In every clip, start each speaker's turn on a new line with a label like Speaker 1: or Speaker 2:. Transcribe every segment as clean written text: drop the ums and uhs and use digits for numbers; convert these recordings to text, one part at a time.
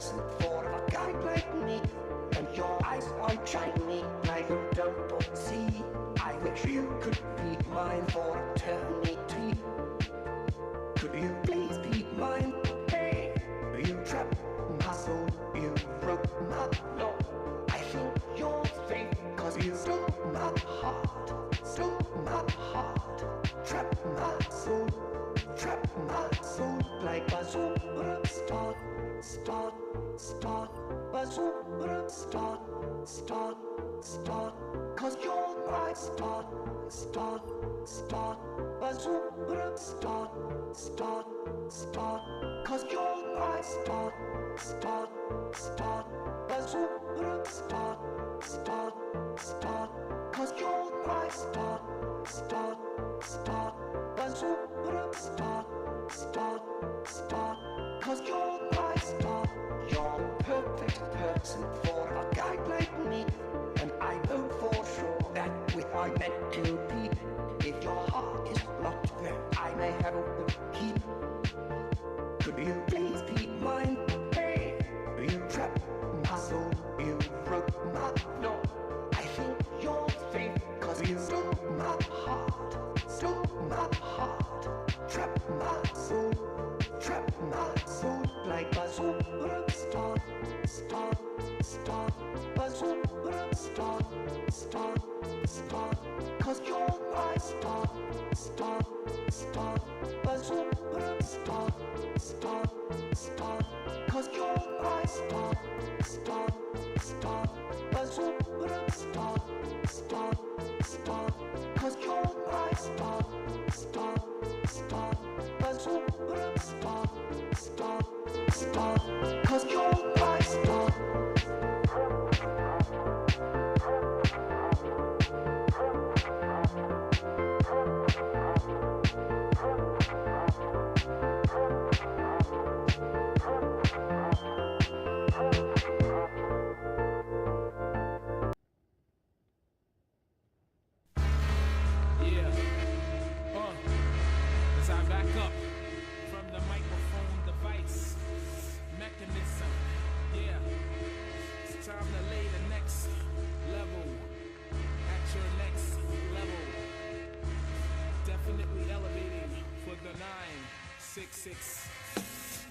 Speaker 1: person for a guy like me. And your eyes are shiny like you don't see. I wish you could be mine for eternity. Could you please be mine? Hey, you trapped my soul, you broke my law. I think you're fake, cause you stole my heart. Stole my heart. Trapped my soul like a superstar. Start, bazooka, start, cause you're my start, bazooka, start, cause you're my start, bazooka, start, cause you're my start, bazooka, start, cause you're my start. You're the perfect person for a guy like me. And I know for sure that we are meant to be. If your heart is locked there, I may have the key. Could you please be mine? Hey, you trapped my soul, you broke my law. I think you're fake, cause you stole my heart. Trapped my soul like a superstar. Bazooka, start, cause you're my start, bazooka, start, cause you're my start, bazooka, start, cause you're my start, bazooka, start, cause you're my start.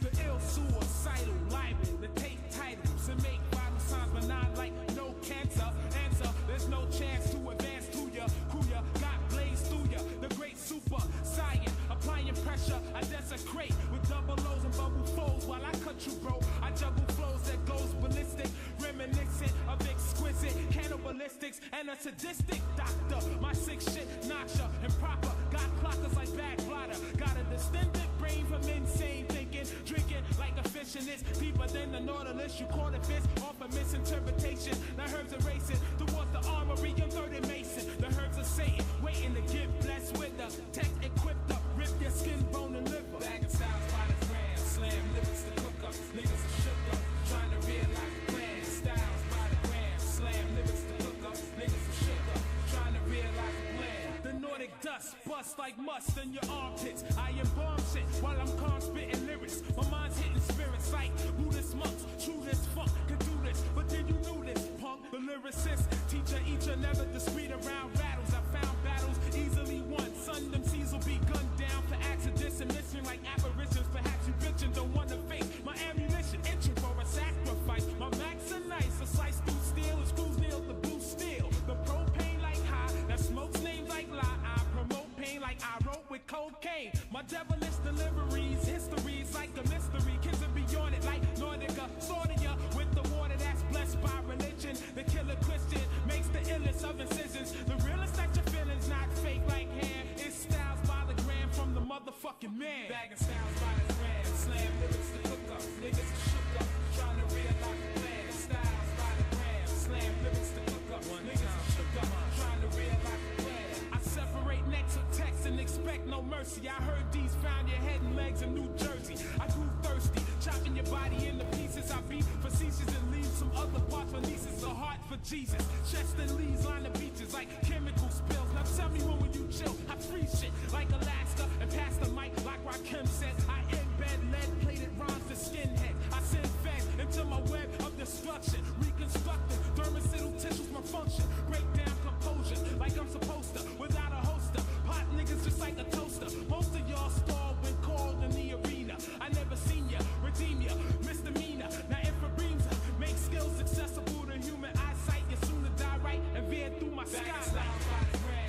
Speaker 2: The ill suicidal libel to take titles and make vital signs benign like no cancer. Answer, there's no chance to advance to ya. Who ya got blazed through ya? The great super science, applying pressure, I desecrate with double O's and bubble foes while I cut you, bro. I juggle flows that goes ballistic, reminiscent of exquisite cannibalistics and a sadistic doctor. My sick shit knocks ya improper. Got clockers like back blotter. Got a distended brain from insane thinking, drinking like a fish in this deeper than the Nautilus. You caught a fish off a misinterpretation. The herbs are racing towards the armory. I'm 30 Mason. The herbs are Satan, waiting to get blessed with the tech equipped up. Rip your skin, bone, and liver. Bagging styles by the gram. Slam limits to cook up. Niggas are shook up. Trying to realize the plan. Styles by the gram. Slam limits to cook up. Niggas are shook up. Trying to realize the plan. The Nordic dust bust like must in your armpits. I embalm shit while I'm calm spitting lyrics. My mind's hitting spirits like Buddhist monks. True this funk can do this, but then you knew this punk. The lyricist, teacher, eacher, never discreet around rattles. I found battles easily won. Son, them C's will be gunned down for accidents and missing like apparitions. Perhaps you bitchin' don't wanna face my ammunition. Itching for a sacrifice. My max are nice, a slice through steel, and screws nailed the blue steel. The propane like high, that smokes names like lie. I promote pain like I wrote with cocaine. My devilish deliveries, histories like a mystery. Kids are beyond it like Nordica, sorting ya with the water that's blessed by religion. The killer Christian makes the illest of incisions. The realest that your feelings not fake like hair. It's styles by the gram from the motherfucking man. Bagging styles by the gram, slam lyrics to cook up. Niggas are shook up, trying to realize the plan. Styles by the gram, slam lyrics to cook up. Niggas are shook up, trying to realize the plan. I separate necks of text and expect no mercy. I heard these found your head and legs in New Jersey. I grew thirsty, chopping your body into pieces. I be facetious and leave some other parts for nieces. A heart for Jesus. Chest and leaves line the beaches like chemical spills. Now tell me when will you chill? I free shit like Alaska and pass the mic like Rakim said. I embed lead-plated rhymes to skinhead. I send fed into my web of destruction. Reconstructing thermocidal tissues malfunction. Break down composure like I'm supposed to. Without a holster, pot niggas just like a toaster. Most of y'all stalled when called in the arena. I never seen ya, redeem ya, misdemeanor. Now infrabeams make skills accessible to human eyesight. You sooner die right and veer through my skyline.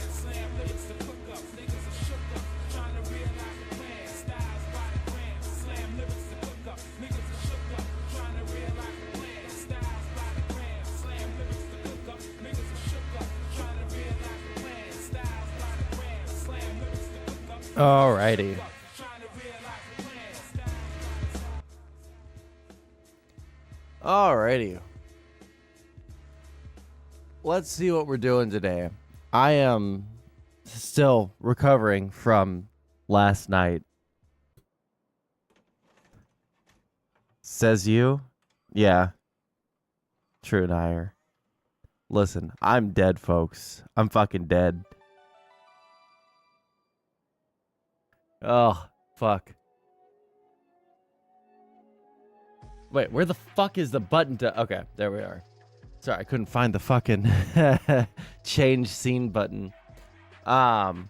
Speaker 2: Slam lyrics to cook up, niggas are shook up, trying to realize the plan. Styles by the gram, slam lyrics to cook up, niggas are shook up, trying to realize the plan. Styles by the gram, slam lyrics to cook up, niggas are shook up, trying to realize the plan. Styles by the gram, slam lyrics to cook up.
Speaker 3: Alrighty. Alrighty. Let's see what we're doing today. I am still recovering from last night. Says you? Yeah. True, Nair. Listen, I'm dead, folks. I'm fucking dead. Oh, fuck. Wait, where the fuck is the button to... Okay, there we are. Sorry, I couldn't find the fucking change scene button. We're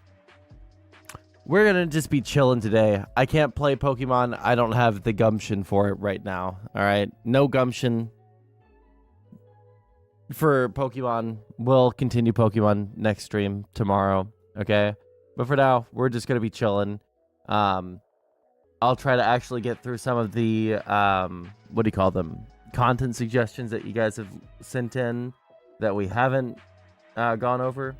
Speaker 3: gonna just be chilling today. I can't play Pokemon. I don't have the gumption for it right now. All right, no gumption for Pokemon. We'll continue Pokemon next stream tomorrow. Okay, but for now, we're just gonna be chilling. I'll try to actually get through some of the what do you call them? Content suggestions that you guys have sent in that we haven't gone over.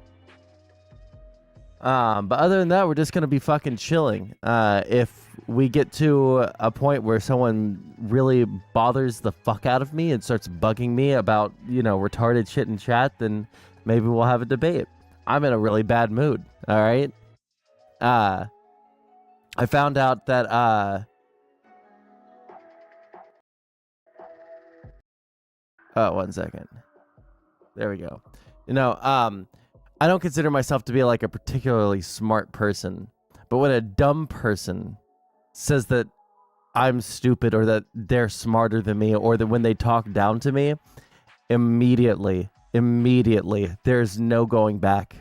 Speaker 3: But other than that, we're just gonna be fucking chilling. If we get to a point where someone really bothers the fuck out of me and starts bugging me about, you know, retarded shit in chat, then maybe we'll have a debate. I'm in a really bad mood. All right. I found out that oh, 1 second. There we go. You know, I don't consider myself to be like a particularly smart person, but when a dumb person says that I'm stupid or that they're smarter than me or that when they talk down to me, immediately, there's no going back.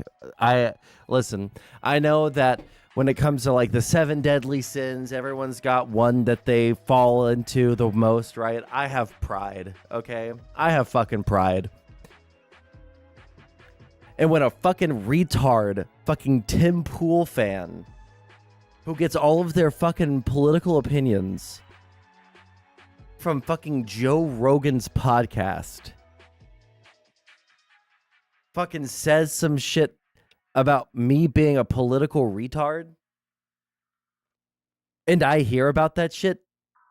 Speaker 3: Listen, I know that when it comes to like the 7 deadly sins, everyone's got one that they fall into the most, right? I have pride, okay? I have fucking pride. And when a fucking retard, fucking Tim Pool fan, who gets all of their fucking political opinions from fucking Joe Rogan's podcast, fucking says some shit about me being a political retard, and I hear about that shit,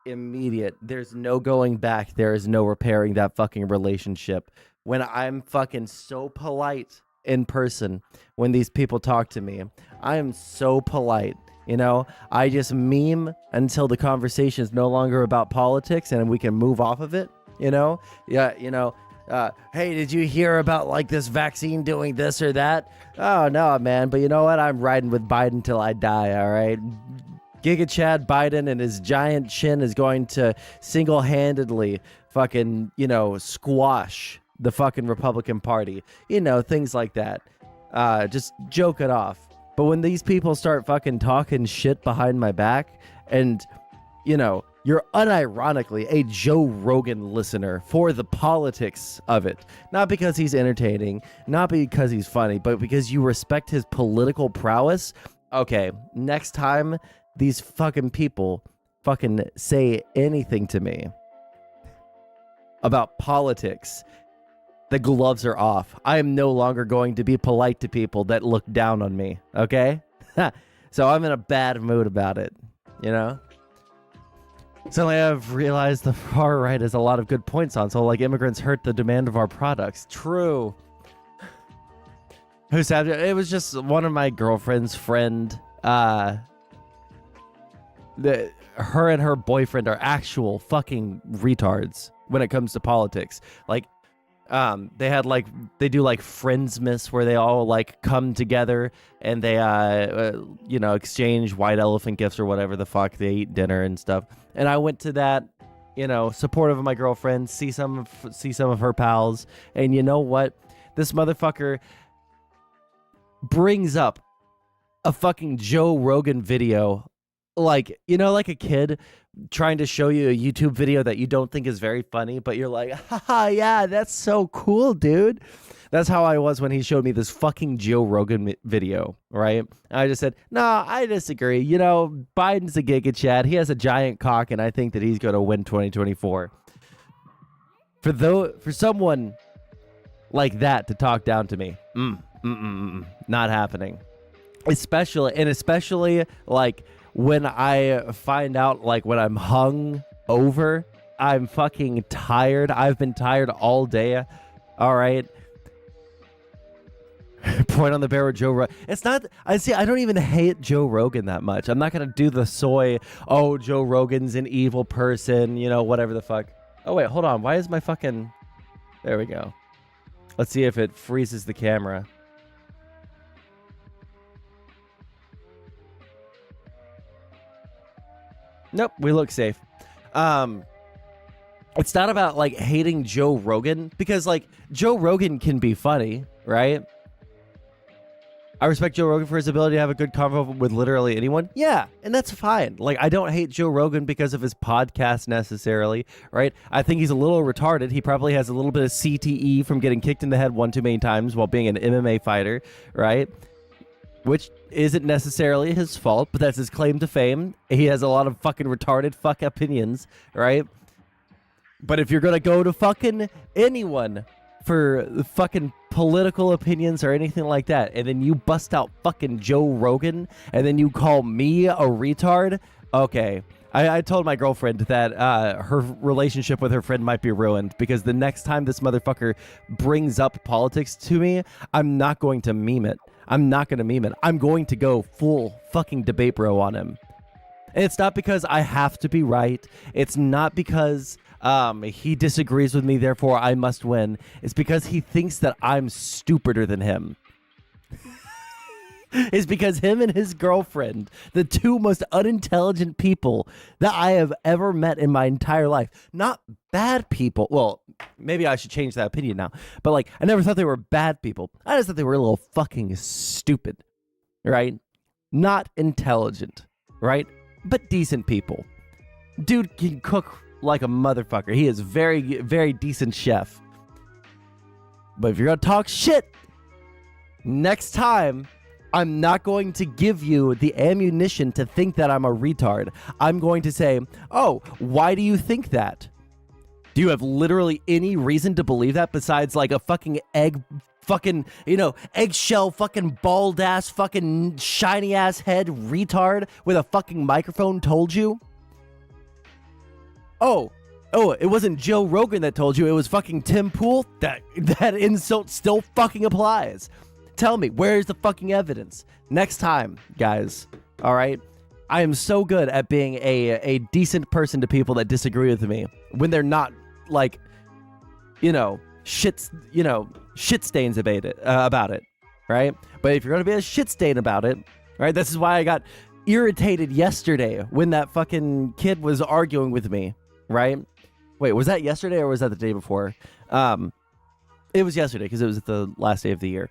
Speaker 3: immediate. There's no going back. There is no repairing that fucking relationship. When I'm fucking so polite in person, when these people talk to me, I am so polite. You know, I just meme until the conversation is no longer about politics and we can move off of it. You know, yeah, you know. Hey, did you hear about like this vaccine doing this or that? Oh no, man. But you know what? I'm riding with Biden till I die. All right. Giga Chad Biden and his giant chin is going to single-handedly fucking, you know, squash the fucking Republican Party. You know, things like that. Just joke it off. But when these people start fucking talking shit behind my back and, you know, you're unironically a Joe Rogan listener for the politics of it. Not because he's entertaining, not because he's funny, but because you respect his political prowess. Okay, next time these fucking people fucking say anything to me about politics, the gloves are off. I am no longer going to be polite to people that look down on me, okay? So I'm in a bad mood about it, you know? Suddenly I've realized the far right has a lot of good points on, so like immigrants hurt the demand of our products. True. Who said it? Was just one of my girlfriend's friend. Her and her boyfriend are actual fucking retards when it comes to politics. Like, They do like Friendsmas where they all like come together and they exchange white elephant gifts or whatever the fuck. They eat dinner and stuff. And I went to that, supportive of my girlfriend, see some of her pals, and you know what? This motherfucker brings up a fucking Joe Rogan video, like a kid trying to show you a YouTube video that you don't think is very funny, but you're like, haha, yeah, that's so cool, dude. That's how I was when he showed me this fucking Joe Rogan video, right? And I just said, no, I disagree. Biden's a giga chad. He has a giant cock, and I think that he's going to win 2024. For someone like that to talk down to me, not happening. Especially like when I find out, like when I'm hung over, I'm fucking tired. I've been tired all day. All right. Point on the bear with Joe Rogan. It's not, I don't even hate Joe Rogan that much. I'm not going to do the soy, oh, Joe Rogan's an evil person, whatever the fuck. Oh, wait, hold on. Why is my fucking, there we go. Let's see if it freezes the camera. Nope, we look safe. It's not about like hating Joe Rogan, because like Joe Rogan can be funny, right? I respect Joe Rogan for his ability to have a good convo with literally anyone. Yeah, and that's fine. Like, I don't hate Joe Rogan because of his podcast necessarily, right? I think he's a little retarded. He probably has a little bit of CTE from getting kicked in the head one too many times while being an MMA fighter, right? Which isn't necessarily his fault, but that's his claim to fame. He has a lot of fucking retarded fuck opinions, right? But if you're going to go to fucking anyone for fucking political opinions or anything like that, and then you bust out fucking Joe Rogan, and then you call me a retard, okay. I told my girlfriend that her relationship with her friend might be ruined, because the next time this motherfucker brings up politics to me, I'm not going to meme it. I'm not going to meme it. I'm going to go full fucking debate bro on him. And it's not because I have to be right. It's not because he disagrees with me, therefore I must win. It's because he thinks that I'm stupider than him. It's because him and his girlfriend, the two most unintelligent people that I have ever met in my entire life, not bad people. Well, maybe I should change that opinion now. But like, I never thought they were bad people. I just thought they were a little fucking stupid, right? Not intelligent, right? But decent people. Dude can cook like a motherfucker. He is very, very decent chef. But if you're gonna talk shit, next time, I'm not going to give you the ammunition to think that I'm a retard. I'm going to say, oh, why do you think that? Do you have literally any reason to believe that besides like a fucking eggshell fucking bald ass fucking shiny ass head retard with a fucking microphone told you? Oh, it wasn't Joe Rogan that told you. It was fucking Tim Pool. That insult still fucking applies. Tell me, where's the fucking evidence? Next time, guys. All right? I am so good at being a decent person to people that disagree with me when they're not like, shit stains about it, right? But if you're going to be a shit stain about it, right? This is why I got irritated yesterday when that fucking kid was arguing with me, right? Wait, was that yesterday or was that the day before? It was yesterday because it was the last day of the year.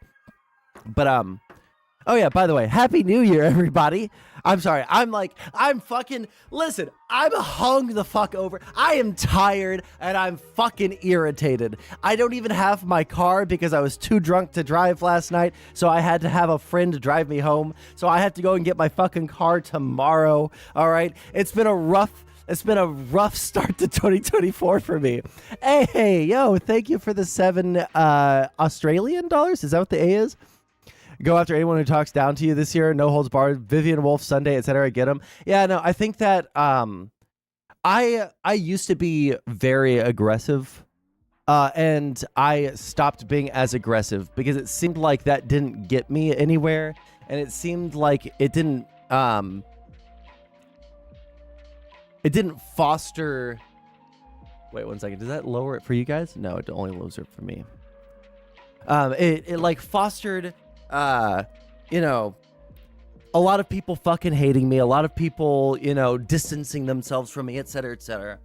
Speaker 3: But oh yeah, by the way, Happy New Year, everybody. I'm sorry. Listen, I'm hung the fuck over. I am tired and I'm fucking irritated. I don't even have my car because I was too drunk to drive last night, so I had to have a friend drive me home. So I have to go and get my fucking car tomorrow. All right? It's been a rough start to 2024 for me. Hey, yo, thank you for the 7 Australian dollars. Is that what the A is? Go after anyone who talks down to you this year. No holds barred. Vivian Wolf, Sunday, etc. Get them. Yeah, no, I think that I used to be very aggressive, and I stopped being as aggressive because it seemed like that didn't get me anywhere, and it seemed like it didn't foster Wait 1 second. Does that lower it for you guys? No, it only lowers it for me. It like fostered, you know, a lot of people fucking hating me, a lot of people, you know, distancing themselves from me, etc., etc.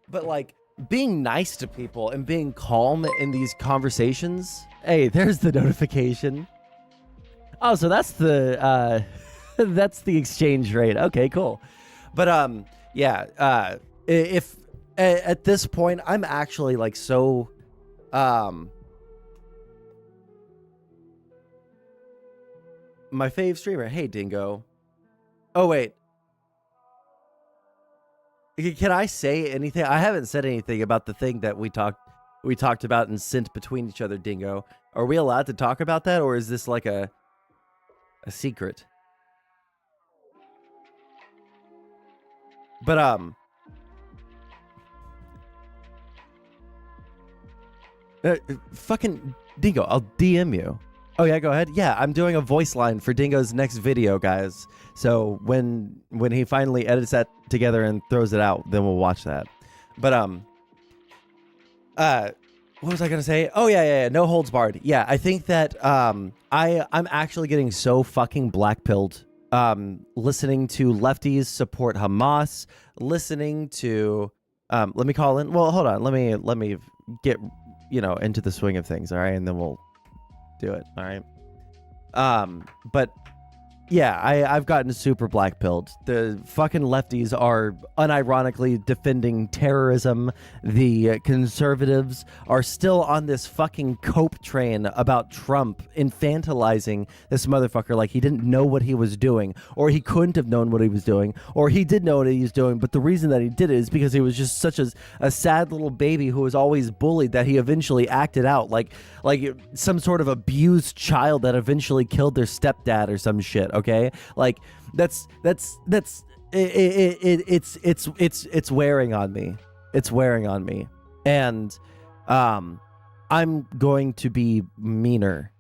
Speaker 3: But like being nice to people and being calm in these conversations. Hey, there's the notification. Oh, so that's the that's the exchange rate. Okay, cool. But yeah, if at this point I'm actually like so my fave streamer. Hey, Dingo. Oh, wait. Can I say anything? I haven't said anything about the thing that we talked about and sent between each other, Dingo. Are we allowed to talk about that, or is this like a secret? But fucking Dingo, I'll DM you. Oh yeah, go ahead. Yeah, I'm doing a voice line for Dingo's next video, guys. So when he finally edits that together and throws it out, then we'll watch that. But what was I gonna say? Oh yeah, no holds barred. Yeah, I think that I'm actually getting so fucking black-pilled. Listening to lefties support Hamas, listening to let me call in. Well, hold on. Let me get, you know, into the swing of things, all right? And then we'll do it, all right? But yeah, I've gotten super black-pilled. The fucking lefties are unironically defending terrorism. The conservatives are still on this fucking cope train about Trump infantilizing this motherfucker like he didn't know what he was doing, or he couldn't have known what he was doing, or he did know what he was doing, but the reason that he did it is because he was just such a sad little baby who was always bullied that he eventually acted out like some sort of abused child that eventually killed their stepdad or some shit. Okay, like that's it's wearing on me. It's wearing on me, and I'm going to be meaner.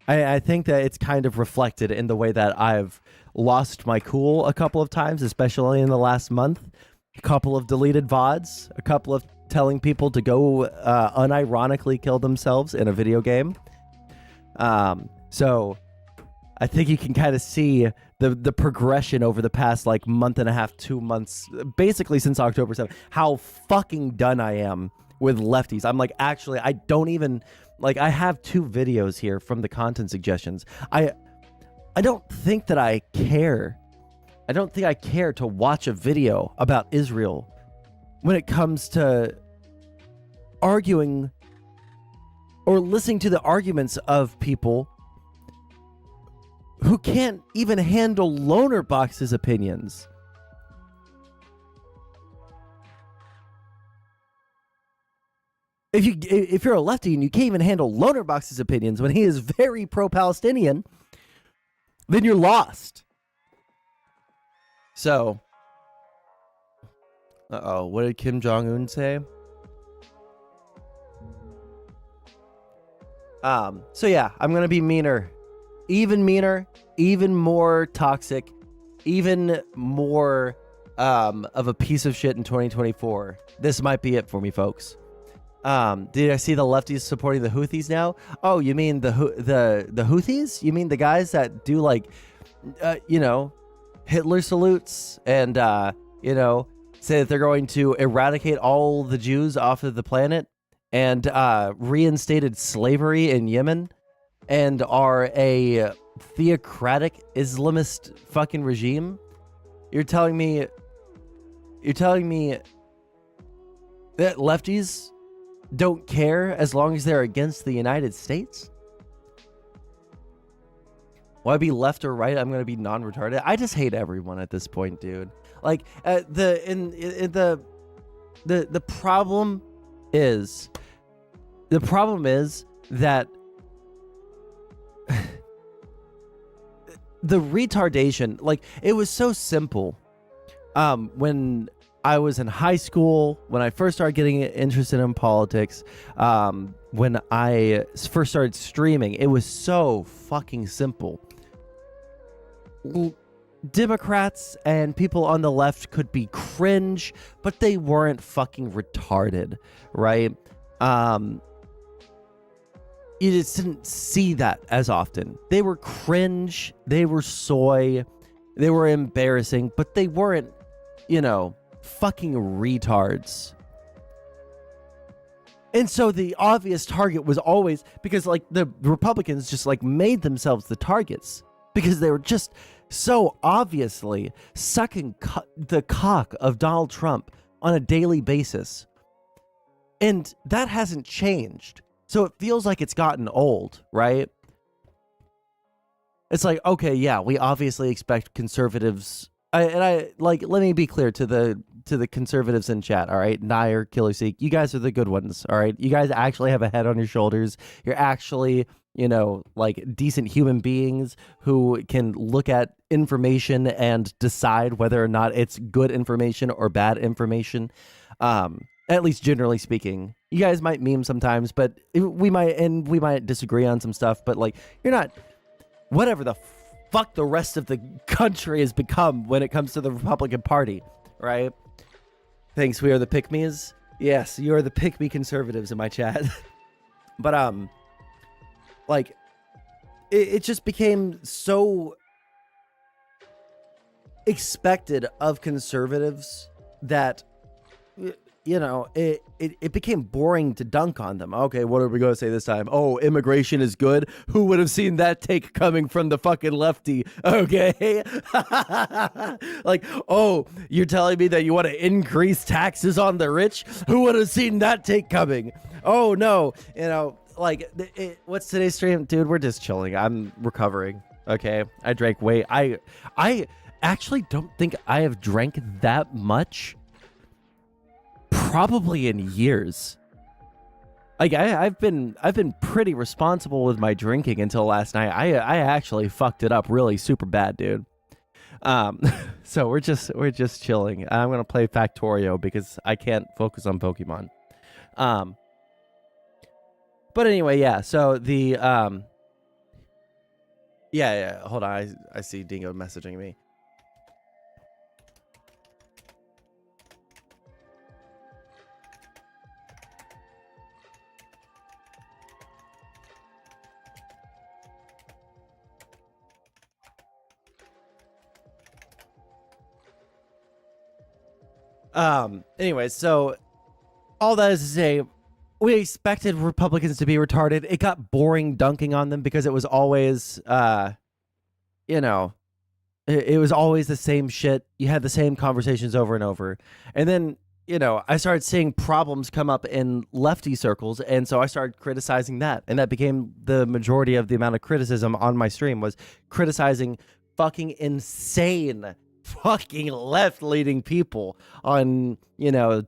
Speaker 3: I think that it's kind of reflected in the way that I've lost my cool a couple of times, especially in the last month. A couple of deleted VODs, a couple of telling people to go unironically kill themselves in a video game. So I think you can kind of see the progression over the past like month and a half, 2 months, basically since October 7th, how fucking done I am with lefties. I'm like, actually, I don't even, like, I have 2 videos here from the content suggestions. I don't think that I care. I don't think I care to watch a video about Israel when it comes to arguing or listening to the arguments of people who can't even handle Loner Box's opinions. If you're a lefty and you can't even handle Loner Box's opinions when he is very pro-Palestinian, then you're lost. So, what did Kim Jong-un say? So yeah, I'm gonna be meaner, even more toxic, even more of a piece of shit in 2024. This might be it for me, folks. Did I see the lefties supporting the Houthis now? Oh, you mean the Houthis? You mean the guys that do like, you know, Hitler salutes and you know, say that they're going to eradicate all the Jews off of the planet and reinstated slavery in Yemen and are a theocratic Islamist fucking regime? You're telling me that lefties don't care as long as they're against the United States? Will I be left or right? I'm gonna be non-retarded. I just hate everyone at this point, dude. Like the problem is that the retardation, like, it was so simple when I was in high school, when I first started getting interested in politics, when I first started streaming. It was so fucking simple. Democrats and people on the left could be cringe, but they weren't fucking retarded, right? You just didn't see that as often. They were cringe, they were soy, they were embarrassing, but they weren't, fucking retards. And so the obvious target was always, because like the Republicans just like made themselves the targets because they were just so obviously sucking the cock of Donald Trump on a daily basis. And that hasn't changed. So it feels like it's gotten old, right? It's like, okay, yeah, we obviously expect conservatives. Let me be clear to the conservatives in chat, all right? Nair, Killer Seek, you guys are the good ones, all right? You guys actually have a head on your shoulders. You're actually, decent human beings who can look at information and decide whether or not it's good information or bad information. At least generally speaking. You guys might meme sometimes, but we might disagree on some stuff, but like, you're not whatever the fuck the rest of the country has become when it comes to the Republican Party, right? Thanks, we are the pick-me's. Yes, you are the pick-me conservatives in my chat. But, it just became so expected of conservatives that, it became boring to dunk on them. Okay, what are we going to say this time? Oh, immigration is good. Who would have seen that take coming from the fucking lefty? Okay. Like, oh, you're telling me that you want to increase taxes on the rich? Who would have seen that take coming? Oh, no. What's today's stream? Dude, we're just chilling. I'm recovering. Okay. I drank I actually don't think I have drank that much probably in years. Like I've been pretty responsible with my drinking until last night. I actually fucked it up really super bad, dude. So we're just chilling. I'm gonna play Factorio because I can't focus on Pokemon. But anyway, yeah. So the yeah. Hold on, I see Dingo messaging me. Anyways, so all that is to say, we expected Republicans to be retarded. It got boring dunking on them because it was always, it was always the same shit. You had the same conversations over and over. And then, I started seeing problems come up in lefty circles. And so I started criticizing that. And that became the majority of the amount of criticism on my stream was criticizing fucking insane fucking left-leaning people on,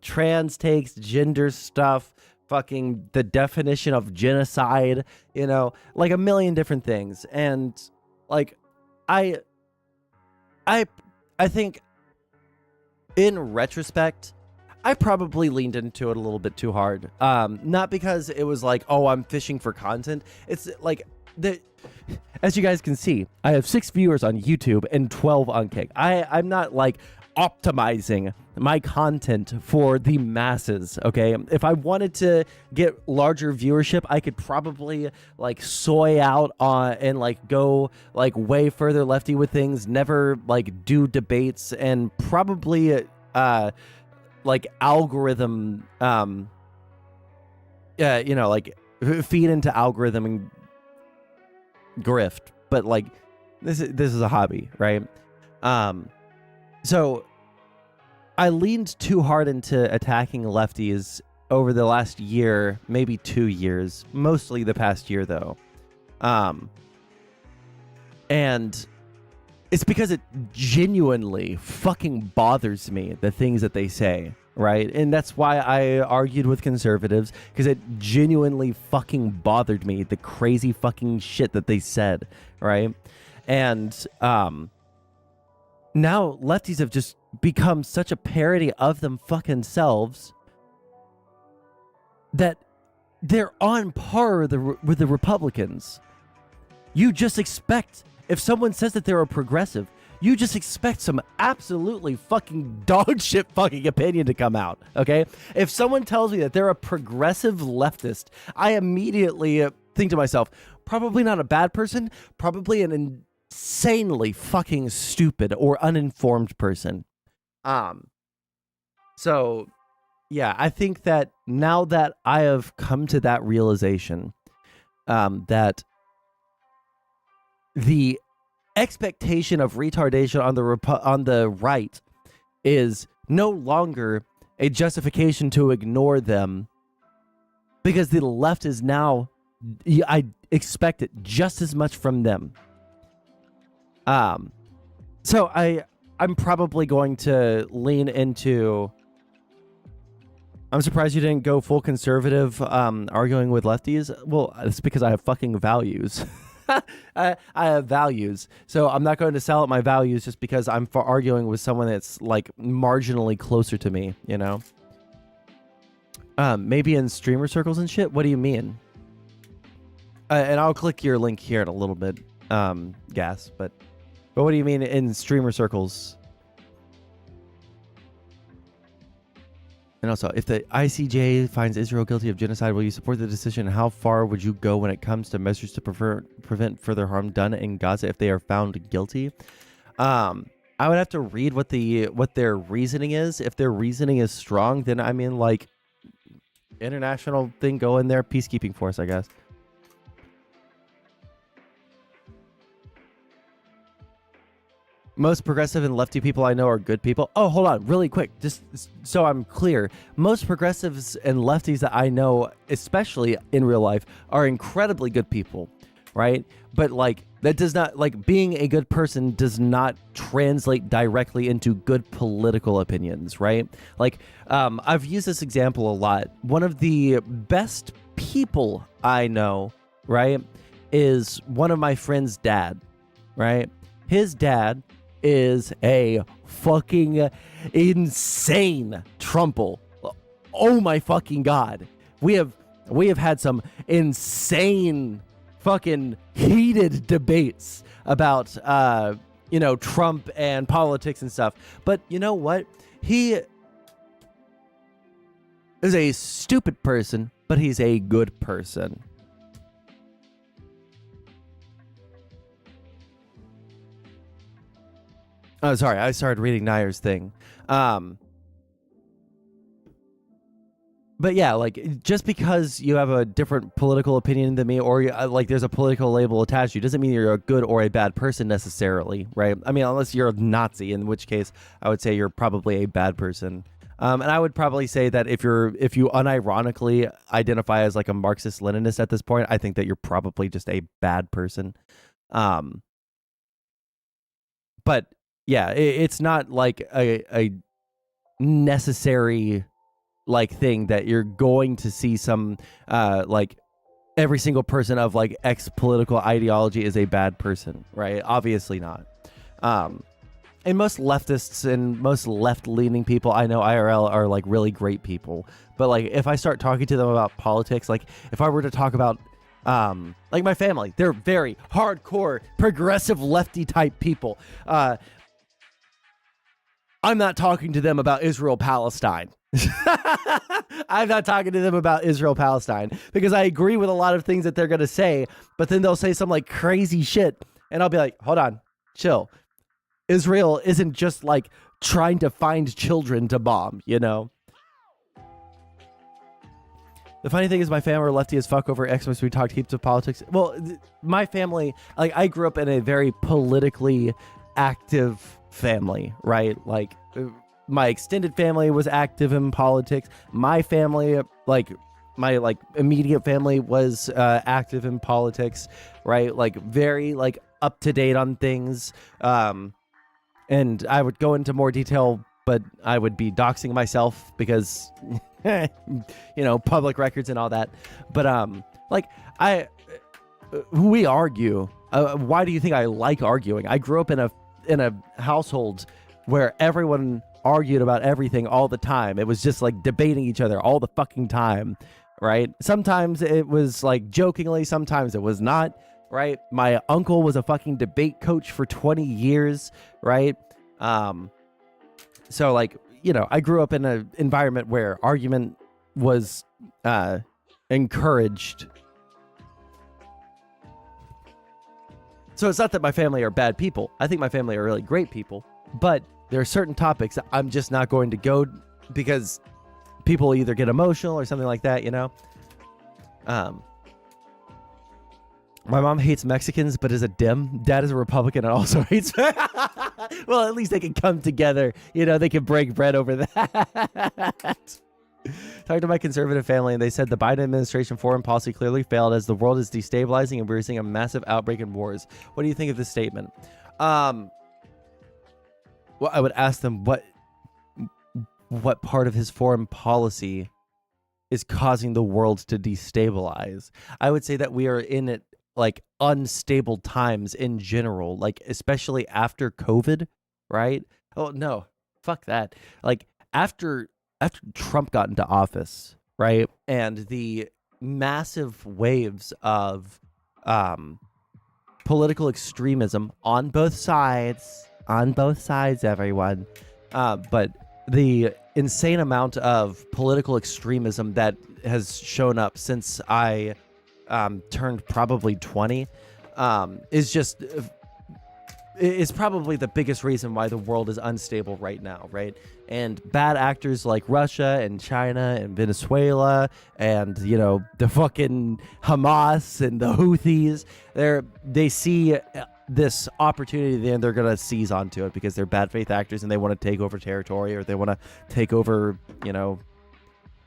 Speaker 3: trans takes, gender stuff, fucking the definition of genocide, like a million different things. And like I think in retrospect, I probably leaned into it a little bit too hard. Not because it was like, oh, I'm fishing for content. It's like as you guys can see, I have 6 viewers on YouTube and 12 on Kick. I'm not like optimizing my content for the masses, okay? If I wanted to get larger viewership, I could probably like soy out on and like go like way further lefty with things, never like do debates, and probably like algorithm like feed into algorithm and grift. But like this is a hobby, right? So I leaned too hard into attacking lefties over the last year, maybe 2 years, mostly the past year though. And it's because it genuinely fucking bothers me, the things that they say, right? And that's why I argued with conservatives, because it genuinely fucking bothered me, the crazy fucking shit that they said, right? And now lefties have just become such a parody of them fucking selves that they're on par with the Republicans. You just expect, if someone says that they're a progressive, you just expect some absolutely fucking dog shit fucking opinion to come out, okay? If someone tells me that they're a progressive leftist, I immediately think to myself, probably not a bad person, probably an insanely fucking stupid or uninformed person. So yeah, I think that now that I have come to that realization, that the expectation of retardation on the right is no longer a justification to ignore them, because the left is now, I expect it just as much from them. So I'm probably going to lean into. I'm surprised you didn't go full conservative, arguing with lefties. Well, it's because I have fucking values. I have values, so I'm not going to sell out my values just because I'm arguing with someone that's like marginally closer to me, you know? Maybe in streamer circles and shit? What do you mean? And I'll click your link here in a little bit, Gas, but what do you mean in streamer circles? And also, if the ICJ finds Israel guilty of genocide, will you support the decision? How far would you go when it comes to measures to prevent further harm done in Gaza if they are found guilty? I would have to read what their reasoning is. If their reasoning is strong, then I mean, like, international thing, go in there, peacekeeping force, I guess. Most progressive and lefty people I know are good people. Oh, hold on, really quick, just so I'm clear. Most progressives and lefties that I know, especially in real life, are incredibly good people, right? But like, that does not, like, being a good person does not translate directly into good political opinions, right? Like, I've used this example a lot. One of the best people I know, right, is one of my friend's dad, right? His dad is a fucking insane Trumple. Oh my fucking God. We have had some insane fucking heated debates about Trump and politics and stuff. But you know what? He is a stupid person, but he's a good person. Oh, sorry. I started reading Nayer's thing. But yeah, like, just because you have a different political opinion than me, or like there's a political label attached to you, doesn't mean you're a good or a bad person necessarily, right? I mean, unless you're a Nazi, in which case I would say you're probably a bad person. And I would probably say that if you unironically identify as like a Marxist-Leninist at this point, I think that you're probably just a bad person. But yeah, it's not like a necessary like thing that you're going to see some like every single person of like X political ideology is a bad person, right? Obviously not. And most leftists and most left-leaning people I know IRL are like really great people. But like if I start talking to them about politics, like if I were to talk about like my family, they're very hardcore progressive lefty type people. I'm not talking to them about Israel-Palestine. I'm not talking to them about Israel-Palestine because I agree with a lot of things that they're going to say, but then they'll say some like crazy shit and I'll be like, hold on, chill. Israel isn't just like trying to find children to bomb, you know? The funny thing is my family are lefty as fuck over Xmas. We talked heaps of politics. Well, my family, like I grew up in a very politically active family, right? Like my extended family was active in politics. My family, like my like immediate family was active in politics, right? Like very like up to date on things. And I would go into more detail, but I would be doxing myself because public records and all that. But like we argue. Why do you think I like arguing? I grew up in a household where everyone argued about everything all the time. It was just like debating each other all the fucking time, right? Sometimes it was like jokingly, sometimes it was not. right? My uncle was a fucking debate coach for 20 years, right? So like, you know, I grew up in an environment where argument was encouraged. So it's not that my family are bad people. I think my family are really great people, but there are certain topics that I'm just not going to go because people either get emotional or something like that, you know? My mom hates Mexicans, but is a Dem. Dad is a Republican and also hates. Well, at least they can come together. You know, they can break bread over that. Talked to my conservative family, and they said the Biden administration foreign policy clearly failed as the world is destabilizing and we're seeing a massive outbreak in wars. What do you think of this statement? Well, I would ask them what part of his foreign policy is causing the world to destabilize. I would say that we are in it like unstable times in general, like especially after COVID, right? Oh no, fuck that. Like after Trump got into office, right? And the massive waves of political extremism on both sides, everyone. But the insane amount of political extremism that has shown up since I turned probably 20 is probably the biggest reason why the world is unstable right now, right? And bad actors like Russia and China and Venezuela and, you know, the fucking Hamas and the Houthis, they see this opportunity and they're going to seize onto it because they're bad faith actors and they want to take over territory or they want to take over, you know,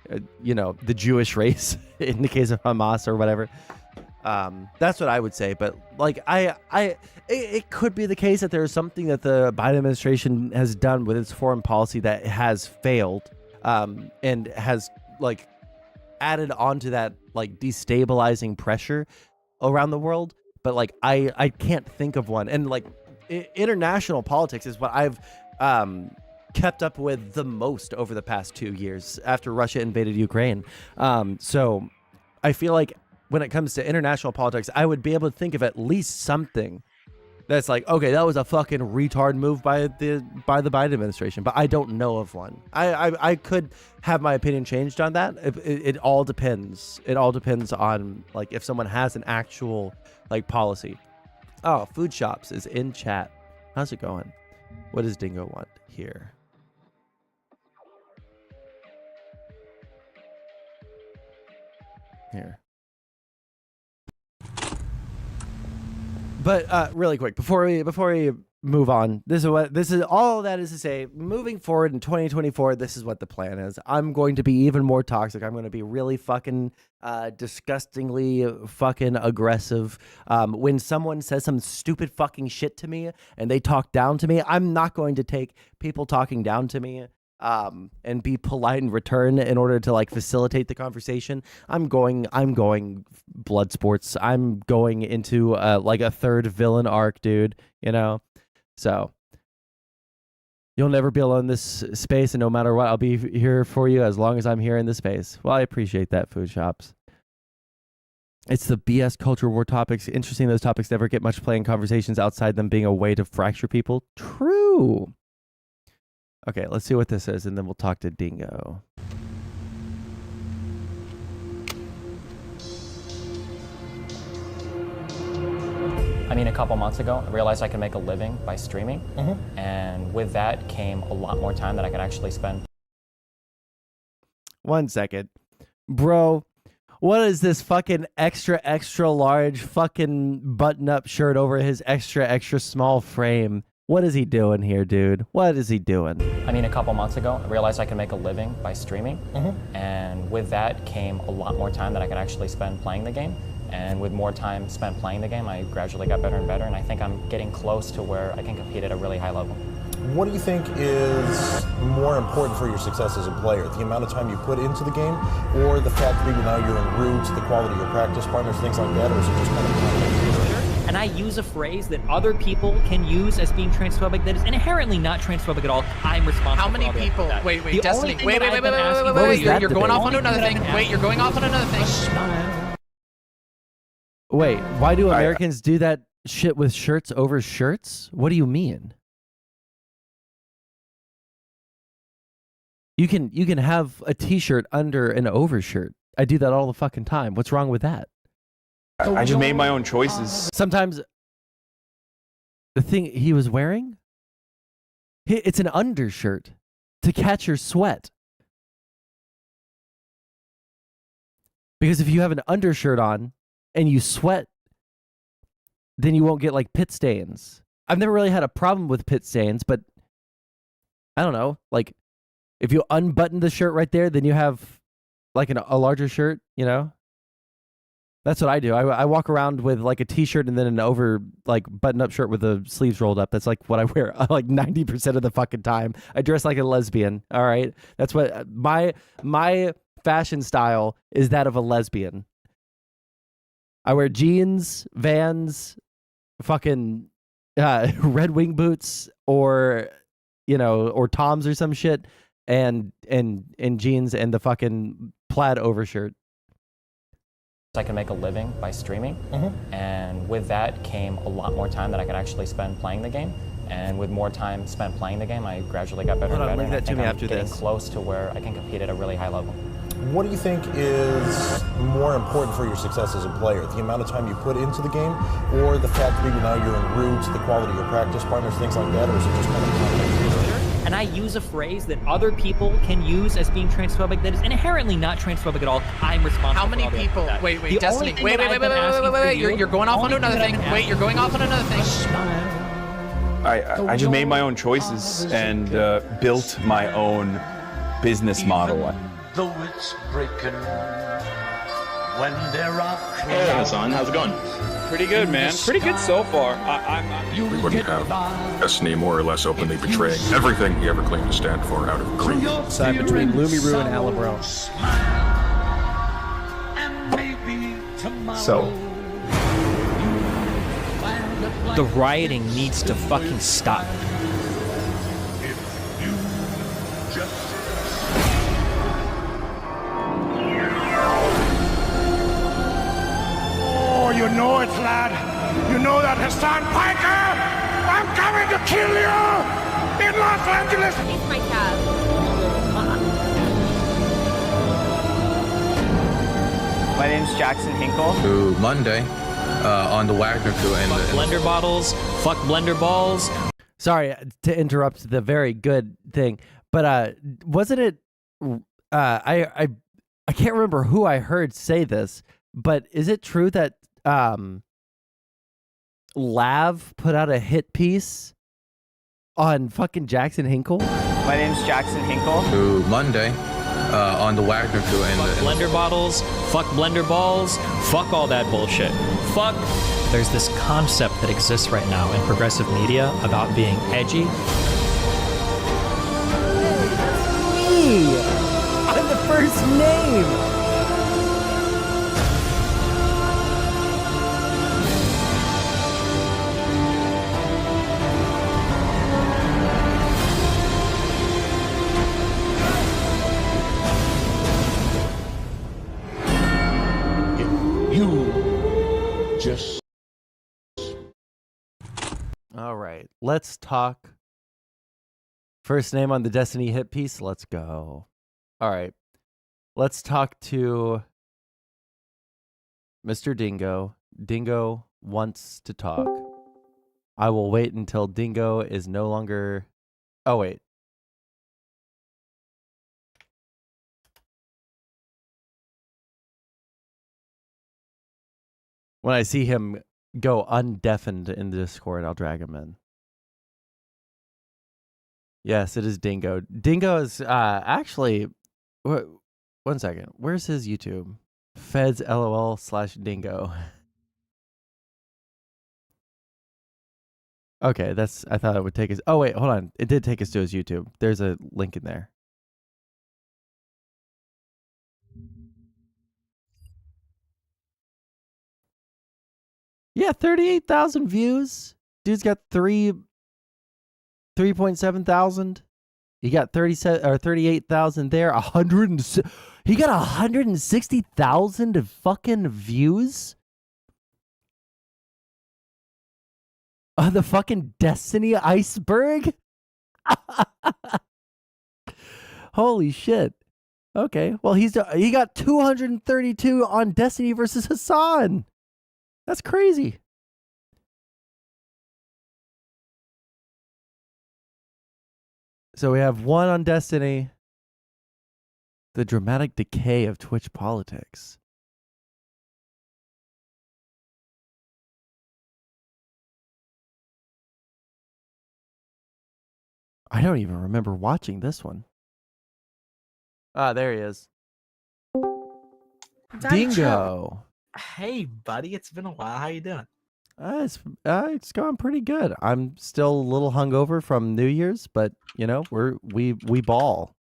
Speaker 3: the Jewish race in the case of Hamas or whatever. That's what I would say. But like, it could be the case that there's something that the Biden administration has done with its foreign policy that has failed, and has like added onto that like destabilizing pressure around the world. But like, I can't think of one. And like, international politics is what I've kept up with the most over the past 2 years after Russia invaded Ukraine. So I feel like when it comes to international politics, I would be able to think of at least something that's like, okay, that was a fucking retard move by the Biden administration, but I don't know of one. I could have my opinion changed on that. It all depends. It all depends on like if someone has an actual like policy. Oh, Food Shops is in chat. How's it going? What does Dingo want here? Here. But really quick, before we move on, this is all that is to say. Moving forward in 2024, this is what the plan is. I'm going to be even more toxic. I'm going to be really fucking disgustingly fucking aggressive. When someone says some stupid fucking shit to me and they talk down to me, I'm not going to take people talking down to me and be polite in return in order to like facilitate the conversation. I'm going blood sports. I'm going into like a third villain arc, dude, you know? So you'll never be alone in this space, and no matter what, I'll be here for you as long as I'm here in this space. Well, I appreciate that, Food Shops. It's the BS culture war topics. Interesting those topics never get much play in conversations outside them being a way to fracture people. True. Okay, let's see what this is, and then we'll talk to Dingo.
Speaker 4: I mean, a couple months ago, I realized I could make a living by streaming. Mm-hmm. And with that came a lot more time that I could actually spend.
Speaker 3: 1 second. Bro, what is this fucking extra large fucking button-up shirt over his extra small frame? What is he doing here, dude? What is he doing?
Speaker 4: I mean, a couple months ago, I realized I could make a living by streaming. Mm-hmm. And with that came a lot more time that I could actually spend playing the game. And with more time spent playing the game, I gradually got better and better. And I think I'm getting close to where I can compete at a really high level.
Speaker 5: What do you think is more important for your success as a player? The amount of time you put into the game, or the fact that maybe now you're in roots, the quality of your practice partners, things like that, or is it just kind of...
Speaker 6: And I use a phrase that other people can use as being transphobic that is inherently not transphobic at all. I'm responsible.
Speaker 7: How many people? Wait, Destiny. Wait. You're going off on another thing. Wait, you're going off on another thing.
Speaker 3: Wait, why do Americans do that shit with shirts over shirts? What do you mean? You can have a t-shirt under an overshirt. I do that all the fucking time. What's wrong with that?
Speaker 8: I just made my own choices.
Speaker 3: Sometimes the thing he was wearing, it's an undershirt to catch your sweat. Because if you have an undershirt on and you sweat, then you won't get like pit stains. I've never really had a problem with pit stains, but I don't know, like if you unbutton the shirt right there, then you have like a larger shirt, you know? That's what I do. I walk around with like a t-shirt and then an over like button-up shirt with the sleeves rolled up. That's like what I wear like 90% of the fucking time. I dress like a lesbian, all right? That's what my fashion style is, that of a lesbian. I wear jeans, Vans, fucking Red Wing boots, or you know, or Toms or some shit, and jeans and the fucking plaid overshirt.
Speaker 4: I can make a living by streaming, and with that came a lot more time that I could actually spend playing the game. And with more time spent playing the game, I gradually got better and better.
Speaker 3: Link that
Speaker 4: and I
Speaker 3: to
Speaker 4: think
Speaker 3: me
Speaker 4: I'm
Speaker 3: after
Speaker 4: getting
Speaker 3: this.
Speaker 4: close to where I can compete at a really high level.
Speaker 5: What do you think is more important for your success as a player? The amount of time you put into the game, or the fact that now you're in roots, the quality of your practice partners, things like that, or is it just kind of
Speaker 6: and I use a phrase that other people can use as being transphobic that is inherently not transphobic at all. I'm responsible.
Speaker 7: How many
Speaker 6: for all
Speaker 7: people?
Speaker 6: that.
Speaker 7: Wait,
Speaker 6: The
Speaker 7: Destiny.
Speaker 6: only thing
Speaker 7: Wait.
Speaker 6: that I've been asking for you-
Speaker 7: You're going off on
Speaker 6: only
Speaker 7: another
Speaker 6: thing
Speaker 7: thing.
Speaker 6: that I've
Speaker 7: Wait, you're going off on another thing.
Speaker 8: I just made my own choices and built my own business model.
Speaker 9: Though it's breaking when there are
Speaker 10: Hey, son, how's it going?
Speaker 8: Pretty good, man. Pretty good so far.
Speaker 9: you
Speaker 10: Wouldn't have Destiny more or less openly betraying everything he ever claimed to stand for out of greed.
Speaker 3: Side between Lumiru and Alabro.
Speaker 10: So,
Speaker 6: The rioting needs to fucking stop.
Speaker 2: Oh, you know it, lad. You know that Hassan Piker? I'm coming to kill you in Los Angeles.
Speaker 11: It's my cab.
Speaker 12: My name's Jackson Hinkle.
Speaker 13: To Monday on the Wagner crew and
Speaker 6: Blender bottles, fuck blender balls.
Speaker 3: Sorry to interrupt the very good thing, but wasn't it? I can't remember who I heard say this, but is it true that Lav put out a hit piece on fucking Jackson Hinkle?
Speaker 12: My name's Jackson Hinkle.
Speaker 13: to Monday on the Wagner crew and
Speaker 6: Blender bottles, fuck blender balls, fuck all that bullshit. Fuck. There's this concept that exists right now in progressive media about being edgy.
Speaker 3: Me! I'm the first name! All right, let's talk. First name on the Destiny hit piece. Let's go. All right, let's talk to Mr. Dingo. Dingo wants to talk. I will wait until Dingo is no longer. Oh, wait. When I see him go undeafened in the Discord, I'll drag him in. Yes, it is Dingo. Dingo is actually. One second. Where's his YouTube? Feds LOL/Dingo. Okay, that's. I thought it would take us. Oh wait, hold on. It did take us to his YouTube. There's a link in there. Yeah, 38,000 views. Dude's got 3.7 thousand. He got 37 or 38,000 there. He got 160,000 fucking views. Oh, the fucking Destiny iceberg? Holy shit. Okay. Well, he got 232 on Destiny versus Hassan. That's crazy. So we have one on Destiny. The dramatic decay of Twitch politics. I don't even remember watching this one. Ah, there he is.
Speaker 11: Daddy
Speaker 3: Dingo.
Speaker 11: Chill. Hey, buddy. It's been a while. How you doing?
Speaker 3: It's going pretty good. I'm still a little hungover from New Year's, but you know, we ball.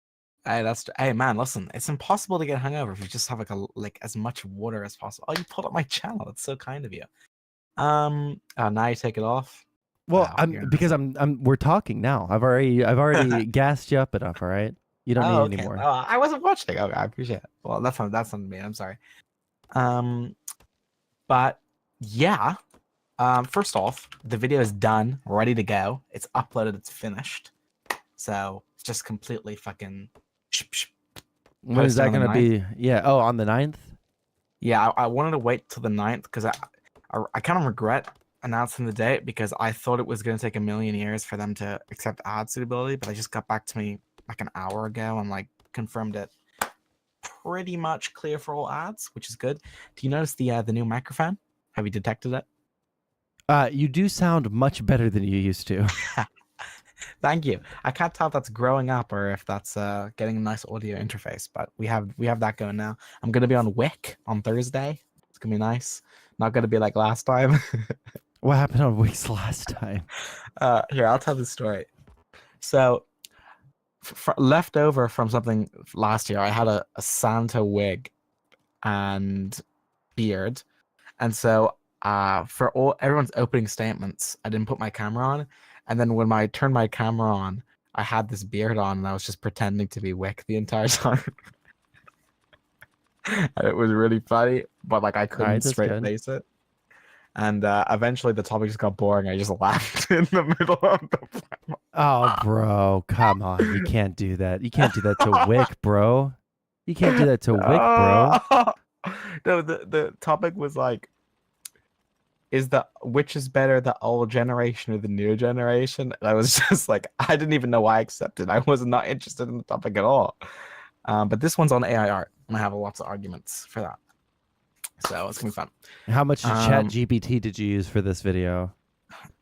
Speaker 11: Hey man, listen, it's impossible to get hungover if you just have like as much water as possible. Oh, you pulled up my channel. That's so kind of you. Now you take it off.
Speaker 3: Well,
Speaker 11: Wow,
Speaker 3: we're talking now. I've already gassed you up enough, all right? You don't need any more.
Speaker 11: Oh, I wasn't watching. Okay, I appreciate it. Well, that's on me. I'm sorry. But yeah. First off, the video is done, ready to go. It's uploaded, it's finished. So it's just completely fucking.
Speaker 3: When is that going to be? Yeah. Oh, on the 9th?
Speaker 11: Yeah, I wanted to wait till the 9th because I kind of regret announcing the date because I thought it was going to take a million years for them to accept ad suitability, but they just got back to me like an hour ago and like confirmed it pretty much clear for all ads, which is good. Do you notice the new microphone? Have you detected it?
Speaker 3: You do sound much better than you used to.
Speaker 11: Thank you. I can't tell if that's growing up or if that's getting a nice audio interface, but we have that going now. I'm gonna be on Wick on Thursday. It's gonna be nice. Not gonna be like last time.
Speaker 3: What happened on Wick's last time?
Speaker 11: Here, I'll tell the story. So, left over from something last year, I had a Santa wig and beard, and so for everyone's opening statements, I didn't put my camera on. And then when I turned my camera on, I had this beard on and I was just pretending to be Wick the entire time. And it was really funny, but like I couldn't straight face it. And eventually the topic just got boring. I just laughed in the middle of the film.
Speaker 3: Oh, bro, come on. You can't do that. You can't do that to Wick, bro. You can't do that to Wick, bro.
Speaker 11: No, the topic was like, which is better, the old generation or the new generation? And I was just like, I didn't even know why I accepted. I was not interested in the topic at all. But this one's on AI art, and I have lots of arguments for that. So it's gonna be fun.
Speaker 3: How much Chat GPT did you use for this video?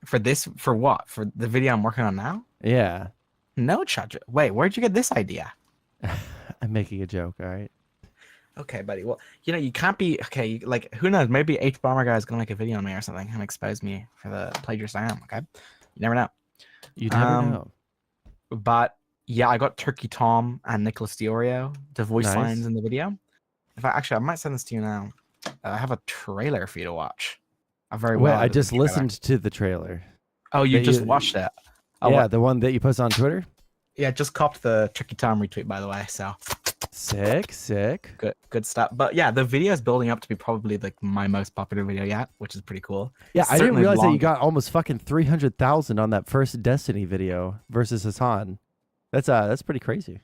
Speaker 11: For what? For the video I'm working on now?
Speaker 3: Yeah.
Speaker 11: No Chat. Wait, where'd you get this idea?
Speaker 3: I'm making a joke, all right?
Speaker 11: Okay, buddy. Well, you know, you can't be like who knows? Maybe H Bomber guy is gonna make a video on me or something and expose me for the plagiarist I am. Okay, you never know.
Speaker 3: You never know.
Speaker 11: But yeah, I got Turkey Tom and Nicholas Diorio to voice lines in the video. In fact, I might send this to you now. I have a trailer for you to watch.
Speaker 3: I just listened to the trailer.
Speaker 11: Oh, you just watched it? Oh,
Speaker 3: yeah, the one that you posted on Twitter.
Speaker 11: Yeah, just copped the Turkey Tom retweet, by the way. So.
Speaker 3: Sick.
Speaker 11: Good stuff. But yeah, the video is building up to be probably like my most popular video yet, which is pretty cool.
Speaker 3: Yeah, I didn't realize that you got almost fucking 300,000 on that first Destiny video versus Hassan. That's pretty crazy.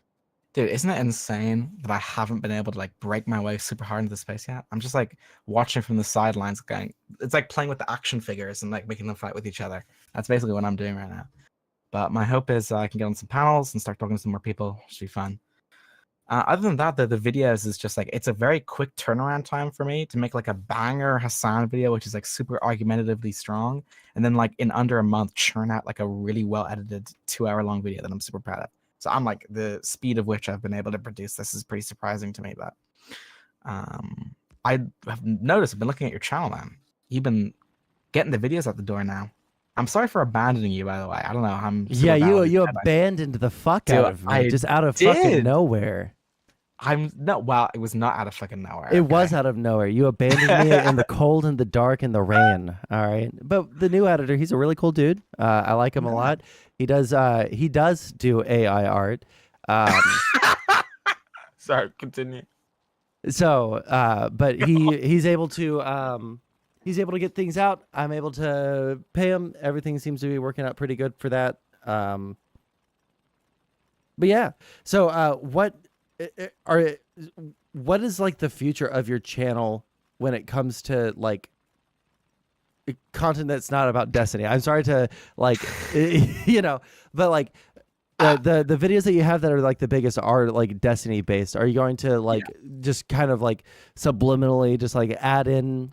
Speaker 11: Dude, isn't it insane that I haven't been able to like break my way super hard into the space yet? I'm just like watching from the sidelines going, it's like playing with the action figures and like making them fight with each other. That's basically what I'm doing right now. But my hope is I can get on some panels and start talking to some more people. It should be fun. Other than that, the videos is just like, it's a very quick turnaround time for me to make like a banger Hassan video, which is like super argumentatively strong. And then like in under a month, churn out like a really well edited 2-hour-long video that I'm super proud of. So I'm like, the speed of which I've been able to produce this is pretty surprising to me. But I have noticed, I've been looking at your channel, man. You've been getting the videos out the door now. I'm sorry for abandoning you, by the way. I don't know.
Speaker 3: You abandoned the fuck out of me, just out of fucking nowhere.
Speaker 11: Well, it was not out of fucking nowhere.
Speaker 3: It was out of nowhere. You abandoned me in the cold and the dark and the rain. All right, but the new editor, he's a really cool dude. I like him a lot. He does do AI art.
Speaker 11: Sorry, continue.
Speaker 3: So, but he's able to he's able to get things out. I'm able to pay him. Everything seems to be working out pretty good for that. But yeah, so what is like the future of your channel when it comes to like content that's not about Destiny? I'm sorry to like, but like the videos that you have that are like the biggest are like Destiny based. Are you going to like just kind of like subliminally just like add in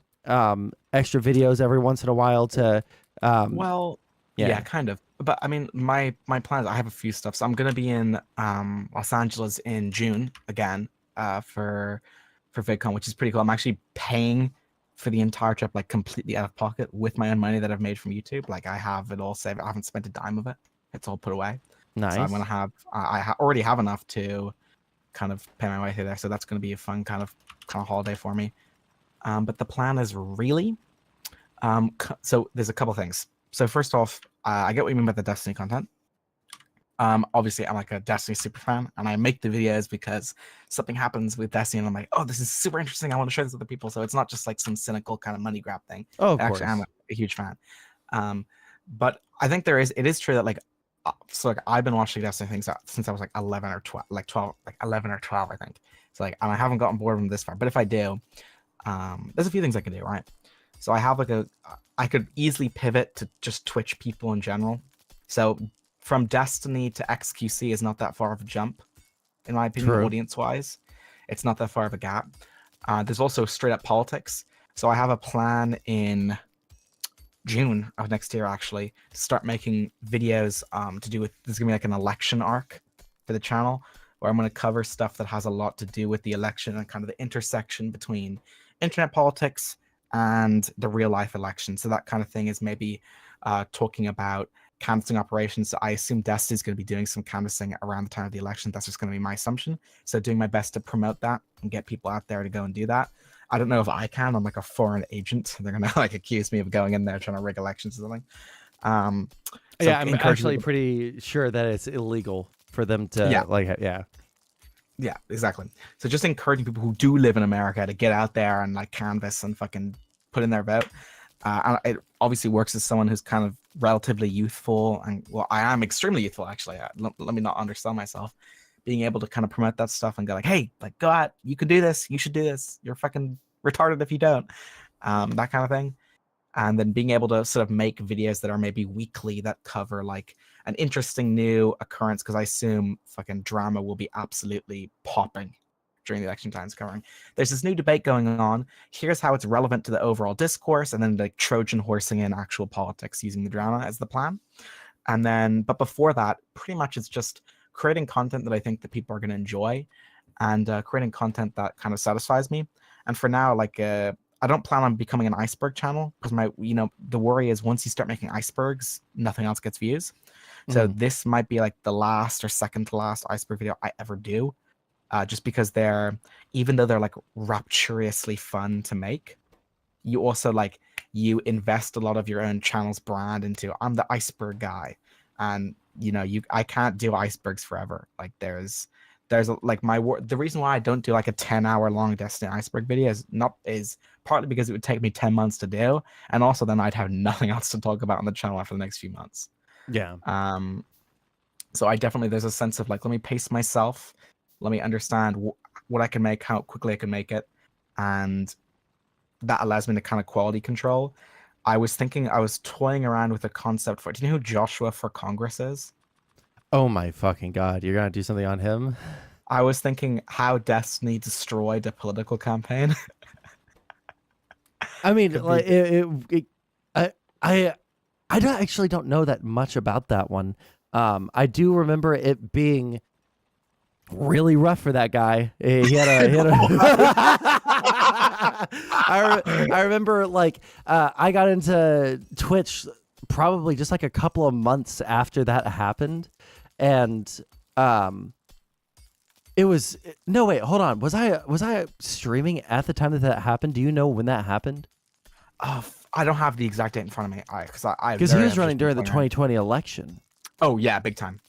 Speaker 3: extra videos every once in a while to
Speaker 11: yeah, kind of. But I mean, my plans, I have a few stuff. So I'm gonna be in Los Angeles in June again for VidCon, which is pretty cool. I'm actually paying for the entire trip like completely out of pocket with my own money that I've made from YouTube. Like I have it all saved. I haven't spent a dime of it. It's all put away.
Speaker 3: Nice.
Speaker 11: So I'm gonna have already have enough to kind of pay my way through there. So that's gonna be a fun kind of holiday for me. But the plan is really so there's a couple things. So first off, I get what you mean by the Destiny content. Obviously, I'm like a Destiny super fan, and I make the videos because something happens with Destiny, and I'm like, oh, this is super interesting. I want to share this with other people. So it's not just like some cynical kind of money grab thing.
Speaker 3: Oh, of
Speaker 11: Actually,
Speaker 3: course.
Speaker 11: I'm a huge fan. But I think it is true that like, so like I've been watching Destiny things since I was like 11 or 12, like 11 or 12, I think. So like, and I haven't gotten bored of them this far. But if I do, there's a few things I can do, right? So I have like I could easily pivot to just Twitch people in general. So from Destiny to XQC is not that far of a jump, in my opinion, audience-wise. It's not that far of a gap. There's also straight up politics. So I have a plan in June of next year, actually, to start making videos to do with, there's gonna be like an election arc for the channel, where I'm gonna cover stuff that has a lot to do with the election and kind of the intersection between internet politics and the real life election. So that kind of thing is maybe talking about canvassing operations. So I assume Destiny is going to be doing some canvassing around the time of the election. That's just going to be my assumption. So doing my best to promote that and get people out there to go and do that. I don't know if I can. I'm like a foreign agent. They're going to like accuse me of going in there trying to rig elections or something.
Speaker 3: Yeah, I'm actually pretty sure that it's illegal for them to
Speaker 11: Yeah, exactly. So just encouraging people who do live in America to get out there and like canvass and fucking put in their vote. And it obviously works as someone who's kind of relatively youthful, and well, I am extremely youthful actually. Let me not undersell myself. Being able to kind of promote that stuff and go like, hey, like go out, you could do this, you should do this. You're fucking retarded if you don't. That kind of thing. And then being able to sort of make videos that are maybe weekly that cover like an interesting new occurrence, because I assume fucking drama will be absolutely popping during the election times covering. There's this new debate going on. Here's how it's relevant to the overall discourse, and then like Trojan horsing in actual politics using the drama as the plan. And then, but before that, pretty much it's just creating content that I think that people are going to enjoy, and creating content that kind of satisfies me. And for now, like I don't plan on becoming an iceberg channel, because the worry is once you start making icebergs, nothing else gets views. So this might be like the last or second to last iceberg video I ever do, just because even though they're like rapturously fun to make, you also like, you invest a lot of your own channel's brand into, I'm the iceberg guy. And I can't do icebergs forever. Like there's like the reason why I don't do like a 10-hour long Destiny iceberg video is partly because it would take me 10 months to do, and also then I'd have nothing else to talk about on the channel for the next few months.
Speaker 3: Yeah.
Speaker 11: So there's a sense of like, let me pace myself, let me understand what I can make, how quickly I can make it, and that allows me to kind of quality control. I was toying around with a concept for, do you know who Joshua for Congress is?
Speaker 3: Oh my fucking God, you're gonna do something on him?
Speaker 11: I was thinking how Destiny destroyed a political campaign.
Speaker 3: I mean, like I don't know that much about that one. I do remember it being really rough for that guy. He had I remember like I got into Twitch probably just like a couple of months after that happened, and it was no wait, hold on. Was I streaming at the time that happened? Do you know when that happened?
Speaker 11: I don't have the exact date in front of me.
Speaker 3: Because he was running during the 2020 election.
Speaker 11: Oh yeah, big time.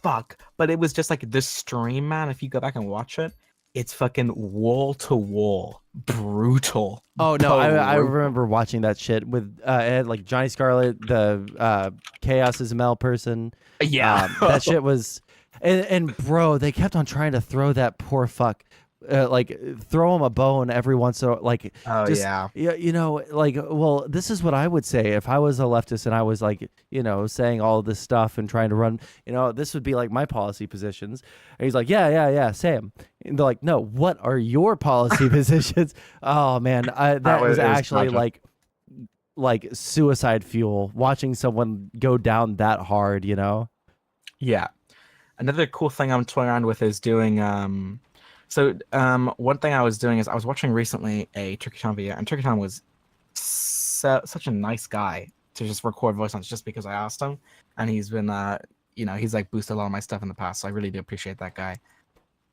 Speaker 11: Fuck, but it was just like this stream, man. If you go back and watch it, it's fucking wall to wall brutal.
Speaker 3: Oh no, I
Speaker 11: Brutal.
Speaker 3: remember watching that shit with it had like Johnny Scarlet, the Chaos Ismail person.
Speaker 11: Yeah.
Speaker 3: That shit was, and bro, they kept on trying to throw that poor fuck, like throw him a bone every once in a like.
Speaker 11: Oh
Speaker 3: just,
Speaker 11: yeah.
Speaker 3: you know, like, well, this is what I would say if I was a leftist and I was like, you know, saying all this stuff and trying to run, you know, this would be like my policy positions. And he's like, yeah, Sam. And they're like, no, what are your policy positions? Oh man, that was actually like suicide fuel. Watching someone go down that hard, you know.
Speaker 11: Yeah. Another cool thing I'm toying around with is doing one thing I was doing is I was watching recently a Turkey Tom video, and Turkey Tom was such a nice guy to just record voice notes just because I asked him, and he's been you know, he's like boosted a lot of my stuff in the past, so I really do appreciate that guy.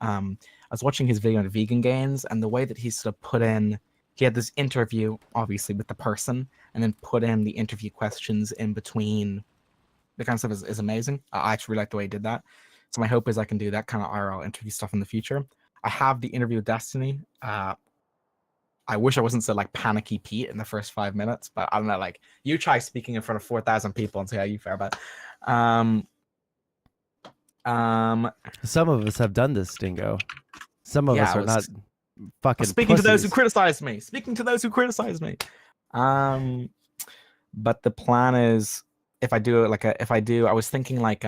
Speaker 11: I was watching his video on vegan gains, and the way that he sort of put in, he had this interview obviously with the person, and then put in the interview questions in between. The kind of stuff is amazing. I actually really like the way he did that. So my hope is I can do that kind of IRL interview stuff in the future. I have the interview with Destiny. I wish I wasn't so like panicky Pete in the first 5 minutes, but I don't know. Like, you try speaking in front of 4,000 people and see how you fare about.
Speaker 3: Some of us have done this, Stingo. Some of us are not fucking
Speaker 11: speaking
Speaker 3: pussies.
Speaker 11: to those who criticize me. Speaking to those who criticize me. But the plan is, if I do I was thinking like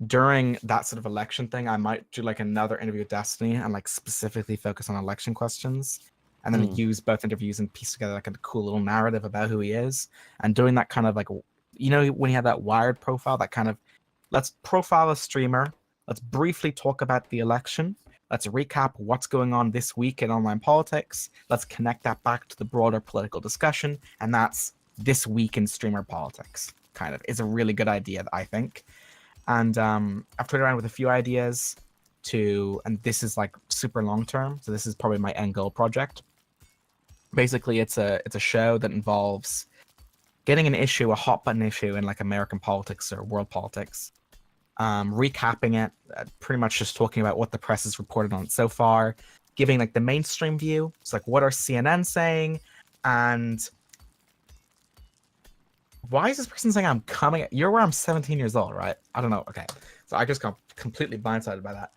Speaker 11: during that sort of election thing, I might do like another interview with Destiny and like specifically focus on election questions, and then use both interviews and piece together like a cool little narrative about who he is. And doing that kind of like, you know, when you have that Wired profile, that kind of, let's profile a streamer, let's briefly talk about the election, let's recap what's going on this week in online politics, let's connect that back to the broader political discussion, and that's this week in streamer politics. Kind of is a really good idea, I think. And I've played around with a few ideas and this is like super long term, so this is probably my end goal project. Basically, it's a show that involves getting an issue, a hot button issue in like American politics or world politics, recapping it, pretty much just talking about what the press has reported on it so far, giving like the mainstream view. It's like, what are CNN saying, and why is this person saying I'm coming? You're where I'm 17 years old, right? I don't know. Okay, so I just got completely blindsided by that.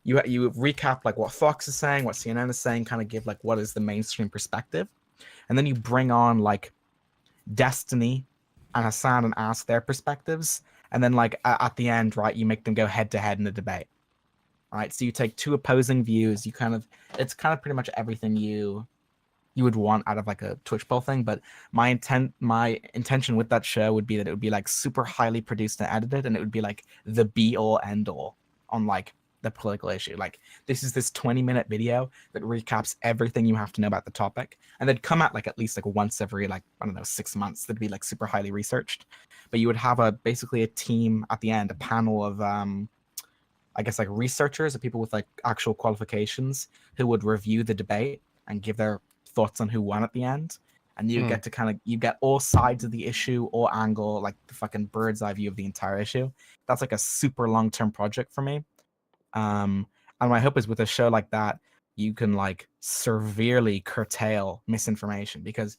Speaker 11: You recap like what Fox is saying, what CNN is saying, kind of give like what is the mainstream perspective, and then you bring on like Destiny and Hassan and ask their perspectives, and then like at the end, right, you make them go head to head in a debate. All right, so you take two opposing views. It's kind of pretty much everything you would want out of like a Twitch poll thing. But my intention with that show would be that it would be like super highly produced and edited, and it would be like the be all end all on like the political issue. Like, this is this 20-minute video that recaps everything you have to know about the topic, and they'd come out like at least like once every like, I don't know, 6 months. That'd be like super highly researched. But you would have basically a team at the end, a panel of I guess like researchers or people with like actual qualifications who would review the debate and give their thoughts on who won at the end. And you get to you get all sides of the issue, or angle, like the fucking bird's eye view of the entire issue. That's like a super long-term project for me. And my hope is with a show like that, you can like severely curtail misinformation, because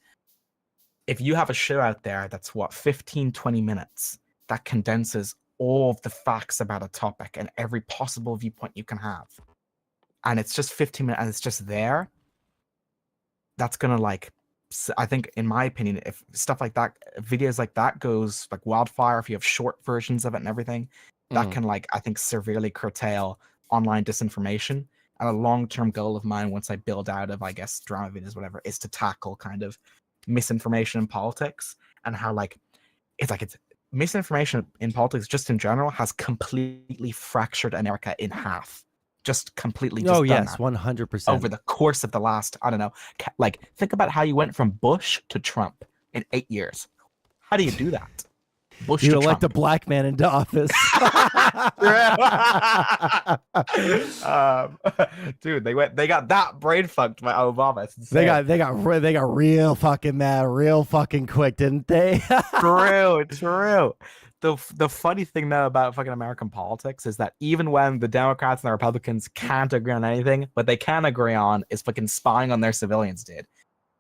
Speaker 11: if you have a show out there that's 15-20 minutes that condenses all of the facts about a topic and every possible viewpoint you can have, and it's just 15 minutes and it's just there, that's gonna like, I think, in my opinion, if stuff like that, videos like that goes like wildfire, if you have short versions of it and everything, that can like, I think, severely curtail online disinformation. And a long-term goal of mine, once I build out of, I guess, drama videos, whatever, is to tackle kind of misinformation in politics, and how like it's misinformation in politics just in general has completely fractured America in half. Just completely.
Speaker 3: Oh yes, 100%.
Speaker 11: Over the course of the last, I don't know, like think about how you went from Bush to Trump in 8 years. How do you do that? Bush
Speaker 3: You
Speaker 11: to
Speaker 3: elect a
Speaker 11: Trump.
Speaker 3: black man into office.
Speaker 11: Dude, they got that brain fucked by Obama. It's
Speaker 3: They
Speaker 11: insane.
Speaker 3: got real fucking mad, real fucking quick, didn't they?
Speaker 11: True. The funny thing though about fucking American politics is that even when the Democrats and the Republicans can't agree on anything, what they can agree on is fucking spying on their civilians, dude.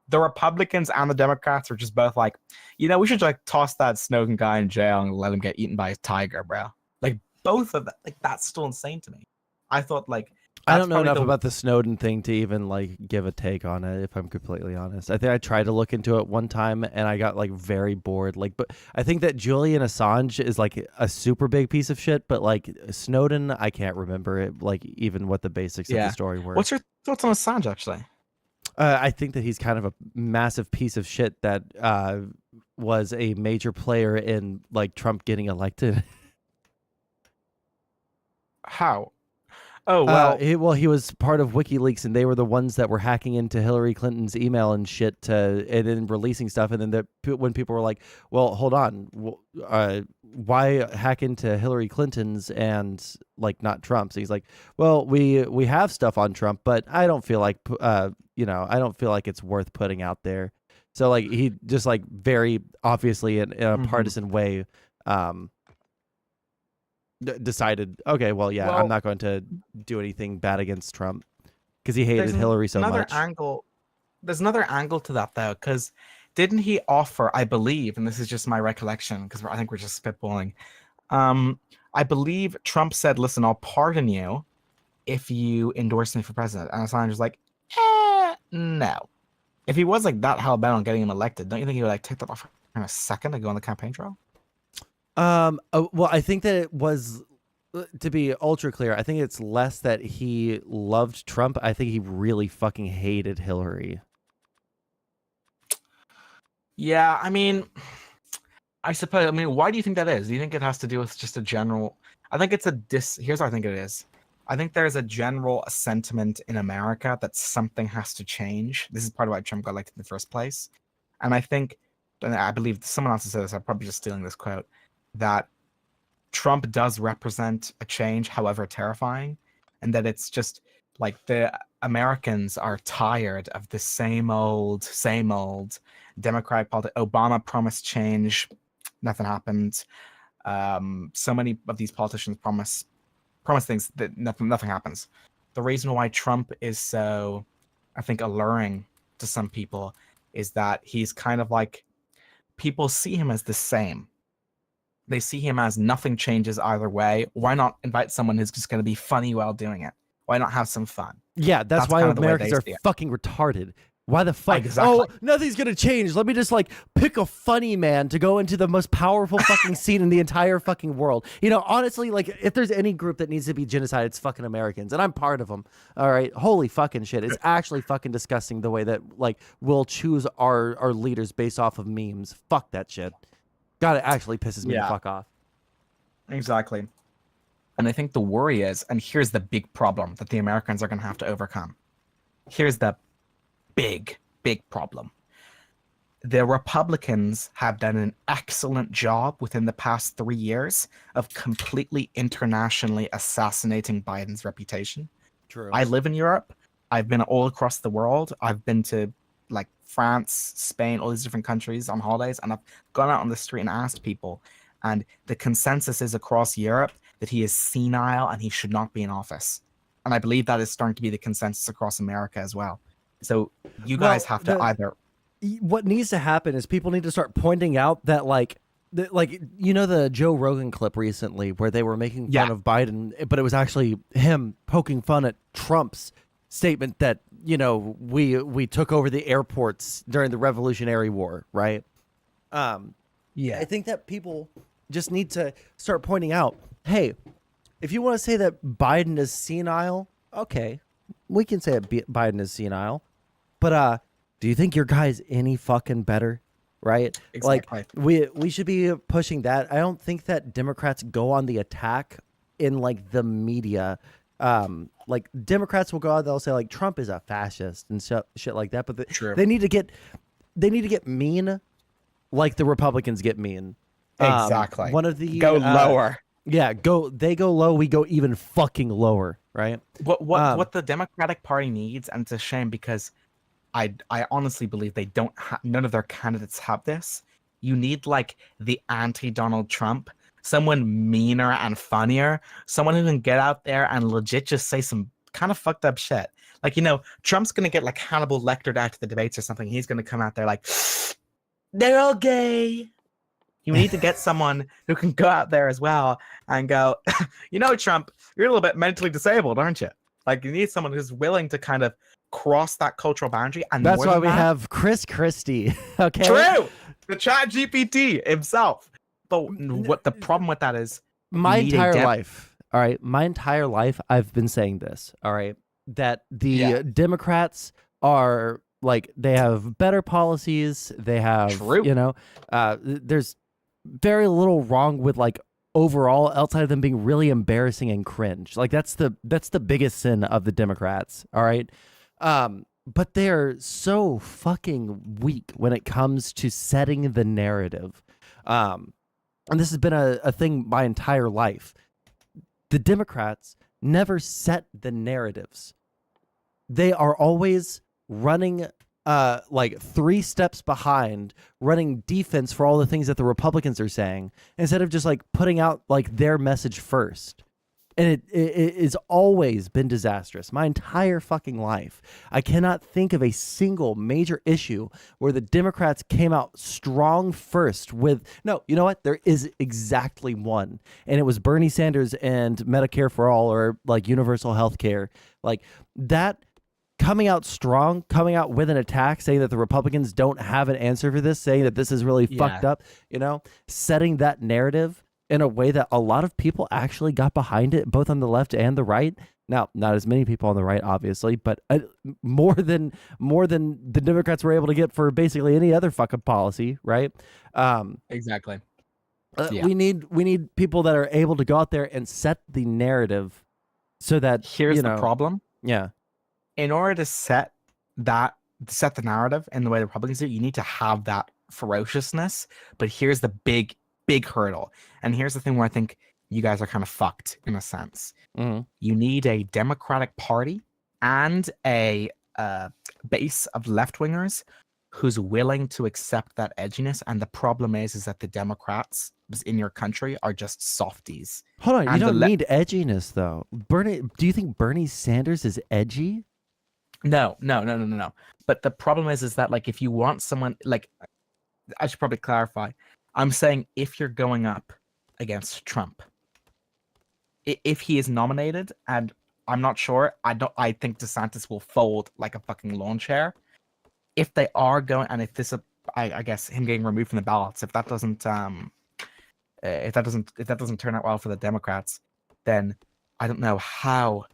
Speaker 11: The Republicans and the Democrats are just both like, we should like toss that Snowden guy in jail and let him get eaten by a tiger, bro. Like both of that, like that's still insane to me. I thought like
Speaker 3: I don't know enough about the Snowden thing to even like give a take on it, if I'm completely honest. I think I tried to look into it one time and I got like very bored. Like, but I think that Julian Assange is like a super big piece of shit, but like Snowden, I can't remember it, like even what the basics of the story were.
Speaker 11: What's your thoughts on Assange actually?
Speaker 3: I think that he's kind of a massive piece of shit that was a major player in like Trump getting elected.
Speaker 11: How? Oh, well.
Speaker 3: He was part of WikiLeaks, and they were the ones that were hacking into Hillary Clinton's email and shit, and then releasing stuff. And then when people were like, "Well, hold on, why hack into Hillary Clinton's and like not Trump's?" He's like, "Well, we have stuff on Trump, but I don't feel like I don't feel like it's worth putting out there." So like he just like very obviously in a partisan way. Decided, okay, well, I'm not going to do anything bad against Trump because he hated Hillary so much.
Speaker 11: There's another angle to that though, because didn't he offer, I believe, and this is just my recollection because I think we're just spitballing. I believe Trump said, "Listen, I'll pardon you if you endorse me for president," and Assange was like, "No." If he was like that hell bent on getting him elected, don't you think he would like take that off in a second to go on the campaign trail?
Speaker 3: Well, I think that it was, to be ultra clear, I think it's less that he loved Trump. I think he really fucking hated Hillary.
Speaker 11: Yeah, I mean, I suppose. Why do you think that is? Do you think it has to do with just a general? I think it's here's what I think it is. I think there's a general sentiment in America that something has to change. This is part of why Trump got elected in the first place. And I think, and I believe someone else has said this, I'm probably just stealing this quote, that Trump does represent a change, however terrifying, and that it's just like the Americans are tired of the same old Democratic politics. Obama promised change, nothing happened. So many of these politicians promise things that nothing happens. The reason why Trump is so, I think, alluring to some people is that he's kind of like, people see him as the same. They see him as nothing changes either way. Why not invite someone who's just going to be funny while doing it? Why not have some fun?
Speaker 3: Yeah, that's why Americans are fucking retarded. Why the fuck? Exactly. Oh, nothing's going to change. Let me just like pick a funny man to go into the most powerful fucking scene in the entire fucking world. Honestly, like if there's any group that needs to be genocide, it's fucking Americans. And I'm part of them. All right. Holy fucking shit. It's actually fucking disgusting the way that like we'll choose our leaders based off of memes. Fuck that shit. God, it actually pisses me the fuck off.
Speaker 11: Exactly. And I think the worry is, and here's the big problem that the Americans are going to have to overcome. Here's the big problem. The Republicans have done an excellent job within the past 3 years of completely internationally assassinating Biden's reputation.
Speaker 3: True.
Speaker 11: I live in Europe. I've been all across the world. I've been to like France, Spain, all these different countries on holidays, and I've gone out on the street and asked people, and the consensus is across Europe that he is senile and he should not be in office. And I believe that is starting to be the consensus across America as well. So you guys have to either...
Speaker 3: What needs to happen is people need to start pointing out that the Joe Rogan clip recently where they were making fun of Biden, but it was actually him poking fun at Trump's statement that we took over the airports during the Revolutionary War, right? I think that people just need to start pointing out, hey, if you want to say that Biden is senile, okay, we can say that Biden is senile, but do you think your guy's any fucking better? Right?
Speaker 11: Exactly.
Speaker 3: Like we should be pushing that. I don't think that Democrats go on the attack in like the media. Like Democrats will go out, they'll say like Trump is a fascist and shit like that, but they need to get mean like the Republicans get mean.
Speaker 11: Exactly.
Speaker 3: One of the
Speaker 11: Go lower.
Speaker 3: Yeah, they go low, we go even fucking lower, right?
Speaker 11: What the Democratic Party needs, and it's a shame because I honestly believe they don't none of their candidates have this. You need like the anti-Donald Trump, someone meaner and funnier, someone who can get out there and legit just say some kind of fucked up shit. Like, Trump's gonna get like Hannibal Lectered out to the debates or something. He's gonna come out there like, they're all gay. You need to get someone who can go out there as well and go, Trump, you're a little bit mentally disabled, aren't you? Like, you need someone who's willing to kind of cross that cultural boundary. And
Speaker 3: that's why we have Chris Christie. Okay.
Speaker 11: True. The Chat GPT himself. But what the problem with that is,
Speaker 3: my entire life, all right, I've been saying this, all right, that the Democrats are like, they have better policies. They have, there's very little wrong with like overall outside of them being really embarrassing and cringe. Like that's the biggest sin of the Democrats. All right. But they're so fucking weak when it comes to setting the narrative. And this has been a thing my entire life. The Democrats never set the narratives. They are always running like 3 steps behind, running defense for all the things that the Republicans are saying, instead of just like putting out like their message first. And it has always been disastrous. My entire fucking life, I cannot think of a single major issue where the Democrats came out strong first with, no, you know what? There is exactly one. And it was Bernie Sanders and Medicare for all, or like universal health care. Like that, coming out strong, coming out with an attack, saying that the Republicans don't have an answer for this, saying that this is really fucked up, setting that narrative in a way that a lot of people actually got behind it, both on the left and the right. Now, not as many people on the right, obviously, but more than the Democrats were able to get for basically any other fucking policy, right?
Speaker 11: Exactly.
Speaker 3: We need people that are able to go out there and set the narrative, so that
Speaker 11: here's the problem.
Speaker 3: Yeah.
Speaker 11: In order to set the narrative in the way the Republicans do, you need to have that ferociousness. But here's the big hurdle. And here's the thing where I think you guys are kind of fucked in a sense.
Speaker 3: Mm-hmm.
Speaker 11: You need a Democratic Party and a base of left-wingers who's willing to accept that edginess. And the problem is that the Democrats in your country are just softies.
Speaker 3: Hold on, you don't need edginess though. Do you think Bernie Sanders is edgy?
Speaker 11: No. But the problem is that like, if you want someone, like, I should probably clarify. I'm saying if you're going up against Trump, if he is nominated, and I'm not sure, I think DeSantis will fold like a fucking lawn chair. If they are going, and if this, I guess him getting removed from the ballots, if that doesn't turn out well for the Democrats, then I don't know how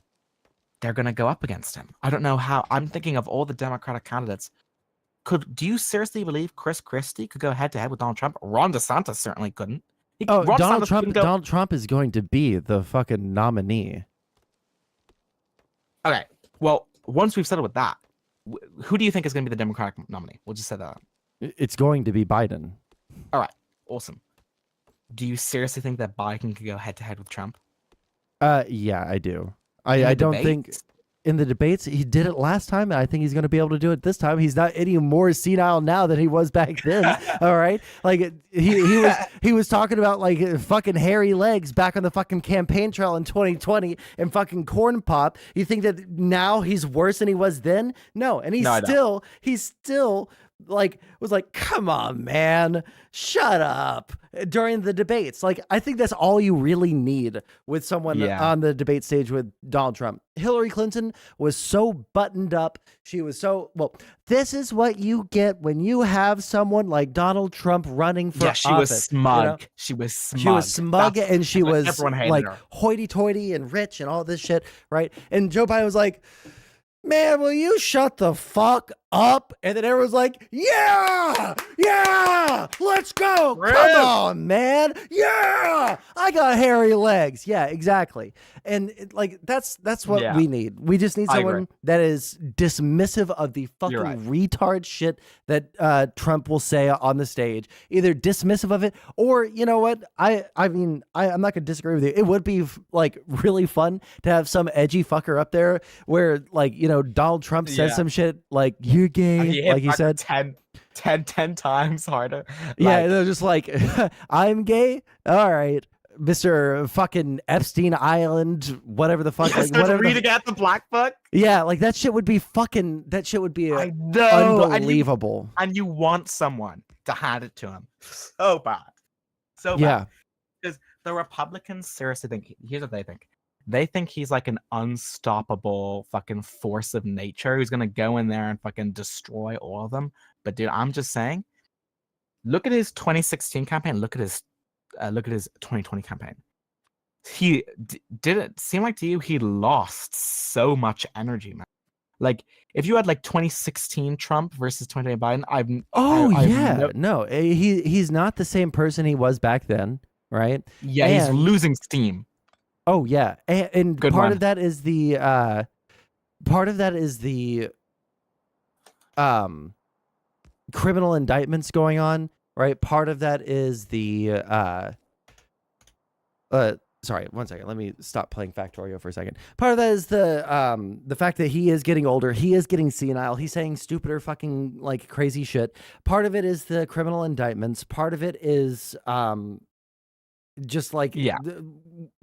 Speaker 11: they're going to go up against him. I don't know how. I'm thinking of all the Democratic candidates. Do you seriously believe Chris Christie could go head to head with Donald Trump? Ron DeSantis certainly couldn't.
Speaker 3: Donald Trump is going to be the fucking nominee.
Speaker 11: Okay. Well, once we've settled with that, who do you think is going to be the Democratic nominee? We'll just say that.
Speaker 3: It's going to be Biden.
Speaker 11: All right. Awesome. Do you seriously think that Biden could go head to head with Trump?
Speaker 3: Yeah, I do. I don't think in the debates he did it last time, and I think he's going to be able to do it this time. He's not any more senile now than he was back then. All right, like he was talking about like fucking hairy legs back on the fucking campaign trail in 2020 and fucking corn pop. You think that now he's worse than he was then? No, and he's still like was like, come on, man, shut up during the debates. Like, I think that's all you really need with someone on the debate stage with Donald Trump. Hillary Clinton was so buttoned up. She was so, well, this is what you get when you have someone like Donald Trump running for office.
Speaker 11: Was smug. She was smug.
Speaker 3: She was smug, and she was like hoity-toity and rich and all this shit, right? And Joe Biden was like, man, will you shut the fuck up, and then everyone's like, yeah, let's go. Come on, man. Yeah, I got hairy legs. Yeah, exactly. And like that's what we need. We just need someone that is dismissive of the fucking retard shit that Trump will say on the stage. Either dismissive of it, or you know what? I'm not gonna disagree with you. It would be like really fun to have some edgy fucker up there where like, you know, Donald Trump says some shit like you're gay, like he said
Speaker 11: 10 times harder.
Speaker 3: Yeah, and they're just like, I'm gay. All right, Mr. fucking Epstein Island, whatever the fuck. Like, whatever
Speaker 11: reading at the black book.
Speaker 3: Yeah, like that shit would be fucking. That shit would be unbelievable.
Speaker 11: And you want someone to hand it to him so bad, so bad.
Speaker 3: Yeah,
Speaker 11: because the Republicans seriously think. Here's what they think. They think he's like an unstoppable fucking force of nature who's gonna go in there and fucking destroy all of them. But dude, I'm just saying, look at his 2016 campaign. Look at his 2020 campaign. Did it seem like to you he lost so much energy, man? Like if you had like 2016 Trump versus 2020 Biden,
Speaker 3: he's not the same person he was back then, right?
Speaker 11: Yeah, he's losing steam.
Speaker 3: Oh yeah, and part of that is the criminal indictments going on, right? Part of that is the sorry, one second. Let me stop playing Factorio for a second. Part of that is the fact that he is getting older. He is getting senile. He's saying stupider fucking like crazy shit. Part of it is the criminal indictments. Part of it is just like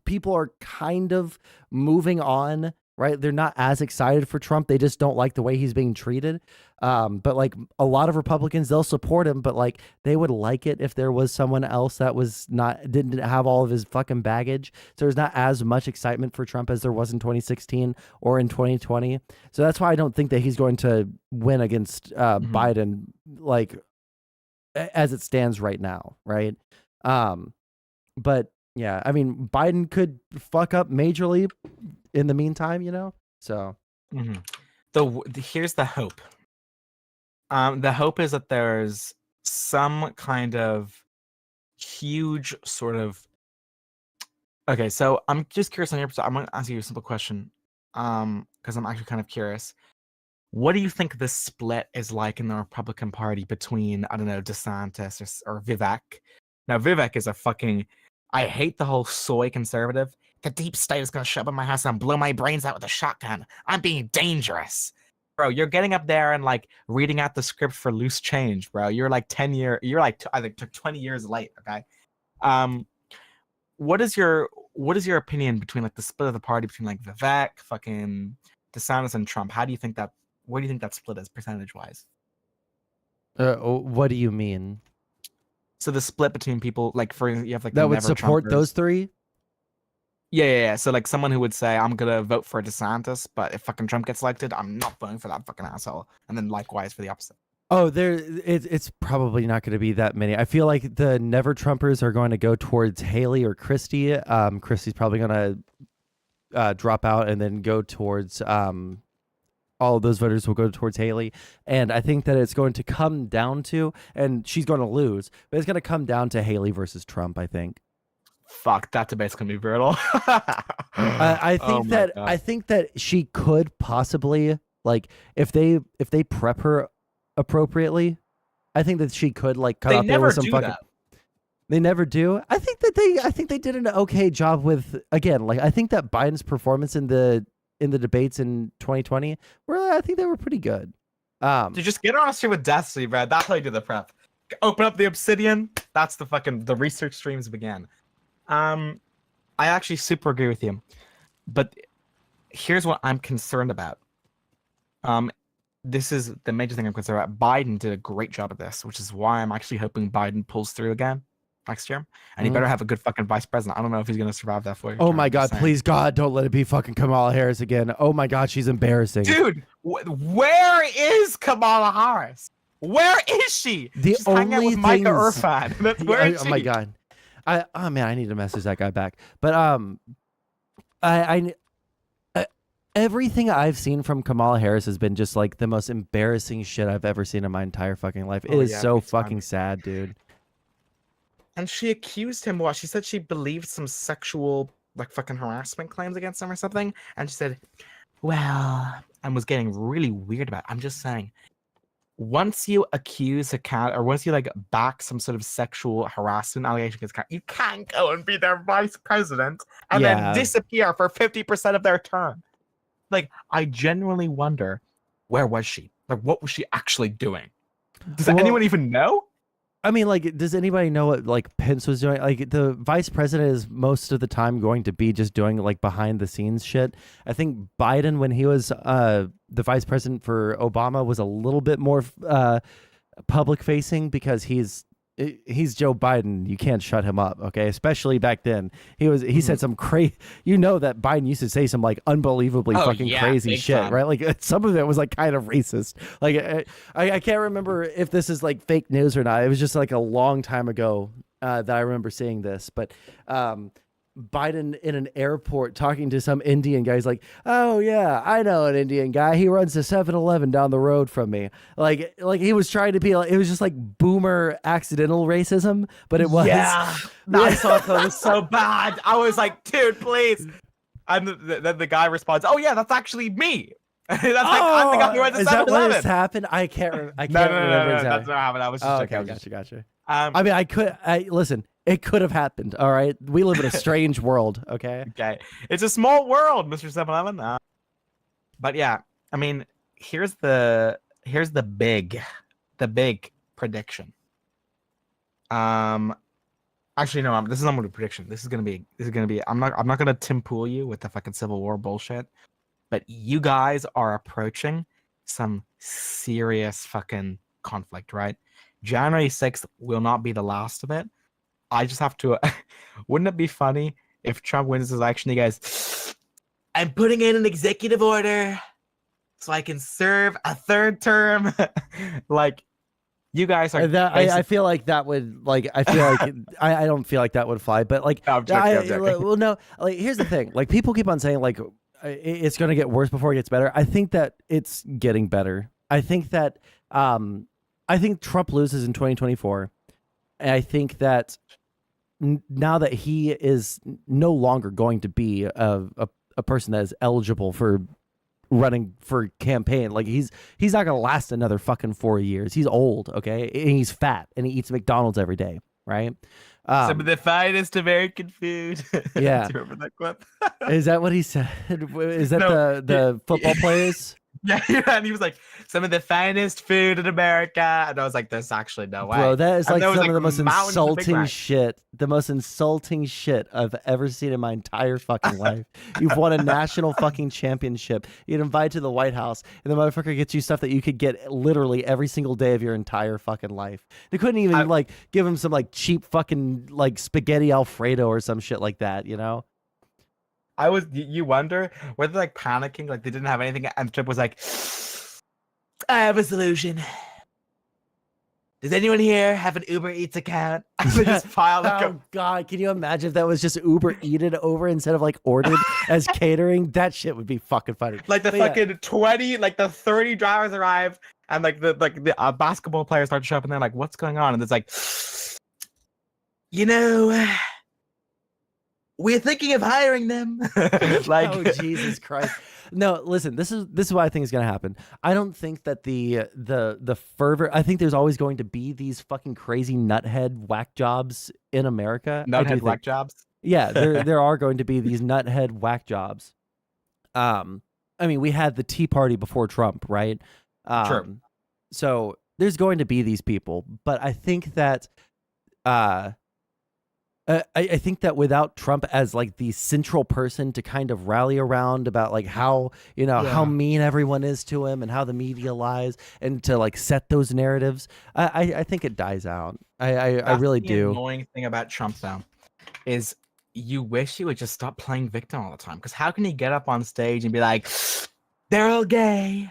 Speaker 3: people are kind of moving on, right? They're not as excited for Trump. They just don't like the way he's being treated. But like a lot of Republicans, they'll support him, but like they would like it if there was someone else that didn't have all of his fucking baggage. So there's not as much excitement for Trump as there was in 2016 or in 2020. So that's why I don't think that he's going to win against Biden, like as it stands right now, right? But yeah, I mean, Biden could fuck up majorly in the meantime, you know? So
Speaker 11: here's the hope. The hope is that there's some kind of huge sort of. Okay, so I'm just curious on your perspective. I'm going to ask you a simple question, because I'm actually kind of curious. What do you think the split is like in the Republican Party between, I don't know, DeSantis or Vivek? Now, Vivek is a fucking. I hate the whole soy conservative. The deep state is going to show up in my house and blow my brains out with a shotgun. I'm being dangerous. Bro, you're getting up there and like reading out the script for Loose Change, bro. You're like 10 years, you're like, I think 20 years late, okay? What is your opinion between like the split of the party between like Vivek, fucking DeSantis and Trump? Where do you think that split is percentage-wise?
Speaker 3: What do you mean?
Speaker 11: So the split between people, like for you have like
Speaker 3: that would support those three.
Speaker 11: Yeah. So like someone who would say, I'm gonna vote for DeSantis, but if fucking Trump gets elected, I'm not voting for that fucking asshole. And then likewise for the opposite.
Speaker 3: Oh, it's probably not going to be that many. I feel like the Never Trumpers are going to go towards Haley or Christie. Christie's probably going to drop out and then go towards all of those voters will go towards Haley. And I think that it's going to come down to, and she's going to lose, but it's going to come down to Haley versus Trump, I think.
Speaker 11: Fuck, that debate's going to be brutal.
Speaker 3: I think that she could possibly, like, if they prep her appropriately, I think that she could like cut out there with some fucking. They never do. I think they did an okay job with, again, like I think that Biden's performance in the debates in 2020 I think they were pretty good.
Speaker 11: To just get on stream with Destiny, bro. That's how you do the prep. Open up the Obsidian. That's the research streams began. I actually super agree with you, but here's what I'm concerned about. This is the major thing I'm concerned about. Biden did a great job of this, which is why I'm actually hoping Biden pulls through again next year. And he better have a good fucking vice president. I don't know if he's going to survive that 4 year.
Speaker 3: Oh my God, please God, don't let it be fucking Kamala Harris again. Oh my God, she's embarrassing.
Speaker 11: Dude, where is Kamala Harris? Where is she? She's hanging out with Micah Irfan. That's where is she?
Speaker 3: Oh my God. I need to message that guy back. But Everything I've seen from Kamala Harris has been just like the most embarrassing shit I've ever seen in my entire fucking life. It is so fucking sad, dude.
Speaker 11: And she accused him. What? She said she believed some sexual, like, fucking harassment claims against him or something. And she said, well, and was getting really weird about it. I'm just saying, once you accuse a cat, or once you like back some sort of sexual harassment allegation against a cat, you can't go and be their vice president and then disappear for 50% of their term. Like, I genuinely wonder, where was she? Like, what was she actually doing? Does anyone even know?
Speaker 3: I mean, like, does anybody know what like Pence was doing? Like, the vice president is most of the time going to be just doing like behind the scenes shit. I think Biden, when he was the vice president for Obama, was a little bit more public facing because he's Joe Biden. You can't shut him up, okay? Especially back then. He said some crazy, that Biden used to say some like unbelievably crazy shit,
Speaker 11: time.
Speaker 3: right? Like some of it was like kind of racist. Like I can't remember if this is like fake news or not. It was just like a long time ago that I remember seeing this, but Biden in an airport talking to some Indian guy. He's like, oh yeah, I know an Indian guy. He runs the 7-Eleven down the road from me. Like he was trying to be like, it was just like boomer accidental racism, but it was.
Speaker 11: Yeah, I thought that was so bad. I was like, dude, please. And then the guy responds, oh yeah, that's actually me. That's like, I'm the guy who runs the 7-Eleven.
Speaker 3: Is that what has happened? I can't remember.
Speaker 11: No, that's not happened. I was just
Speaker 3: okay. Gotcha. I mean, listen. It could have happened. All right, we live in a strange world. Okay.
Speaker 11: Okay, it's a small world, Mr. 7-Eleven. But yeah, I mean, here's the big prediction. Actually, no, this is not a prediction. This is gonna be. I'm not gonna Tim Pool you with the fucking Civil War bullshit. But you guys are approaching some serious fucking conflict, right? January 6th will not be the last of it. I just have to. Wouldn't it be funny if Trump wins this election? He goes, I'm putting in an executive order so I can serve a third term. Like, you guys are.
Speaker 3: I feel like that would like. I feel like I don't feel like that would fly. But like,
Speaker 11: no, I'm joking.
Speaker 3: Well, no. Like, here's the thing. Like, people keep on saying like it's going to get worse before it gets better. I think that it's getting better. I think that I think Trump loses in 2024, and I think that. Now that he is no longer going to be a person that is eligible for running for campaign, like he's not going to last another fucking 4 years. He's old, okay, and he's fat, and he eats McDonald's every day, right?
Speaker 11: Some of the finest American food.
Speaker 3: Yeah.
Speaker 11: Do you remember that clip?
Speaker 3: Is that what he said? Is that the football players?
Speaker 11: Yeah, and he was like, some of the finest food in America. And I was like, there's actually no way.
Speaker 3: Bro, that is like some of the most insulting shit. The most insulting shit I've ever seen in my entire fucking life. You've won a national fucking championship. You get invited to the White House, and the motherfucker gets you stuff that you could get literally every single day of your entire fucking life. They couldn't even like give him some like cheap fucking like spaghetti Alfredo or some shit like that, you know?
Speaker 11: You wonder whether like panicking, like they didn't have anything, and Trump was like, I have a solution. Does anyone here have an Uber Eats account? They just piled up.
Speaker 3: Oh God, can you imagine if that was just Uber Eated over instead of like ordered as catering? That shit would be fucking funny.
Speaker 11: Like the fucking 20, like the 30 drivers arrive, and like the basketball players start to show up, and they're like, what's going on? And it's like, we're thinking of hiring them. Like,
Speaker 3: oh Jesus Christ! No, listen. This is what I think is going to happen. I don't think that the fervor. I think there's always going to be these fucking crazy nuthead whack jobs in America.
Speaker 11: Nuthead whack jobs.
Speaker 3: Yeah, there are going to be these nuthead whack jobs. I mean, we had the Tea Party before Trump, right?
Speaker 11: Sure.
Speaker 3: So there's going to be these people, but I think that. I think that without Trump as like the central person to kind of rally around about like how, how mean everyone is to him and how the media lies and to like set those narratives, I think it dies out. I really do.
Speaker 11: The annoying thing about Trump though is you wish he would just stop playing victim all the time. Because how can he get up on stage and be like, they're all gay,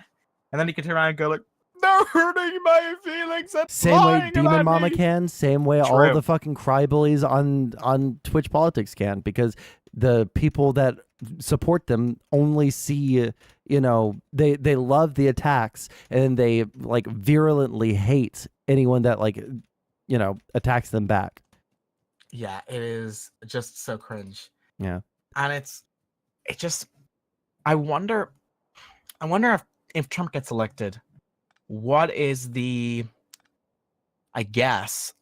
Speaker 11: and then he can turn around and go like, they're hurting my feelings.
Speaker 3: Same way Demon Mama can. Same way all
Speaker 11: True.
Speaker 3: the fucking cry bullies on Twitch Politics can. Because the people that support them only see, they love the attacks and they like virulently hate anyone that like, attacks them back.
Speaker 11: Yeah, it is just so cringe.
Speaker 3: Yeah.
Speaker 11: And it just, I wonder if Trump gets elected, what is the, I guess,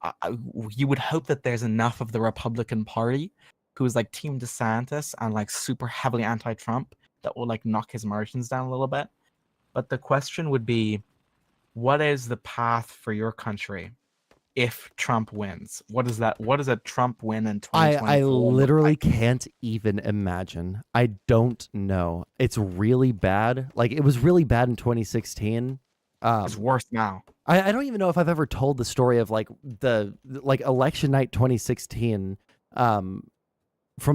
Speaker 11: you would hope that there's enough of the Republican Party who is like Team DeSantis and like super heavily anti-Trump that will like knock his margins down a little bit. But the question would be, what is the path for your country if Trump wins? What is that? What does a Trump win in 2024?
Speaker 3: I literally can't even imagine. I don't know. It's really bad. Like it was really bad in 2016.
Speaker 11: It's worse now.
Speaker 3: I don't even know if I've ever told the story of like the election night 2016 from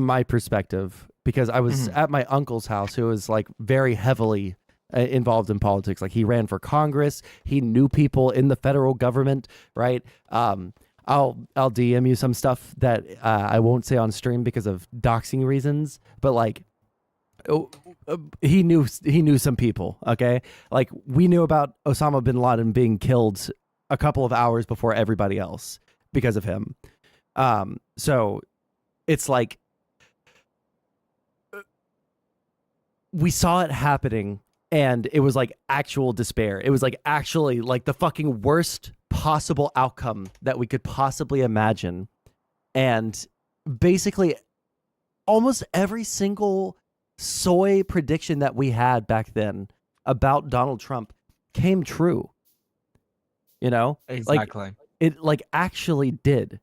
Speaker 3: my perspective, because I was at my uncle's house who was like very heavily involved in politics. Like he ran for Congress. He knew people in the federal government, right? I'll DM you some stuff that I won't say on stream because of doxing reasons, but like he knew some people. Okay, like we knew about Osama bin Laden being killed a couple of hours before everybody else because of him. So it's like we saw it happening, and it was like actual despair. It was like actually like the fucking worst possible outcome that we could possibly imagine. And basically almost every single soy prediction that we had back then about Donald Trump came true.
Speaker 11: Exactly.
Speaker 3: Like, it like actually did.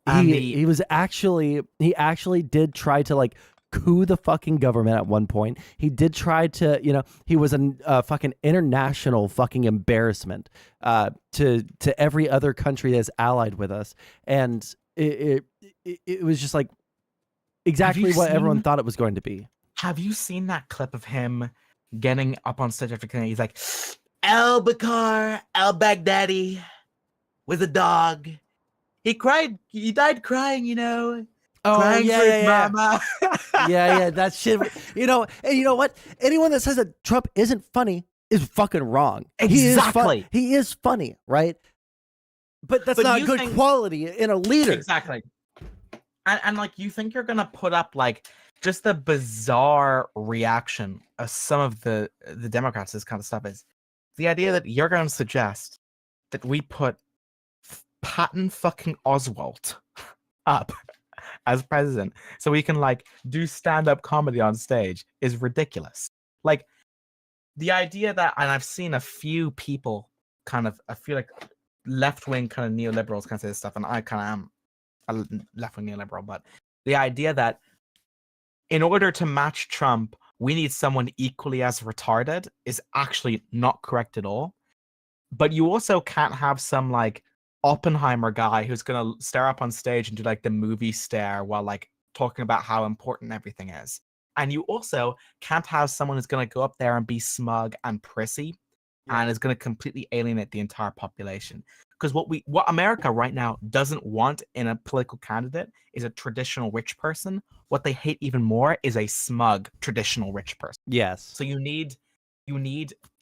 Speaker 3: He actually did try to like coup the fucking government at one point. He did try to, he was a fucking international fucking embarrassment to every other country that's allied with us. And it was just like exactly what everyone thought it was going to be.
Speaker 11: Have you seen that clip of him getting up on stage after he's like, al-Bakr al-Baghdadi was a dog. He cried. He died crying,
Speaker 3: Oh,
Speaker 11: crying for his mama.
Speaker 3: yeah, that shit. And you know what? Anyone that says that Trump isn't funny is fucking wrong.
Speaker 11: Exactly.
Speaker 3: He is funny, right? But that's not good quality in a leader.
Speaker 11: Exactly. And like, you think you're gonna put up like just the bizarre reaction of some of the Democrats to this kind of stuff is the idea that you're going to suggest that we put Patton fucking Oswalt up as president so we can like do stand-up comedy on stage is ridiculous. Like the idea that, and I've seen a few people kind of, I feel like left-wing kind of neoliberals kind of say this stuff, and I kind of am a left-wing neoliberal, but the idea that in order to match Trump, we need someone equally as retarded is actually not correct at all. But you also can't have some like Oppenheimer guy who's gonna stare up on stage and do like the movie stare while like talking about how important everything is. And you also can't have someone who's gonna go up there and be smug and prissy and is gonna completely alienate the entire population. Because what America right now doesn't want in a political candidate is a traditional rich person. What they hate even more is a smug traditional rich person.
Speaker 3: Yes.
Speaker 11: So you need,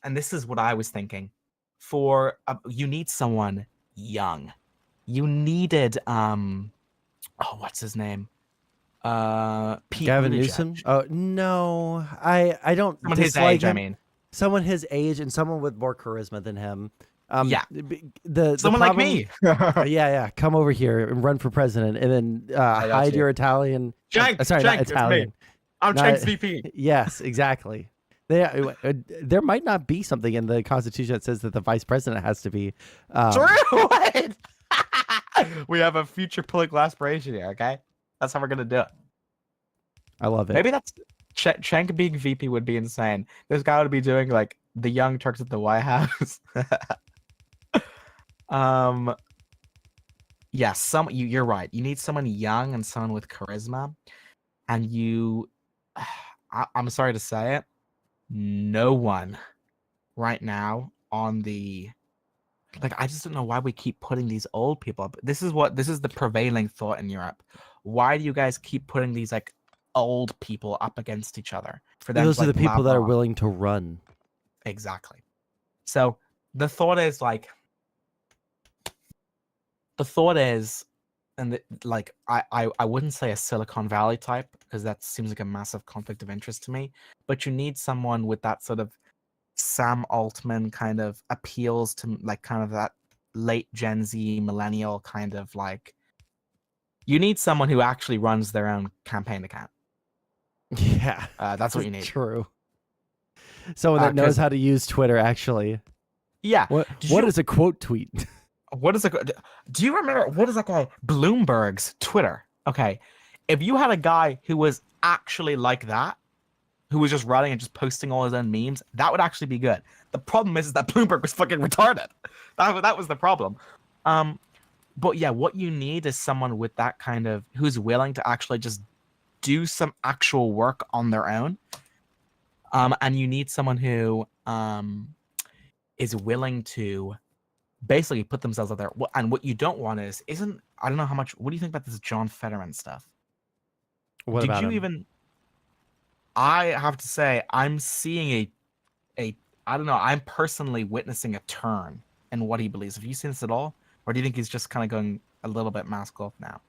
Speaker 11: and this is what I was thinking, you need someone young. You needed what's his name? Pete
Speaker 3: Gavin
Speaker 11: Buttigieg.
Speaker 3: Newsom? Oh no, I don't
Speaker 11: Someone his
Speaker 3: dislike
Speaker 11: age,
Speaker 3: him.
Speaker 11: I mean.
Speaker 3: Someone his age and someone with more charisma than him.
Speaker 11: Someone like me.
Speaker 3: yeah. Come over here and run for president, and then hide your Italian. Not Italian.
Speaker 11: I'm Cenk's VP.
Speaker 3: Yes, exactly. There might not be something in the Constitution that says that the vice president has to be.
Speaker 11: True. We have a future political aspiration here. Okay, that's how we're gonna do it.
Speaker 3: I love it.
Speaker 11: Maybe that's Cenk being VP would be insane. This guy would be doing like the Young Turks at the White House. Yeah, you're right. You need someone young and someone with charisma, and I'm sorry to say it, no one right now on the I just don't know why we keep putting these old people up. This is the prevailing thought in Europe. Why do you guys keep putting these like old people up against each other. For them
Speaker 3: Those
Speaker 11: to,
Speaker 3: are
Speaker 11: like,
Speaker 3: the people that
Speaker 11: blabber
Speaker 3: are
Speaker 11: on.
Speaker 3: willing to run.
Speaker 11: Exactly. So the thought is like, and like I wouldn't say a Silicon Valley type because that seems like a massive conflict of interest to me. But you need someone with that sort of Sam Altman kind of appeals to like kind of that late Gen Z millennial kind of like. You need someone who actually runs their own campaign account.
Speaker 3: Yeah,
Speaker 11: that's what you need.
Speaker 3: True. Someone that knows how to use Twitter, actually.
Speaker 11: Yeah.
Speaker 3: What is a quote tweet?
Speaker 11: What is do you remember what is that guy Bloomberg's Twitter? Okay, if you had a guy who was actually like that, who was just writing and just posting all his own memes, that would actually be good. The problem is that Bloomberg was fucking retarded. That was the problem. But yeah, what you need is someone with that kind of who's willing to actually just do some actual work on their own. And you need someone who is willing to basically put themselves out there. And what you don't want I don't know how much. What do you think about this John Fetterman stuff?
Speaker 3: What about him?
Speaker 11: I have to say, I'm seeing I don't know. I'm personally witnessing a turn in what he believes. Have you seen this at all? Or do you think he's just kind of going a little bit mask off now?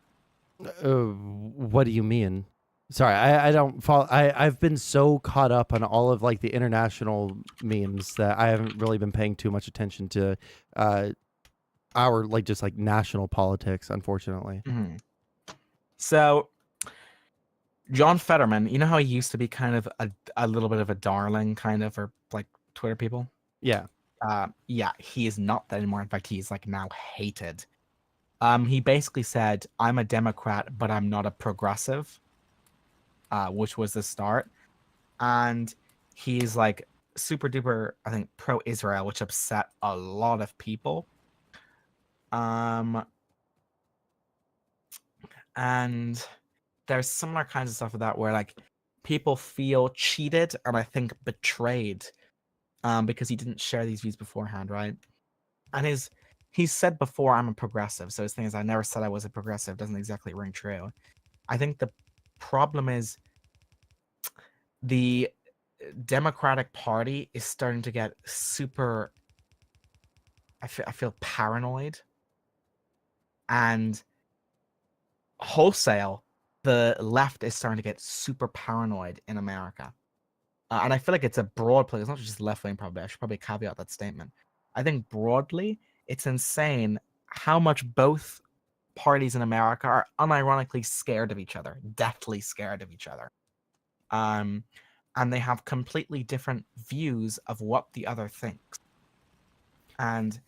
Speaker 3: What do you mean? Sorry, I don't follow. I've been so caught up on all of like the international memes that I haven't really been paying too much attention to our like just like national politics, unfortunately.
Speaker 11: Mm-hmm. So John Fetterman, you know how he used to be kind of a little bit of a darling kind of for like Twitter people?
Speaker 3: Yeah.
Speaker 11: Yeah, he is not that anymore. In fact, he's like now hated. He basically said, I'm a Democrat, but I'm not a progressive, which was the start. And he's like super duper, I think, pro-Israel, which upset a lot of people. And there's similar kinds of stuff with that where like people feel cheated and I think betrayed because he didn't share these views beforehand, right? And he's said before, I'm a progressive. So his thing is, I never said I was a progressive. Doesn't exactly ring true. I think the problem is the Democratic Party is starting to get super, I feel paranoid. And wholesale, the left is starting to get super paranoid in America. And I feel like it's a broad play. It's not just left wing, probably. I should probably caveat that statement. I think broadly, it's insane how much both parties in America are unironically scared of each other, deathly scared of each other. And they have completely different views of what the other thinks. And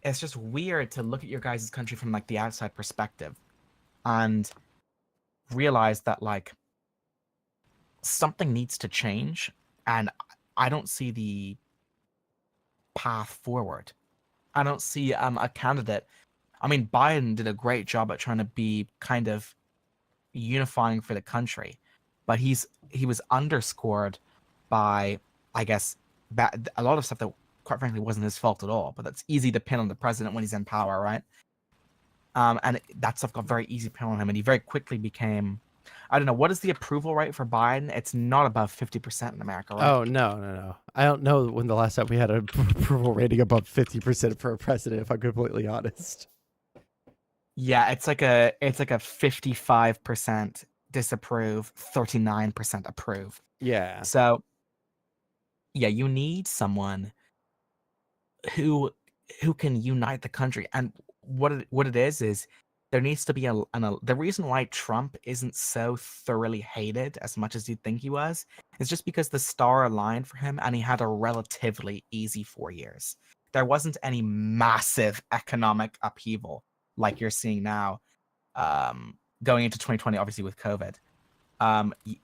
Speaker 11: it's just weird to look at your guys' country from like the outside perspective and realize that like something needs to change, and I don't see the path forward. I don't see a candidate. I mean, Biden did a great job at trying to be kind of unifying for the country, but he was underscored by, I guess, a lot of stuff that quite frankly wasn't his fault at all. But that's easy to pin on the president when he's in power, right? And that stuff got very easy to pin on him, and he very quickly became. I don't know, what is the approval rate for Biden? It's not above 50% in America, right?
Speaker 3: Oh, no. I don't know when the last time we had an approval rating above 50% for a president, if I'm completely honest.
Speaker 11: Yeah, it's like a 55% disapprove, 39% approve.
Speaker 3: Yeah.
Speaker 11: So yeah, you need someone who can unite the country. And what it is there needs to be the reason why Trump isn't so thoroughly hated as much as you'd think he was is just because the star aligned for him and he had a relatively easy 4 years. There wasn't any massive economic upheaval like you're seeing now going into 2020, obviously with COVID.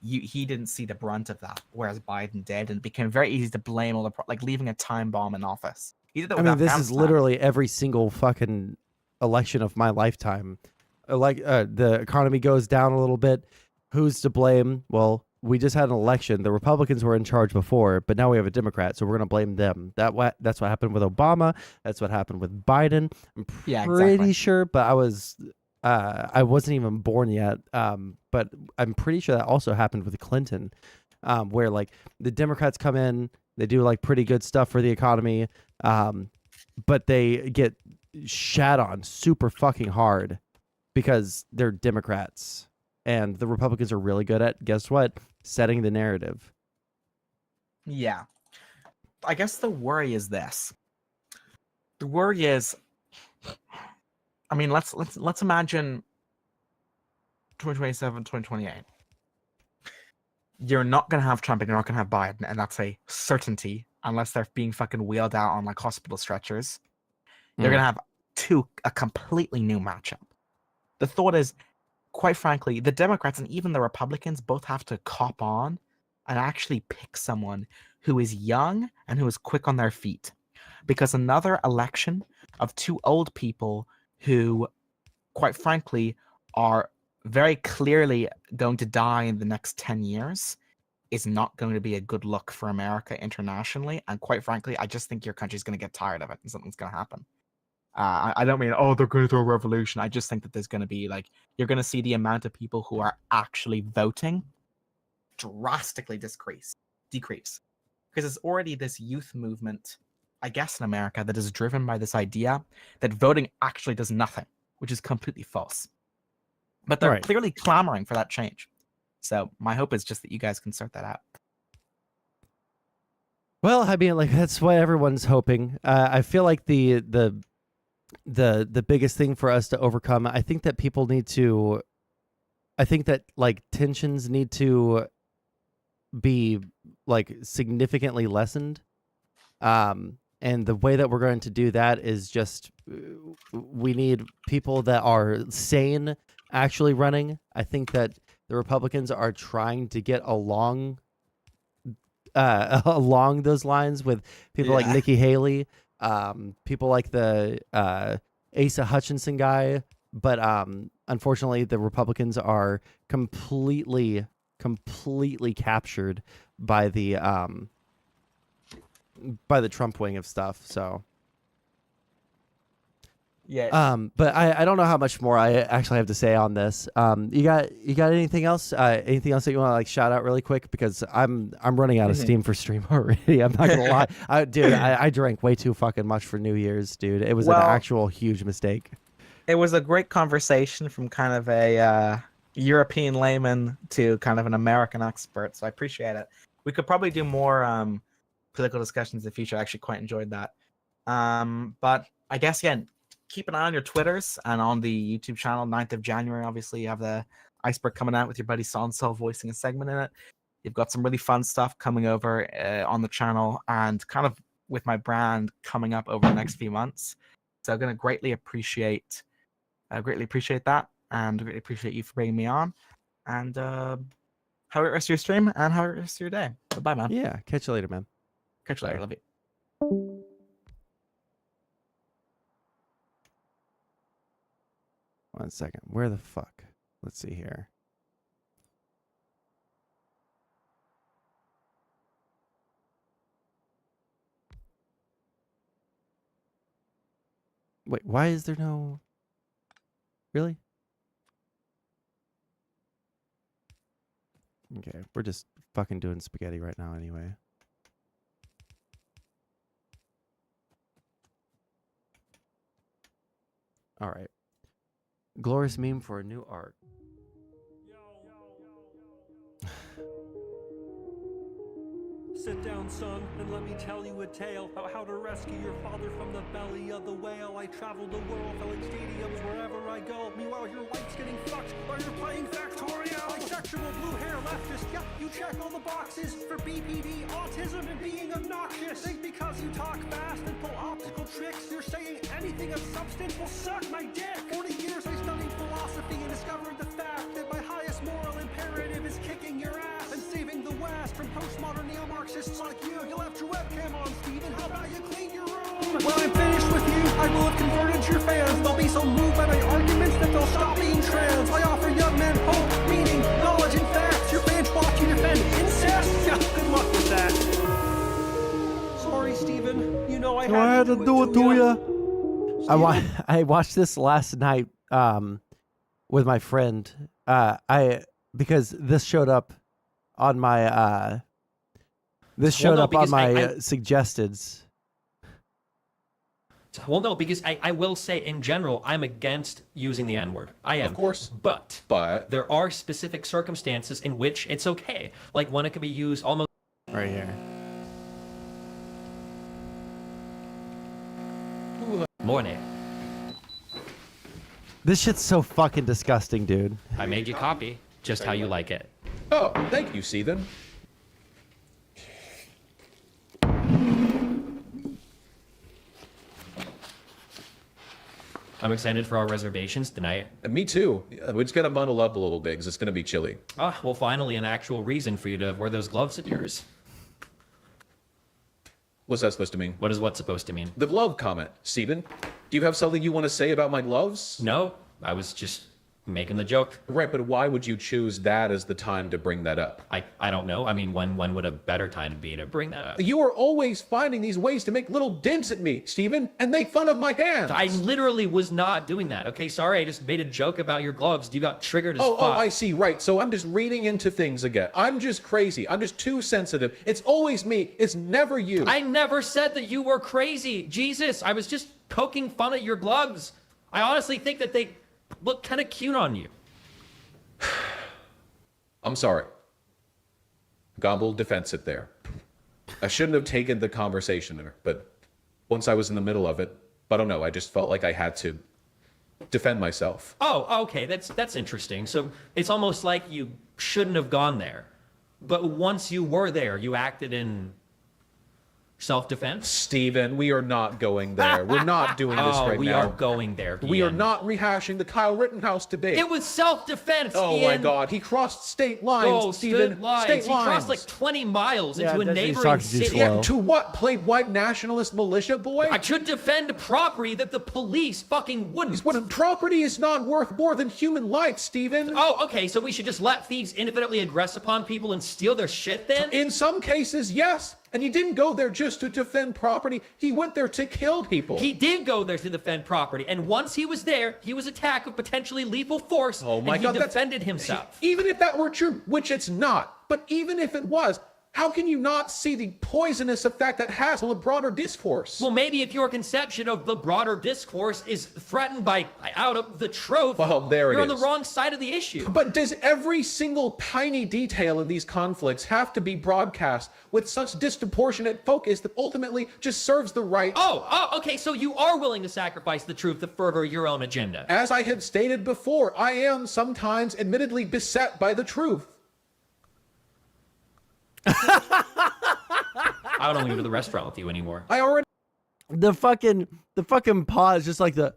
Speaker 11: He didn't see the brunt of that, whereas Biden did, and it became very easy to blame all like leaving a time bomb in office. He did that with
Speaker 3: this is
Speaker 11: Afghanistan.
Speaker 3: literally every single fucking election of my lifetime. The economy goes down a little bit. Who's to blame? Well, we just had an election. The Republicans were in charge before, but now we have a Democrat, so we're going to blame them. That's what happened with Obama. That's what happened with Biden. I'm pretty sure, but I wasn't even born yet. But I'm pretty sure that also happened with Clinton, where like the Democrats come in, they do like pretty good stuff for the economy, but they get shat on super fucking hard because they're Democrats, and the Republicans are really good at, guess what, setting the narrative.
Speaker 11: Yeah. I guess the worry is this. The worry is, I mean, let's imagine 2027, 2028. You're not going to have Trump and you're not going to have Biden, and that's a certainty, unless they're being fucking wheeled out on like hospital stretchers. You're going to have a completely new matchup. The thought is, quite frankly, the Democrats and even the Republicans both have to cop on and actually pick someone who is young and who is quick on their feet. Because another election of two old people who, quite frankly, are very clearly going to die in the next 10 years is not going to be a good look for America internationally. And quite frankly, I just think your country's going to get tired of it and something's going to happen. I don't mean, oh, they're going to throw a revolution. I just think that there's going to be like, you're going to see the amount of people who are actually voting drastically decrease. Because it's already this youth movement, I guess, in America that is driven by this idea that voting actually does nothing, which is completely false. But they're clearly clamoring for that change. So my hope is just that you guys can sort that out.
Speaker 3: Well, I mean, like that's what everyone's hoping. I feel like the biggest thing for us to overcome, I think that people need to, I think that like tensions need to be like significantly lessened. And the way that we're going to do that is just, we need people that are sane actually running. I think that the Republicans are trying to get along those lines with people like Nikki Haley, people like the Asa Hutchinson guy, but unfortunately the Republicans are completely captured by the Trump wing of stuff. So
Speaker 11: yeah.
Speaker 3: But I don't know how much more I actually have to say on this. You got anything else? Anything else that you want to like shout out really quick? Because I'm running out of steam for stream already. I'm not gonna lie, I drank way too fucking much for New Year's, dude. It was an actual huge mistake.
Speaker 11: It was a great conversation from kind of a European layman to kind of an American expert, so I appreciate it. We could probably do more political discussions in the future. I actually quite enjoyed that. But I guess, again, keep an eye on your Twitters and on the YouTube channel. 9th of January, obviously, you have the Iceberg coming out with your buddy Sondsol voicing a segment in it. You've got some really fun stuff coming over on the channel and kind of with my brand coming up over the next few months. So I'm going to greatly appreciate that, and greatly appreciate you for bringing me on. And have a great rest of your stream and have a great rest of your day. Bye, man.
Speaker 3: Yeah, catch you later, man.
Speaker 11: Catch you later. Love you.
Speaker 3: One second. Where the fuck? Let's see here. Wait, why is there no... Really? Okay, we're just fucking doing spaghetti right now anyway. All right. Glorious meme for a new art.
Speaker 14: Sit down, son, and let me tell you a tale about how to rescue your father from the belly of the whale. I traveled the world, filling stadiums wherever I go. Meanwhile, your wife's getting fucked while you're playing Factorio. Bisexual, blue hair, leftist, yep, you check all the boxes for BPD, autism, and being obnoxious. Think because you talk fast and pull optical tricks, you're saying anything of substance will suck my dick. 40 years I studied philosophy and discovered the fact that my highest moral imperative is kicking your ass and saving the West from postmodern neo-Marxists like you. You left your webcam on, Steven. How about you clean your room? When I'm finished with you, I will have converted your fans. They'll be so moved by my arguments that they'll stop being trans. I offer young men hope, meaning, knowledge, and facts. Your fans watch you defend incest? Yeah, good luck with that. Sorry, Steven. You know I had to do it to you.
Speaker 3: I watched this last night with my friend. Because this showed up on my suggesteds.
Speaker 6: Well, no, because I will say in general, I'm against using the N-word. I am.
Speaker 15: Of course.
Speaker 6: But there are specific circumstances in which it's okay. Like when it can be used almost...
Speaker 3: Right here.
Speaker 6: Morning.
Speaker 3: This shit's so fucking disgusting, dude.
Speaker 6: I made you copy just how you like it.
Speaker 15: Oh, thank you, Steven.
Speaker 6: I'm excited for our reservations tonight.
Speaker 15: Me too. We just gotta bundle up a little bit because it's gonna be chilly.
Speaker 6: Ah, well, finally an actual reason for you to wear those gloves of yours.
Speaker 15: What's that supposed to mean?
Speaker 6: What is what supposed to mean?
Speaker 15: The glove comment, Steven. Do you have something you want to say about my gloves?
Speaker 6: No, I was just making the joke.
Speaker 15: Right, but why would you choose that as the time to bring that up?
Speaker 6: I don't know. I mean, when would a better time be to bring that up?
Speaker 15: You are always finding these ways to make little dents at me, Steven, and make fun of my hands.
Speaker 6: I literally was not doing that. Okay, sorry, I just made a joke about your gloves. You got triggered as fuck.
Speaker 15: Oh, I see, right. So I'm just reading into things again. I'm just crazy. I'm just too sensitive. It's always me. It's never you.
Speaker 6: I never said that you were crazy. Jesus, I was just poking fun at your gloves. I honestly think that they look kind of cute on you.
Speaker 15: I'm sorry. Gobble defensive there. I shouldn't have taken the conversation there, but once I was in the middle of it, I don't know, I just felt like I had to defend myself.
Speaker 6: Oh, okay, that's interesting. So it's almost like you shouldn't have gone there. But once you were there, you acted in self-defense?
Speaker 15: Steven, we are not going there. We're not doing this right now.
Speaker 6: We are going there,
Speaker 15: We are not rehashing the Kyle Rittenhouse debate.
Speaker 6: It was self-defense,
Speaker 15: Oh
Speaker 6: Ian.
Speaker 15: my God, he crossed state lines, Steven. State lines.
Speaker 6: He crossed like 20 miles into a neighboring city.
Speaker 15: Yeah, to what? Play white nationalist militia boy?
Speaker 6: I should defend property that the police fucking wouldn't.
Speaker 15: What, property is not worth more than human life, Steven.
Speaker 6: Oh, okay, so we should just let thieves infinitely aggress upon people and steal their shit then?
Speaker 15: In some cases, yes. And he didn't go there just to defend property. He went there to kill people.
Speaker 6: He did go there to defend property. And once he was there, he was attacked with potentially lethal force.
Speaker 15: Oh my
Speaker 6: and
Speaker 15: God,
Speaker 6: he defended himself.
Speaker 15: Even if that were true, which it's not, but even if it was, how can you not see the poisonous effect that has on the broader discourse?
Speaker 6: Well, maybe if your conception of the broader discourse is threatened by out of the truth,
Speaker 15: well, there it
Speaker 6: you're
Speaker 15: is.
Speaker 6: on the wrong side of the issue.
Speaker 15: But does every single tiny detail of these conflicts have to be broadcast with such disproportionate focus that ultimately just serves the right?
Speaker 6: Oh, okay, so you are willing to sacrifice the truth to further your own agenda.
Speaker 15: As I had stated before, I am sometimes admittedly beset by the truth.
Speaker 6: I don't want to go to the restaurant with you anymore.
Speaker 15: I already.
Speaker 3: The fucking pause, just like the.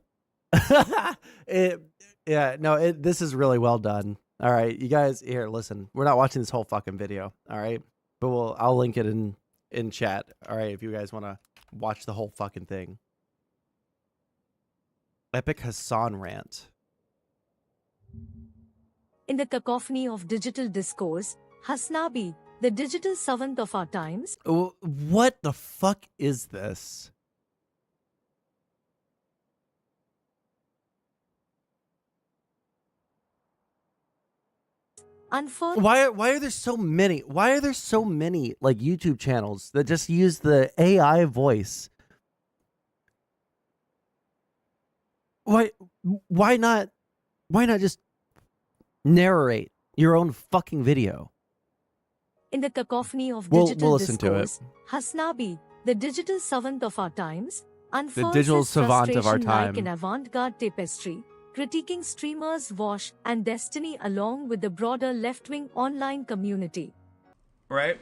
Speaker 3: This is really well done. All right, you guys, here, listen. We're not watching this whole fucking video. All right, but I'll link it in chat. All right, if you guys want to watch the whole fucking thing. Epic Hassan rant.
Speaker 16: In the cacophony of digital discourse, Hasnabi, the digital savant of our times.
Speaker 3: What the fuck is this? Why are there so many? Why are there so many like YouTube channels that just use the AI voice? Why not just narrate your own fucking video?
Speaker 16: In the cacophony of digital
Speaker 3: we'll listen
Speaker 16: discourse,
Speaker 3: to it.
Speaker 16: Hasnabi, the digital savant of our times, unfurls
Speaker 3: digital
Speaker 16: his
Speaker 3: savant of our
Speaker 16: frustration like
Speaker 3: time.
Speaker 16: an avant-garde tapestry, critiquing streamers' wash and destiny along with the broader left-wing online community.
Speaker 17: Right?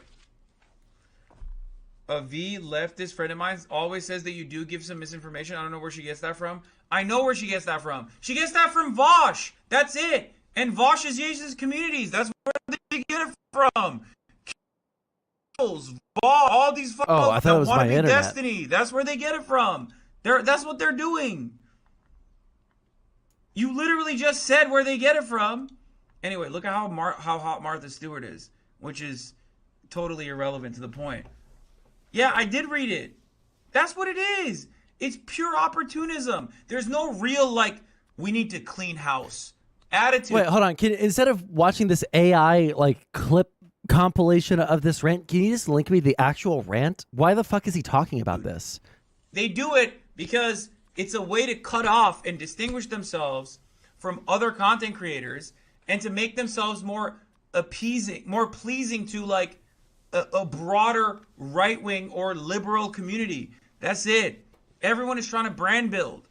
Speaker 17: A V leftist friend of mine always says that you do give some misinformation. I don't know where she gets that from. I know where she gets that from. She gets that from Vosh. That's it. And Vosh is Jesus communities. That's where they get it from. All these folks
Speaker 3: I thought it was
Speaker 17: want
Speaker 3: my
Speaker 17: to be
Speaker 3: internet.
Speaker 17: Destiny. That's where they get it from. That's what they're doing. You literally just said where they get it from. Anyway, look at how hot Martha Stewart is, which is totally irrelevant to the point. Yeah, I did read it. That's what it is. It's pure opportunism. There's no real, like, we need to clean house attitude.
Speaker 3: Wait, hold on. Instead of watching this AI like clip compilation of this rant, can you just link me the actual rant? Why the fuck is he talking about this?
Speaker 17: They do it because it's a way to cut off and distinguish themselves from other content creators and to make themselves more appeasing, more pleasing to like a broader right-wing or liberal community. That's it. Everyone is trying to brand build.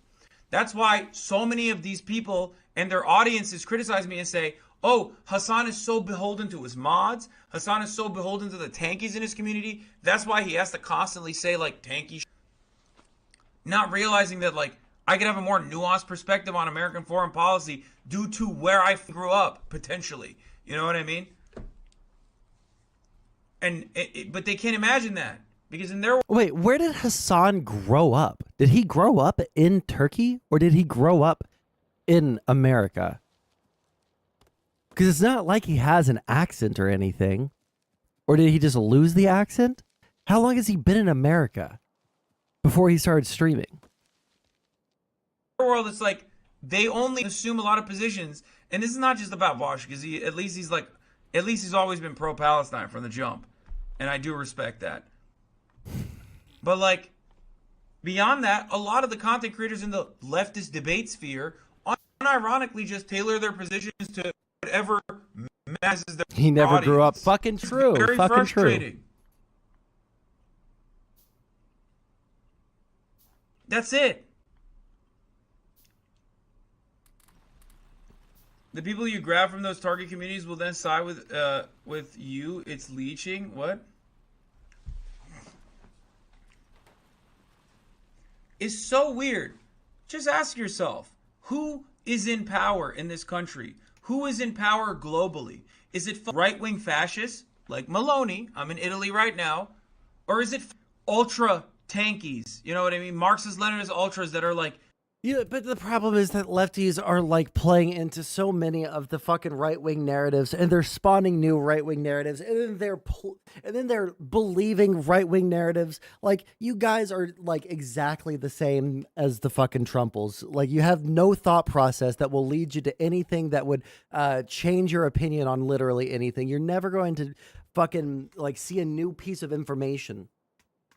Speaker 17: That's why so many of these people and their audiences criticize me and say, oh, Hassan is so beholden to his mods. Hassan is so beholden to the tankies in his community. That's why he has to constantly say like tanky not realizing that like I could have a more nuanced perspective on American foreign policy due to where I grew up, potentially. You know what I mean? And but they can't imagine that because in their
Speaker 3: Wait, where did Hassan grow up? Did he grow up in Turkey or did he grow up in America? Because it's not like he has an accent or anything. Or did he just lose the accent? How long has he been in America before he started streaming?
Speaker 17: world, it's like they only assume a lot of positions, and this is not just about Vosh because at least he's always been pro-Palestine from the jump, and I do respect that. But like beyond that, a lot of the content creators in the leftist debate sphere unironically just tailor their positions to whatever masses their
Speaker 3: He never
Speaker 17: audience.
Speaker 3: grew up. Fucking true.
Speaker 17: Very
Speaker 3: Fucking
Speaker 17: frustrating.
Speaker 3: true.
Speaker 17: That's it. The people you grab from those target communities will then side with you. It's leeching. What? It's so weird. Just ask yourself, who is in power in this country? Who is in power globally? Is it right-wing fascists like Maloney? I'm in Italy right now. Or is it ultra tankies? You know what I mean? Marxist-Leninist ultras that are like,
Speaker 3: Yeah, but the problem is that lefties are like playing into so many of the fucking right-wing narratives, and they're spawning new right-wing narratives, and then they're believing right-wing narratives. Like, you guys are like exactly the same as the fucking Trumples. Like, you have no thought process that will lead you to anything that would change your opinion on literally anything. You're never going to fucking like see a new piece of information.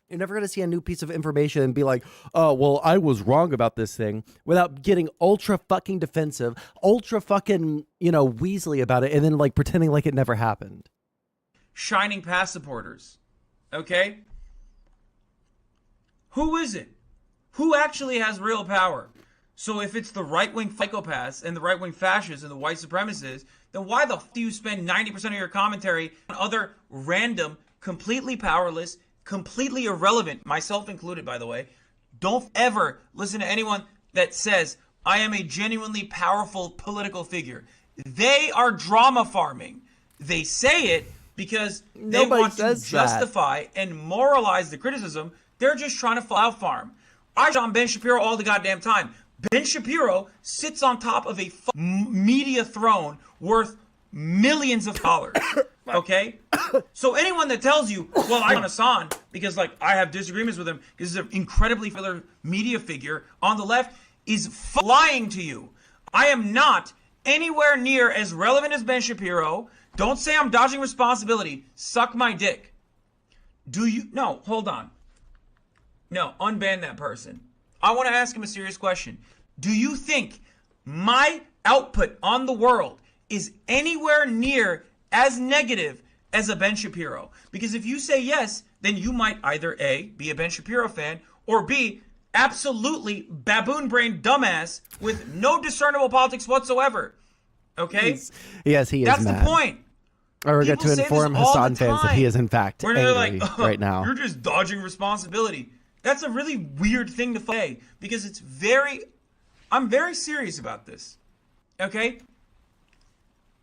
Speaker 3: You're never going to see a new piece of information and be like, oh, well, I was wrong about this thing without getting ultra fucking defensive, ultra fucking, Weasley about it, and then like pretending like it never happened.
Speaker 17: shining pass supporters. Okay? Who is it? Who actually has real power? So if it's the right-wing psychopaths and the right-wing fascists and the white supremacists, then why the f do you spend 90% of your commentary on other random, completely powerless, completely irrelevant, myself included, by the way? Don't ever listen to anyone that says, I am a genuinely powerful political figure. They are drama farming. They say it because they want to justify and moralize the criticism. They're just trying to file farm. I shit on Ben Shapiro all the goddamn time. Ben Shapiro sits on top of a media throne worth millions of dollars. Okay? So anyone that tells you, well, I'm on Hassan because like I have disagreements with him because he's an incredibly popular media figure on the left is lying to you. I am not anywhere near as relevant as Ben Shapiro. Don't say I'm dodging responsibility. Suck my dick. Do you? No, hold on. No, unban that person. I want to ask him a serious question. Do you think my output on the world is anywhere near as negative as a Ben Shapiro? Because if you say yes, then you might either A, be a Ben Shapiro fan, or B, absolutely baboon-brained dumbass with no discernible politics whatsoever. Okay?
Speaker 3: Yes, he is
Speaker 17: That's
Speaker 3: mad.
Speaker 17: the point.
Speaker 3: I regret
Speaker 17: People
Speaker 3: to
Speaker 17: say
Speaker 3: inform
Speaker 17: this all
Speaker 3: Hassan
Speaker 17: the
Speaker 3: fans that he
Speaker 17: time.
Speaker 3: is in fact
Speaker 17: Where
Speaker 3: angry
Speaker 17: they're like,
Speaker 3: right now.
Speaker 17: You're just dodging responsibility. That's a really weird thing to say because it's I'm very serious about this. Okay?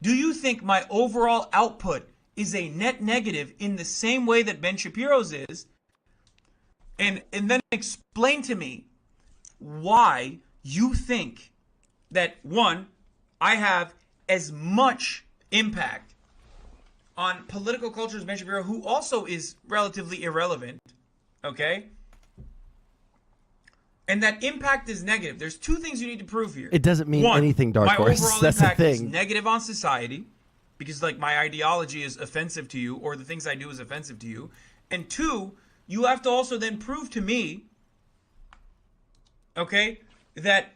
Speaker 17: Do you think my overall output is a net negative in the same way that Ben Shapiro's is? And then explain to me why you think that, one, I have as much impact on political culture as Ben Shapiro, who also is relatively irrelevant, okay? and that impact is negative. There's two things you need to prove here.
Speaker 3: It doesn't mean
Speaker 17: One,
Speaker 3: anything, Dark
Speaker 17: my
Speaker 3: Horse.
Speaker 17: overall
Speaker 3: That's the
Speaker 17: impact is
Speaker 3: thing.
Speaker 17: negative on society because like my ideology is offensive to you, or the things I do is offensive to you. And two, you have to also then prove to me, okay, that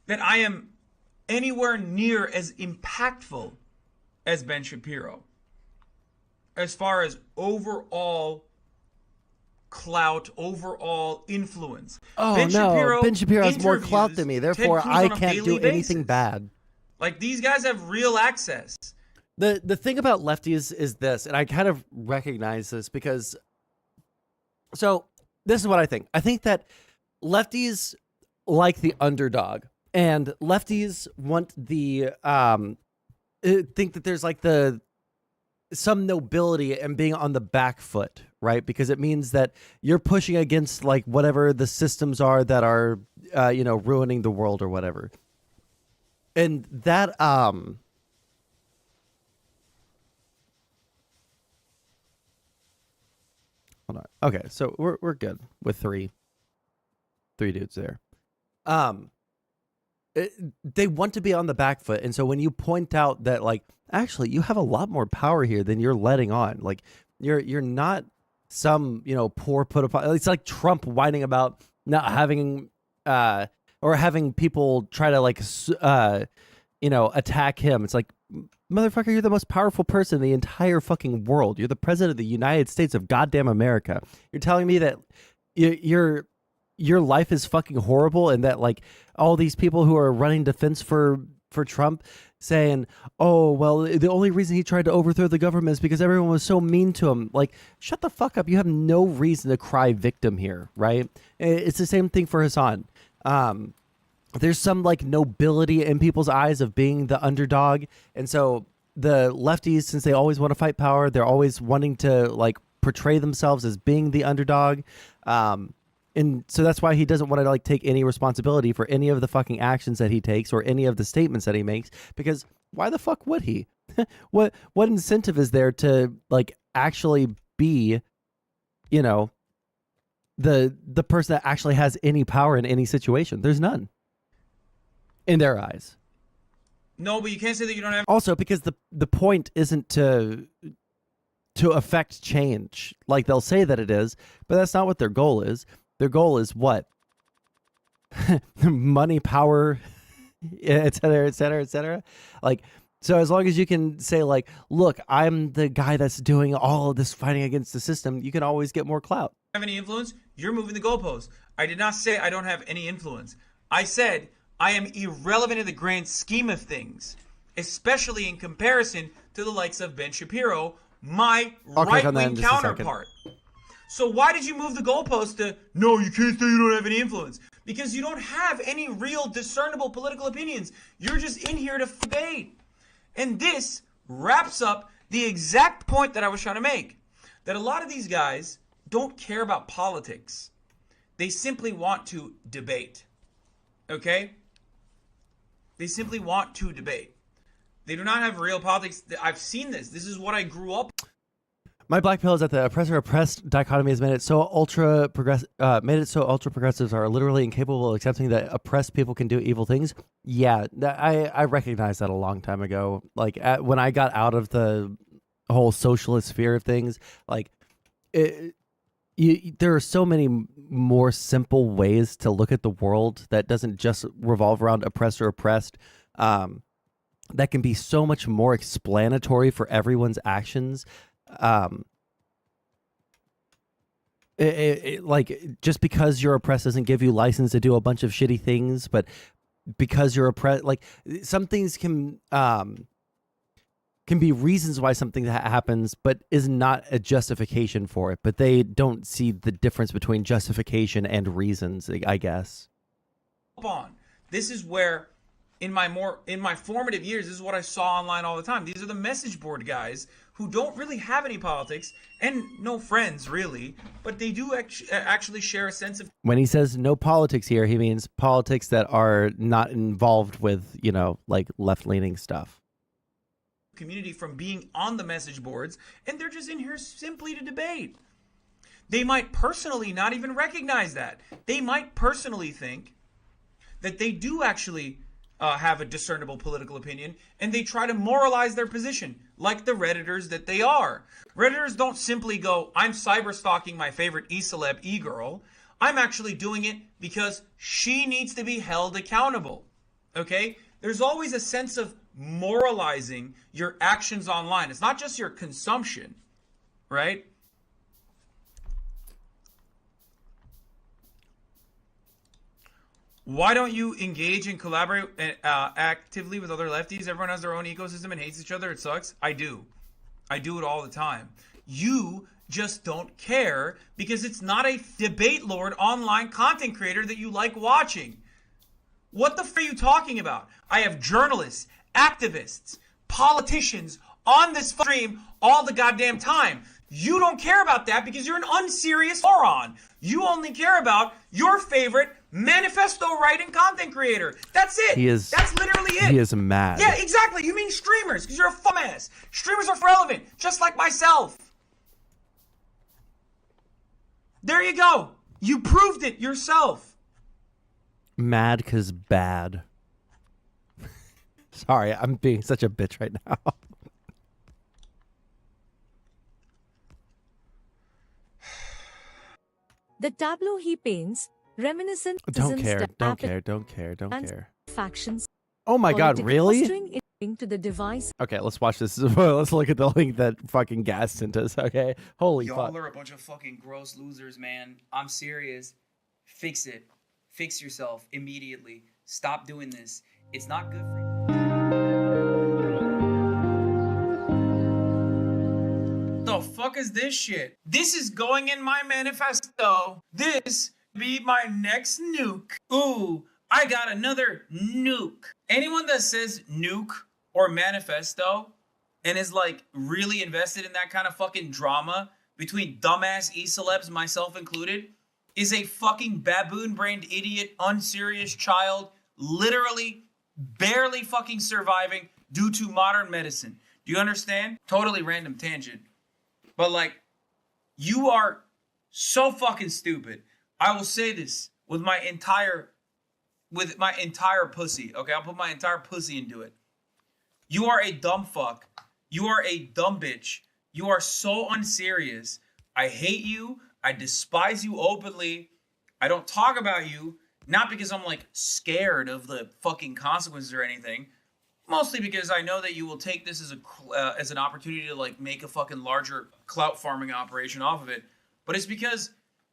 Speaker 17: I am anywhere near as impactful as Ben Shapiro as far as overall clout, overall influence.
Speaker 3: Oh
Speaker 17: Ben
Speaker 3: no, Ben Shapiro has more clout
Speaker 17: interviews
Speaker 3: than me.
Speaker 17: Ted
Speaker 3: Therefore,
Speaker 17: Cruz
Speaker 3: I
Speaker 17: on a
Speaker 3: can't
Speaker 17: daily
Speaker 3: do anything
Speaker 17: basis.
Speaker 3: bad.
Speaker 17: Like, these guys have real access.
Speaker 3: The thing about lefties is this, and I kind of recognize this because, so this is what I think. I think that lefties like the underdog, and lefties want the think that there's like some nobility in being on the back foot, right? Because it means that you're pushing against like whatever the systems are that are ruining the world or whatever. And that hold on. Okay, so we're good with three dudes there. They want to be on the back foot, and so when you point out that like actually you have a lot more power here than you're letting on, like you're not some poor put upon. It's like Trump whining about not having or having people try to like attack him. It's like, motherfucker, you're the most powerful person in the entire fucking world. You're the president of the United States of goddamn America. You're telling me that your life is fucking horrible, and that like all these people who are running defense for Trump saying, oh, well, the only reason he tried to overthrow the government is because everyone was so mean to him. Like, shut the fuck up. You have no reason to cry victim here, right? It's the same thing for Hassan. There's some like nobility in people's eyes of being the underdog. And so the lefties, since they always want to fight power, they're always wanting to like portray themselves as being the underdog. And so that's why he doesn't want to like take any responsibility for any of the fucking actions that he takes or any of the statements that he makes, because why the fuck would he? What incentive is there to like actually be, the person that actually has any power in any situation? There's none in their eyes.
Speaker 17: No, but you can't say that you don't have.
Speaker 3: Also, because the point isn't to affect change. Like they'll say that it is, but that's not what their goal is. Their goal is what? Money, power, et cetera, et cetera, et cetera. Like, so as long as you can say like, look, I'm the guy that's doing all of this fighting against the system, you can always get more clout.
Speaker 17: Have any influence? You're moving the goalposts. I did not say I don't have any influence. I said I am irrelevant in the grand scheme of things, especially in comparison to the likes of Ben Shapiro, my right-wing counterpart. So why did you move the goalpost to, no, you can't say you don't have any influence? Because you don't have any real discernible political opinions. You're just in here to debate. And this wraps up the exact point that I was trying to make. That a lot of these guys don't care about politics. They simply want to debate. Okay? They simply want to debate. They do not have real politics. I've seen this. This is what I grew up.
Speaker 3: My black pill is that the oppressor-oppressed dichotomy has made it so ultra progressives are literally incapable of accepting that oppressed people can do evil things. Yeah, I recognized that a long time ago. Like when I got out of the whole socialist sphere of things, like there are so many more simple ways to look at the world that doesn't just revolve around oppressor-oppressed. That can be so much more explanatory for everyone's actions. Like just because you're oppressed doesn't give you license to do a bunch of shitty things, but because you're oppressed, like some things can be reasons why something happens, but is not a justification for it. But they don't see the difference between justification and reasons, I guess.
Speaker 17: This is where in my formative years, this is what I saw online all the time. These are the message board guys who don't really have any politics and no friends really, but they do actually share a sense of.
Speaker 3: When he says no politics here, he means politics that are not involved with, like left-leaning stuff.
Speaker 17: Community from being on the message boards, and they're just in here simply to debate. They might personally not even recognize that. They might personally think that they do actually have a discernible political opinion, and they try to moralize their position, like the Redditors that they are. Redditors don't simply go, I'm cyber stalking my favorite e-celeb e-girl. I'm actually doing it because she needs to be held accountable. Okay? There's always a sense of moralizing your actions online. It's not just your consumption, right? Why don't you engage and collaborate actively with other lefties? Everyone has their own ecosystem and hates each other. It sucks. I do. I do it all the time. You just don't care because it's not a debate lord online content creator that you like watching. What the f are you talking about? I have journalists, activists, politicians on this stream all the goddamn time. You don't care about that because you're an unserious moron. You only care about your favorite manifesto writing content creator. That's it. That's literally it.
Speaker 3: He is mad.
Speaker 17: Yeah, exactly. You mean streamers because you're a dumbass. Streamers are relevant, just like myself. There you go. You proved it yourself.
Speaker 3: Mad because bad. Sorry, I'm being such a bitch right now.
Speaker 16: The tableau he paints, reminiscent
Speaker 3: Don't care.
Speaker 16: factions.
Speaker 3: Oh my god, really?
Speaker 16: To the device.
Speaker 3: Okay, let's watch this. Let's look at the link that fucking Gas sent us, okay? Holy fuck.
Speaker 18: Y'all are a bunch of fucking gross losers, man. I'm serious. Fix it. Fix yourself immediately. Stop doing this. It's not good for you.
Speaker 17: The fuck is this shit? This is going in my manifesto. This be my next nuke. Ooh, I got another nuke. Anyone that says nuke or manifesto and is like really invested in that kind of fucking drama between dumbass e-celebs, myself included, is a fucking baboon-brained idiot, unserious child, literally barely fucking surviving due to modern medicine. Do you understand? Totally random tangent. But like, you are so fucking stupid. I will say this with my entire pussy. Okay, I'll put my entire pussy into it. You are a dumb fuck. You are a dumb bitch. You are so unserious. I hate you. I despise you openly. I don't talk about you, not because I'm like scared of the fucking consequences or anything. Mostly because I know that you will take this as an opportunity to like make a fucking larger clout farming operation off of it. But it's because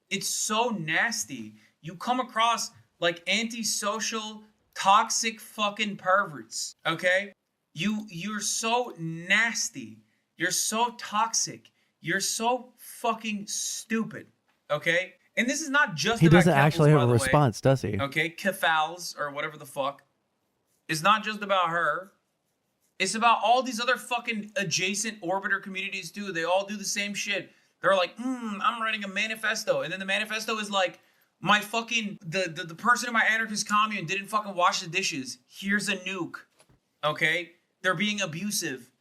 Speaker 17: it's so nasty. You come across like antisocial, toxic fucking perverts, okay? You're so nasty. You're so toxic. You're so fucking stupid, okay? And this is not just
Speaker 3: He
Speaker 17: about
Speaker 3: doesn't
Speaker 17: Keffals,
Speaker 3: actually have
Speaker 17: by
Speaker 3: a
Speaker 17: the way.
Speaker 3: response, does he?
Speaker 17: Okay, Keffals or whatever the fuck. It's not just about her. It's about all these other fucking adjacent orbiter communities too. They all do the same shit. They're like, I'm writing a manifesto. And then the manifesto is like, my fucking, the person in my anarchist commune didn't fucking wash the dishes. Here's a nuke. Okay? They're being abusive.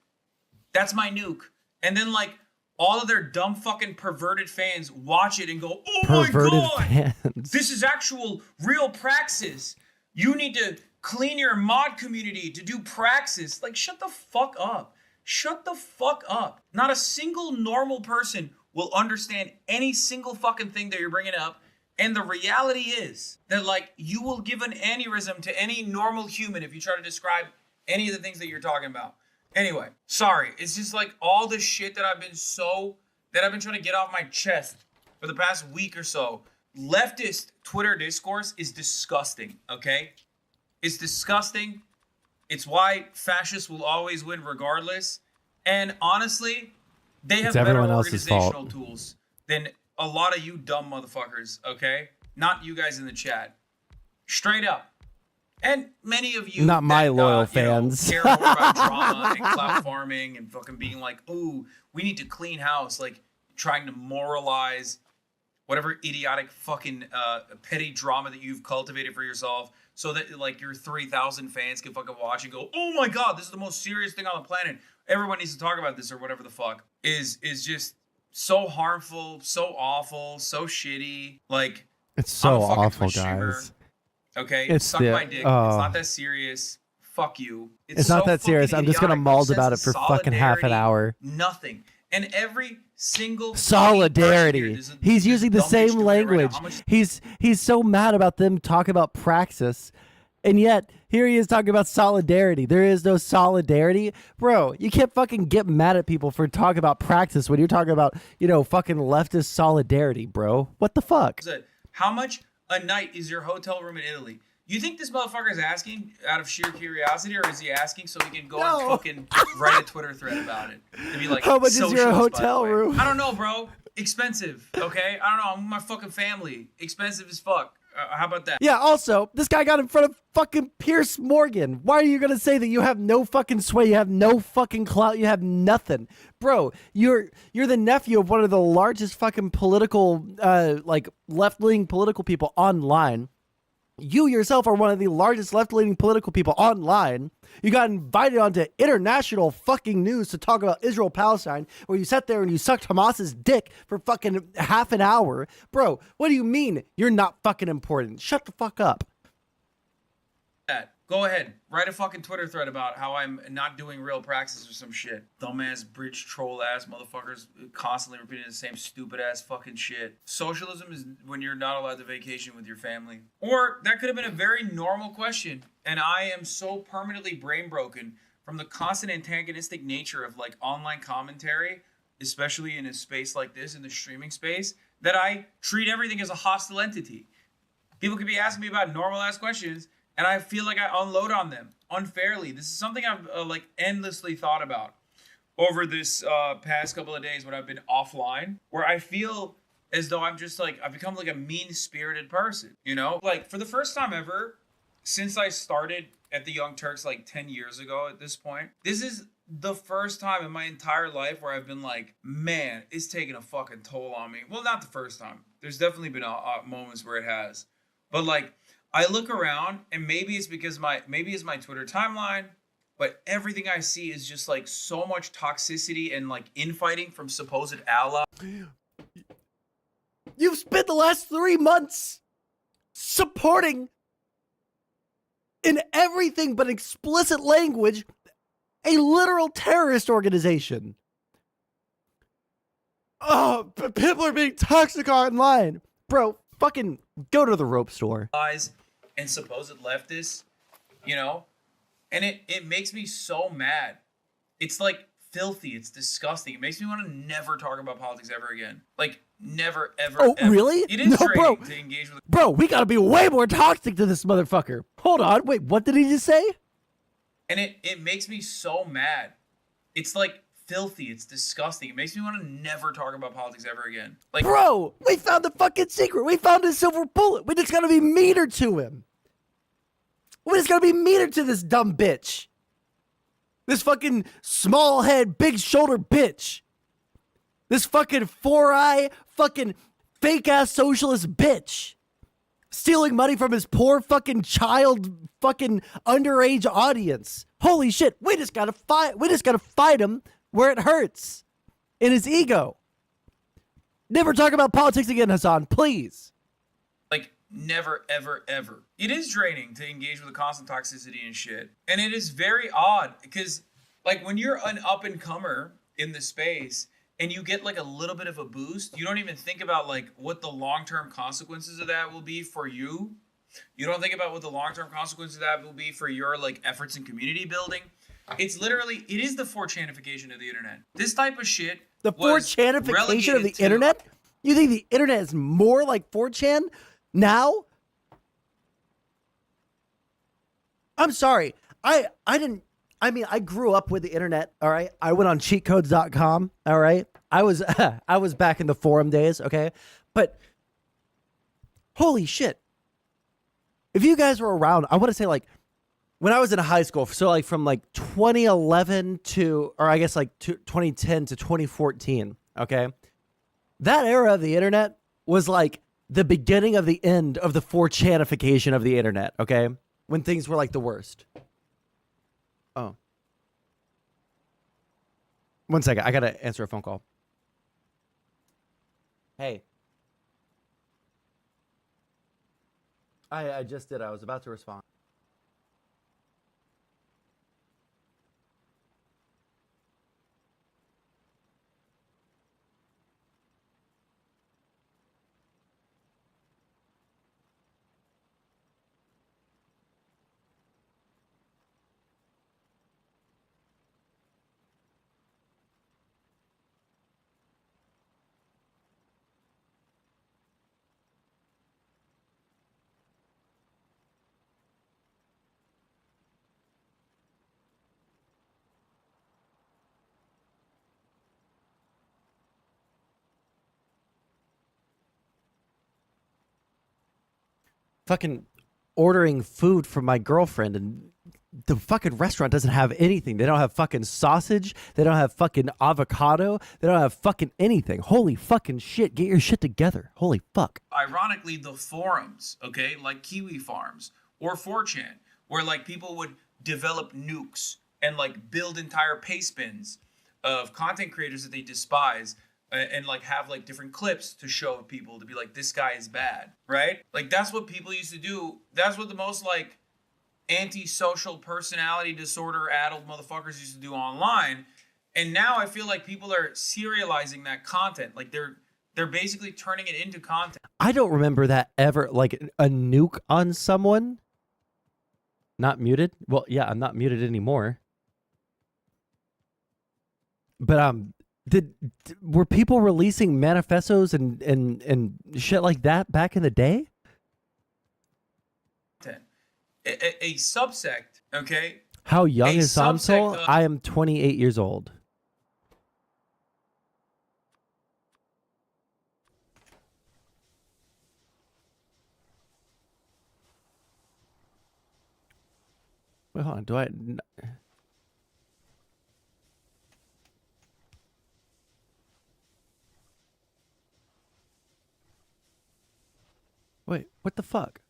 Speaker 17: That's my nuke. And then like, all of their dumb fucking perverted fans watch it and go, oh
Speaker 3: Perverted
Speaker 17: my god,
Speaker 3: fans.
Speaker 17: this is actual real praxis. You need to clean your mod community to do praxis. Like, shut the fuck up. Shut the fuck up. Not a single normal person will understand any single fucking thing that you're bringing up. And the reality is that, like, you will give an aneurysm to any normal human if you try to describe any of the things that you're talking about. Anyway, sorry. It's just like all this shit that I've been trying to get off my chest for the past week or so. Leftist Twitter discourse is disgusting, okay? It's disgusting. It's why fascists will always win regardless. And honestly, they have better organizational tools than a lot of you dumb motherfuckers, okay? Not you guys in the chat. Straight up. And many of you
Speaker 3: Not my loyal fans.
Speaker 17: care more about drama and clout farming and fucking being like, ooh, we need to clean house, like trying to moralize whatever idiotic fucking petty drama that you've cultivated for yourself so that like your 3,000 fans can fucking watch and go, oh my god, this is the most serious thing on the planet. Everyone needs to talk about this or whatever the fuck is just so harmful, so awful, so shitty. Like,
Speaker 3: It's so
Speaker 17: I'm a fucking
Speaker 3: awful,
Speaker 17: Twitch streamer.
Speaker 3: guys.
Speaker 17: Okay,
Speaker 3: It's
Speaker 17: suck
Speaker 3: the-
Speaker 17: my dick.
Speaker 3: oh.
Speaker 17: It's not that serious. Fuck you.
Speaker 3: It's not
Speaker 17: so
Speaker 3: that serious.
Speaker 17: fucking
Speaker 3: I'm just gonna
Speaker 17: idiotic.
Speaker 3: maul
Speaker 17: No
Speaker 3: about it
Speaker 17: sense
Speaker 3: for
Speaker 17: of
Speaker 3: fucking half an
Speaker 17: solidarity,
Speaker 3: hour.
Speaker 17: Nothing. And every single
Speaker 3: Solidarity. He's using the
Speaker 17: dumb bitch
Speaker 3: same
Speaker 17: doing it right now.
Speaker 3: language.
Speaker 17: How much-
Speaker 3: He's so mad about them talking about praxis, and yet here he is talking about solidarity. There is no solidarity, bro. You can't fucking get mad at people for talking about praxis when you're talking about, you know, fucking leftist solidarity, bro. What the fuck?
Speaker 17: How much a night is your hotel room in Italy? You think this motherfucker is asking out of sheer curiosity, or is he asking so he can go and fucking write a Twitter thread about it? To be like,
Speaker 3: How much is your
Speaker 17: socialist, by the
Speaker 3: hotel
Speaker 17: way.
Speaker 3: room?
Speaker 17: I don't know, bro. Expensive, okay? I don't know. I'm with my fucking family. Expensive as fuck. How about that?
Speaker 3: Yeah, also, this guy got in front of fucking Pierce Morgan. Why are you going to say that you have no fucking sway, you have no fucking clout, you have nothing? Bro, you're the nephew of one of the largest fucking political, like, left-leaning political people online. You yourself are one of the largest left-leaning political people online. You got invited onto international fucking news to talk about Israel-Palestine, where you sat there and you sucked Hamas's dick for fucking half an hour. Bro, what do you mean you're not fucking important? Shut the fuck up.
Speaker 17: Go ahead. Write a fucking Twitter thread about how I'm not doing real praxis or some shit. Dumbass, bridge, troll-ass motherfuckers constantly repeating the same stupid-ass fucking shit. Socialism is when you're not allowed to vacation with your family. Or that could have been a very normal question, and I am so permanently brain-broken from the constant antagonistic nature of, like, online commentary, especially in a space like this, in the streaming space, that I treat everything as a hostile entity. People could be asking me about normal-ass questions, and I feel like I unload on them unfairly. This is something I've like endlessly thought about over this past couple of days when I've been offline, where I feel as though I'm just like, I've become like a mean-spirited person, you know? Like, for the first time ever, since I started at the Young Turks like 10 years ago at this point, this is the first time in my entire life where I've been like, man, it's taking a fucking toll on me. Well, not the first time. There's definitely been moments where it has. But like, I look around, and maybe it's because maybe it's my Twitter timeline, but everything I see is just like so much toxicity and like infighting from supposed allies.
Speaker 3: You've spent the last 3 months supporting, in everything but explicit language, a literal terrorist organization. Oh, but people are being toxic online. Bro, fucking go to the rope store.
Speaker 17: And supposed leftists, you know, and it makes me so mad. It's like filthy. It's disgusting. It makes me want to never talk about politics ever again. Like, never, ever,
Speaker 3: Oh,
Speaker 17: ever.
Speaker 3: really?
Speaker 17: It is draining
Speaker 3: bro.
Speaker 17: to engage with.
Speaker 3: Bro, we gotta be way more toxic to this motherfucker. Hold on. Wait, what did he just say?
Speaker 17: And it makes me so mad. It's like filthy. It's disgusting. It makes me want to never talk about politics ever again. Like,
Speaker 3: bro, we found the fucking secret. We found his silver bullet. We just gotta be meaner to him. We just gotta be meaner to this dumb bitch. This fucking small head, big shoulder bitch. This fucking 4-eye, fucking fake ass socialist bitch. Stealing money from his poor fucking child, fucking underage audience. Holy shit, we just gotta fight him where it hurts. In his ego. Never talk about politics again, Hassan, please.
Speaker 17: Like, never, ever, ever. It is draining to engage with the constant toxicity and shit. And it is very odd because, like, when you're an up-and-comer in the space and you get, like, a little bit of a boost, you don't even think about, like, what the long-term consequences of that will be for you. You don't think about what the long-term consequences of that will be for your, like, efforts in community building. It's literally, it is the 4chanification of the internet. This type of shit.
Speaker 3: The 4chanification of the internet? You think the internet is more like 4chan now? I'm sorry. I grew up with the internet, all right? I went on cheatcodes.com, all right? I was back in the forum days, okay? But holy shit. If you guys were around, I want to say like when I was in high school, so like from like 2011 to, or I guess like 2010 to 2014, okay? That era of the internet was like the beginning of the end of the 4chanification of the internet, okay? When things were like the worst. Oh. 1 second, I gotta answer a phone call. Hey. I just did. I was about to respond. Fucking ordering food from my girlfriend, and the fucking restaurant doesn't have anything. They don't have fucking sausage. They don't have fucking avocado. They don't have fucking anything. Holy fucking shit. Get your shit together. Holy fuck.
Speaker 17: Ironically, the forums, okay, like Kiwi Farms or 4chan, where like people would develop nukes and like build entire paste bins of content creators that they despise, and like have like different clips to show people to be like, this guy is bad, right? Like that's what people used to do. That's what the most like antisocial personality disorder addled motherfuckers used to do online. And now I feel like people are serializing that content. Like they're basically turning it into content.
Speaker 3: I don't remember that ever, like a nuke on someone. Not muted? Well, yeah, I'm not muted anymore. But were people releasing manifestos and shit like that back in the day?
Speaker 17: A subsect, okay?
Speaker 3: How young
Speaker 17: A
Speaker 3: is Sondsol?
Speaker 17: subsect of-
Speaker 3: I am 28 years old. Wait, hold on. Do I... Wait, what the fuck?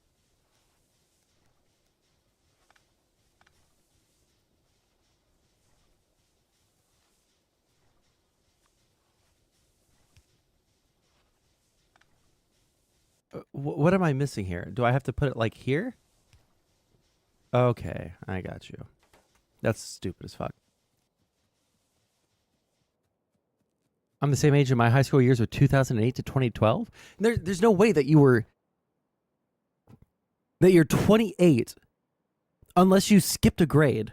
Speaker 3: What am I missing here? Do I have to put it like here? Okay, I got you. That's stupid as fuck. I'm the same age in my high school years, were 2008 to 2012. There's no way that you're 28 unless you skipped a grade.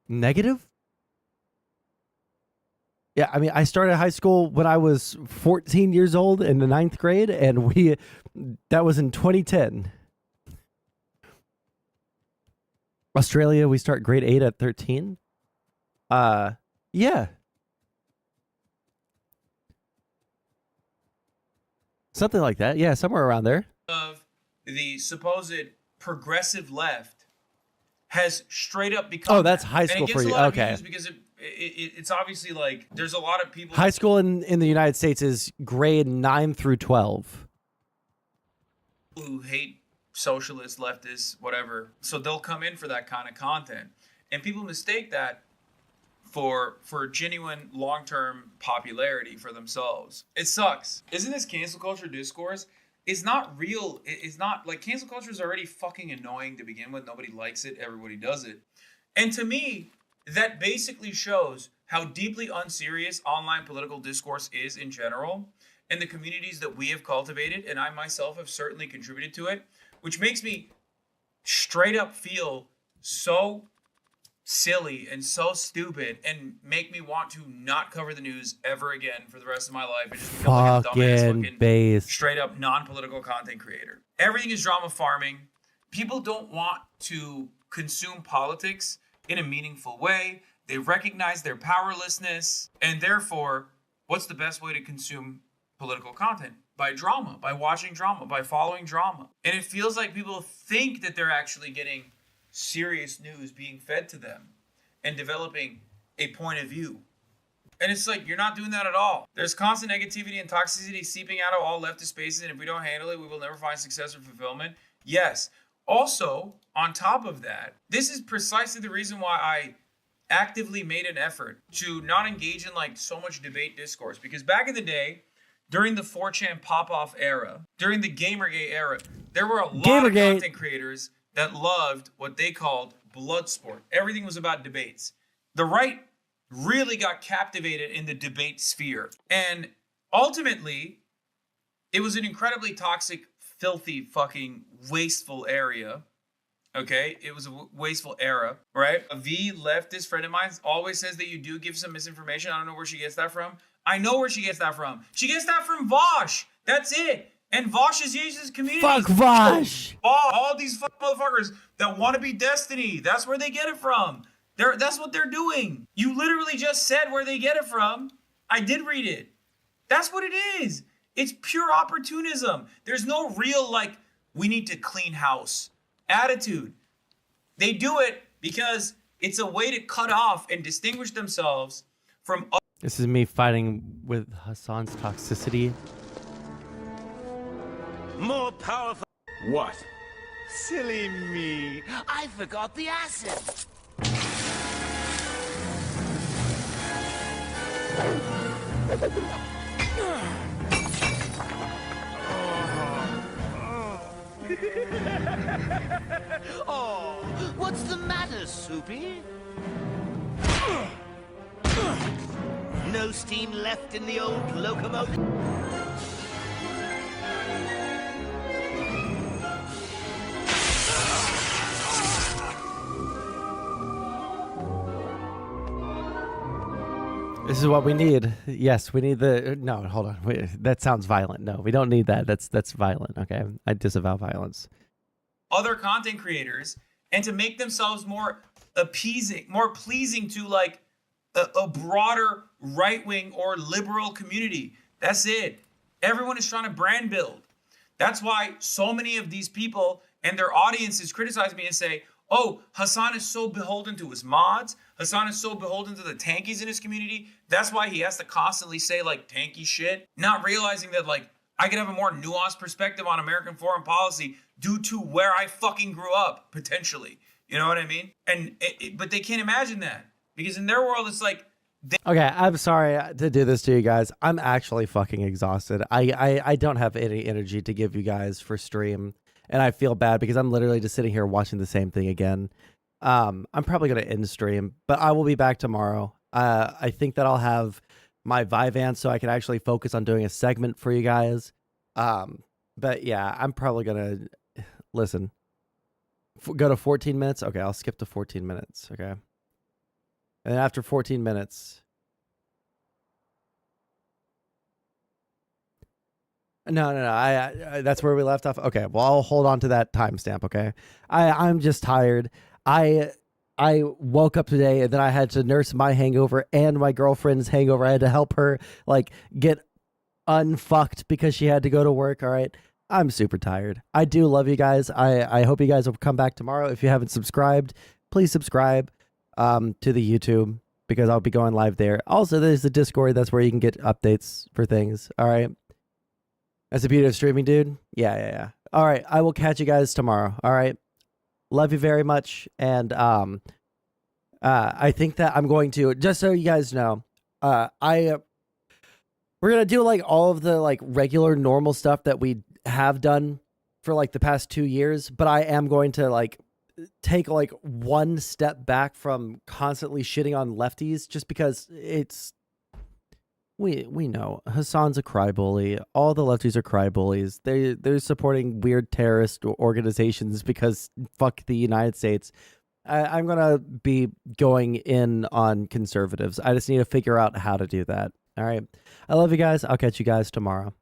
Speaker 3: Negative? Yeah, I mean, I started high school when I was 14 years old in the 9th grade, and that was in 2010. Australia, we start grade 8 at 13. Yeah. Something like that. Yeah, somewhere around there.
Speaker 17: Of the supposed progressive left has straight up become.
Speaker 3: Oh, that's high school
Speaker 17: and it
Speaker 3: for
Speaker 17: gets
Speaker 3: you.
Speaker 17: A lot
Speaker 3: Okay.
Speaker 17: Of views because it's obviously like there's a lot of people.
Speaker 3: High school in the United States is grade 9 through 12.
Speaker 17: Who hate socialists, leftists, whatever. So they'll come in for that kind of content, and people mistake that for genuine long-term popularity for themselves. It sucks. Isn't this cancel culture discourse? It's not real. It's not like cancel culture is already fucking annoying to begin with. Nobody likes it. Everybody does it. And to me, that basically shows how deeply unserious online political discourse is in general, and the communities that we have cultivated, and I myself have certainly contributed to it, which makes me straight up feel so silly and so stupid and make me want to not cover the news ever again for the rest of my life and just become like a dumbass fucking
Speaker 3: based.
Speaker 17: straight up non-political content creator. Everything is drama farming. People don't want to consume politics in a meaningful way. They recognize their powerlessness, and therefore, what's the best way to consume political content? By drama, by watching drama, by following drama. And it feels like people think that they're actually getting serious news being fed to them and developing a point of view. And it's like, you're not doing that at all. There's constant negativity and toxicity seeping out of all leftist spaces, and if we don't handle it, we will never find success or fulfillment. Yes, Also, on top of that, this is precisely the reason why I actively made an effort to not engage in like so much debate discourse. Because back in the day, during the 4chan pop-off era, during the Gamergate era, there were a lot of content creators that loved what they called blood sport. Everything was about debates. The right really got captivated in the debate sphere. And ultimately, it was an incredibly toxic, filthy, fucking wasteful area. Okay? It was a wasteful era, right? A V leftist friend of mine always says that you do give some misinformation. I don't know where she gets that from. I know where she gets that from. She gets that from Vosh. That's it. And Vosh is Yes's community.
Speaker 3: Fuck Vosh.
Speaker 17: All these fuck motherfuckers that want to be Destiny. That's where they get it from. That's what they're doing. You literally just said where they get it from. I did read it. That's what it is. It's pure opportunism. There's no real, like, we need to clean house attitude. They do it because it's a way to cut off and distinguish themselves from other.
Speaker 3: This is me fighting with Hassan's toxicity.
Speaker 9: More powerful.
Speaker 10: What?
Speaker 9: Silly me. I forgot the acid. Oh, what's the matter, Soupy? No steam left in the old locomotive?
Speaker 3: This is what we need. Yes, we need the... No, hold on. That sounds violent. No, we don't need that. That's violent, okay? I disavow violence.
Speaker 17: Other content creators and to make themselves more appeasing, more pleasing to like a broader right-wing or liberal community. That's it. Everyone is trying to brand build. That's why so many of these people and their audiences criticize me and say, oh, Hassan is so beholden to his mods. Hassan is so beholden to the tankies in his community. That's why he has to constantly say like tanky shit, not realizing that like I could have a more nuanced perspective on American foreign policy due to where I fucking grew up, potentially. You know what I mean? And but they can't imagine that because in their world, it's like.
Speaker 3: Okay, I'm sorry to do this to you guys. I'm actually fucking exhausted. I don't have any energy to give you guys for stream. And I feel bad because I'm literally just sitting here watching the same thing again. I'm probably going to end stream, but I will be back tomorrow. I think that I'll have my Vyvanse so I can actually focus on doing a segment for you guys. But yeah, I'm probably going to, listen, go to 14 minutes. Okay, I'll skip to 14 minutes, okay? And then after 14 minutes... No. I that's where we left off. Okay, well, I'll hold on to that timestamp. Okay, I'm just tired. I woke up today and then I had to nurse my hangover and my girlfriend's hangover. I had to help her like get unfucked because she had to go to work. All right, I'm super tired. I do love you guys. I hope you guys will come back tomorrow. If you haven't subscribed, please subscribe to the YouTube because I'll be going live there. Also, there's the Discord. That's where you can get updates for things. All right. That's the beauty of streaming, dude. Yeah. All right, I will catch you guys tomorrow. All right, love you very much, and I think that I'm going to, just so you guys know, we're gonna do like all of the like regular normal stuff that we have done for like the past 2 years, but I am going to like take like one step back from constantly shitting on lefties, just because it's. We know Hassan's a crybaby. All the lefties are crybullies. They're supporting weird terrorist organizations because fuck the United States. I'm gonna be going in on conservatives. I just need to figure out how to do that. All right. I love you guys. I'll catch you guys tomorrow.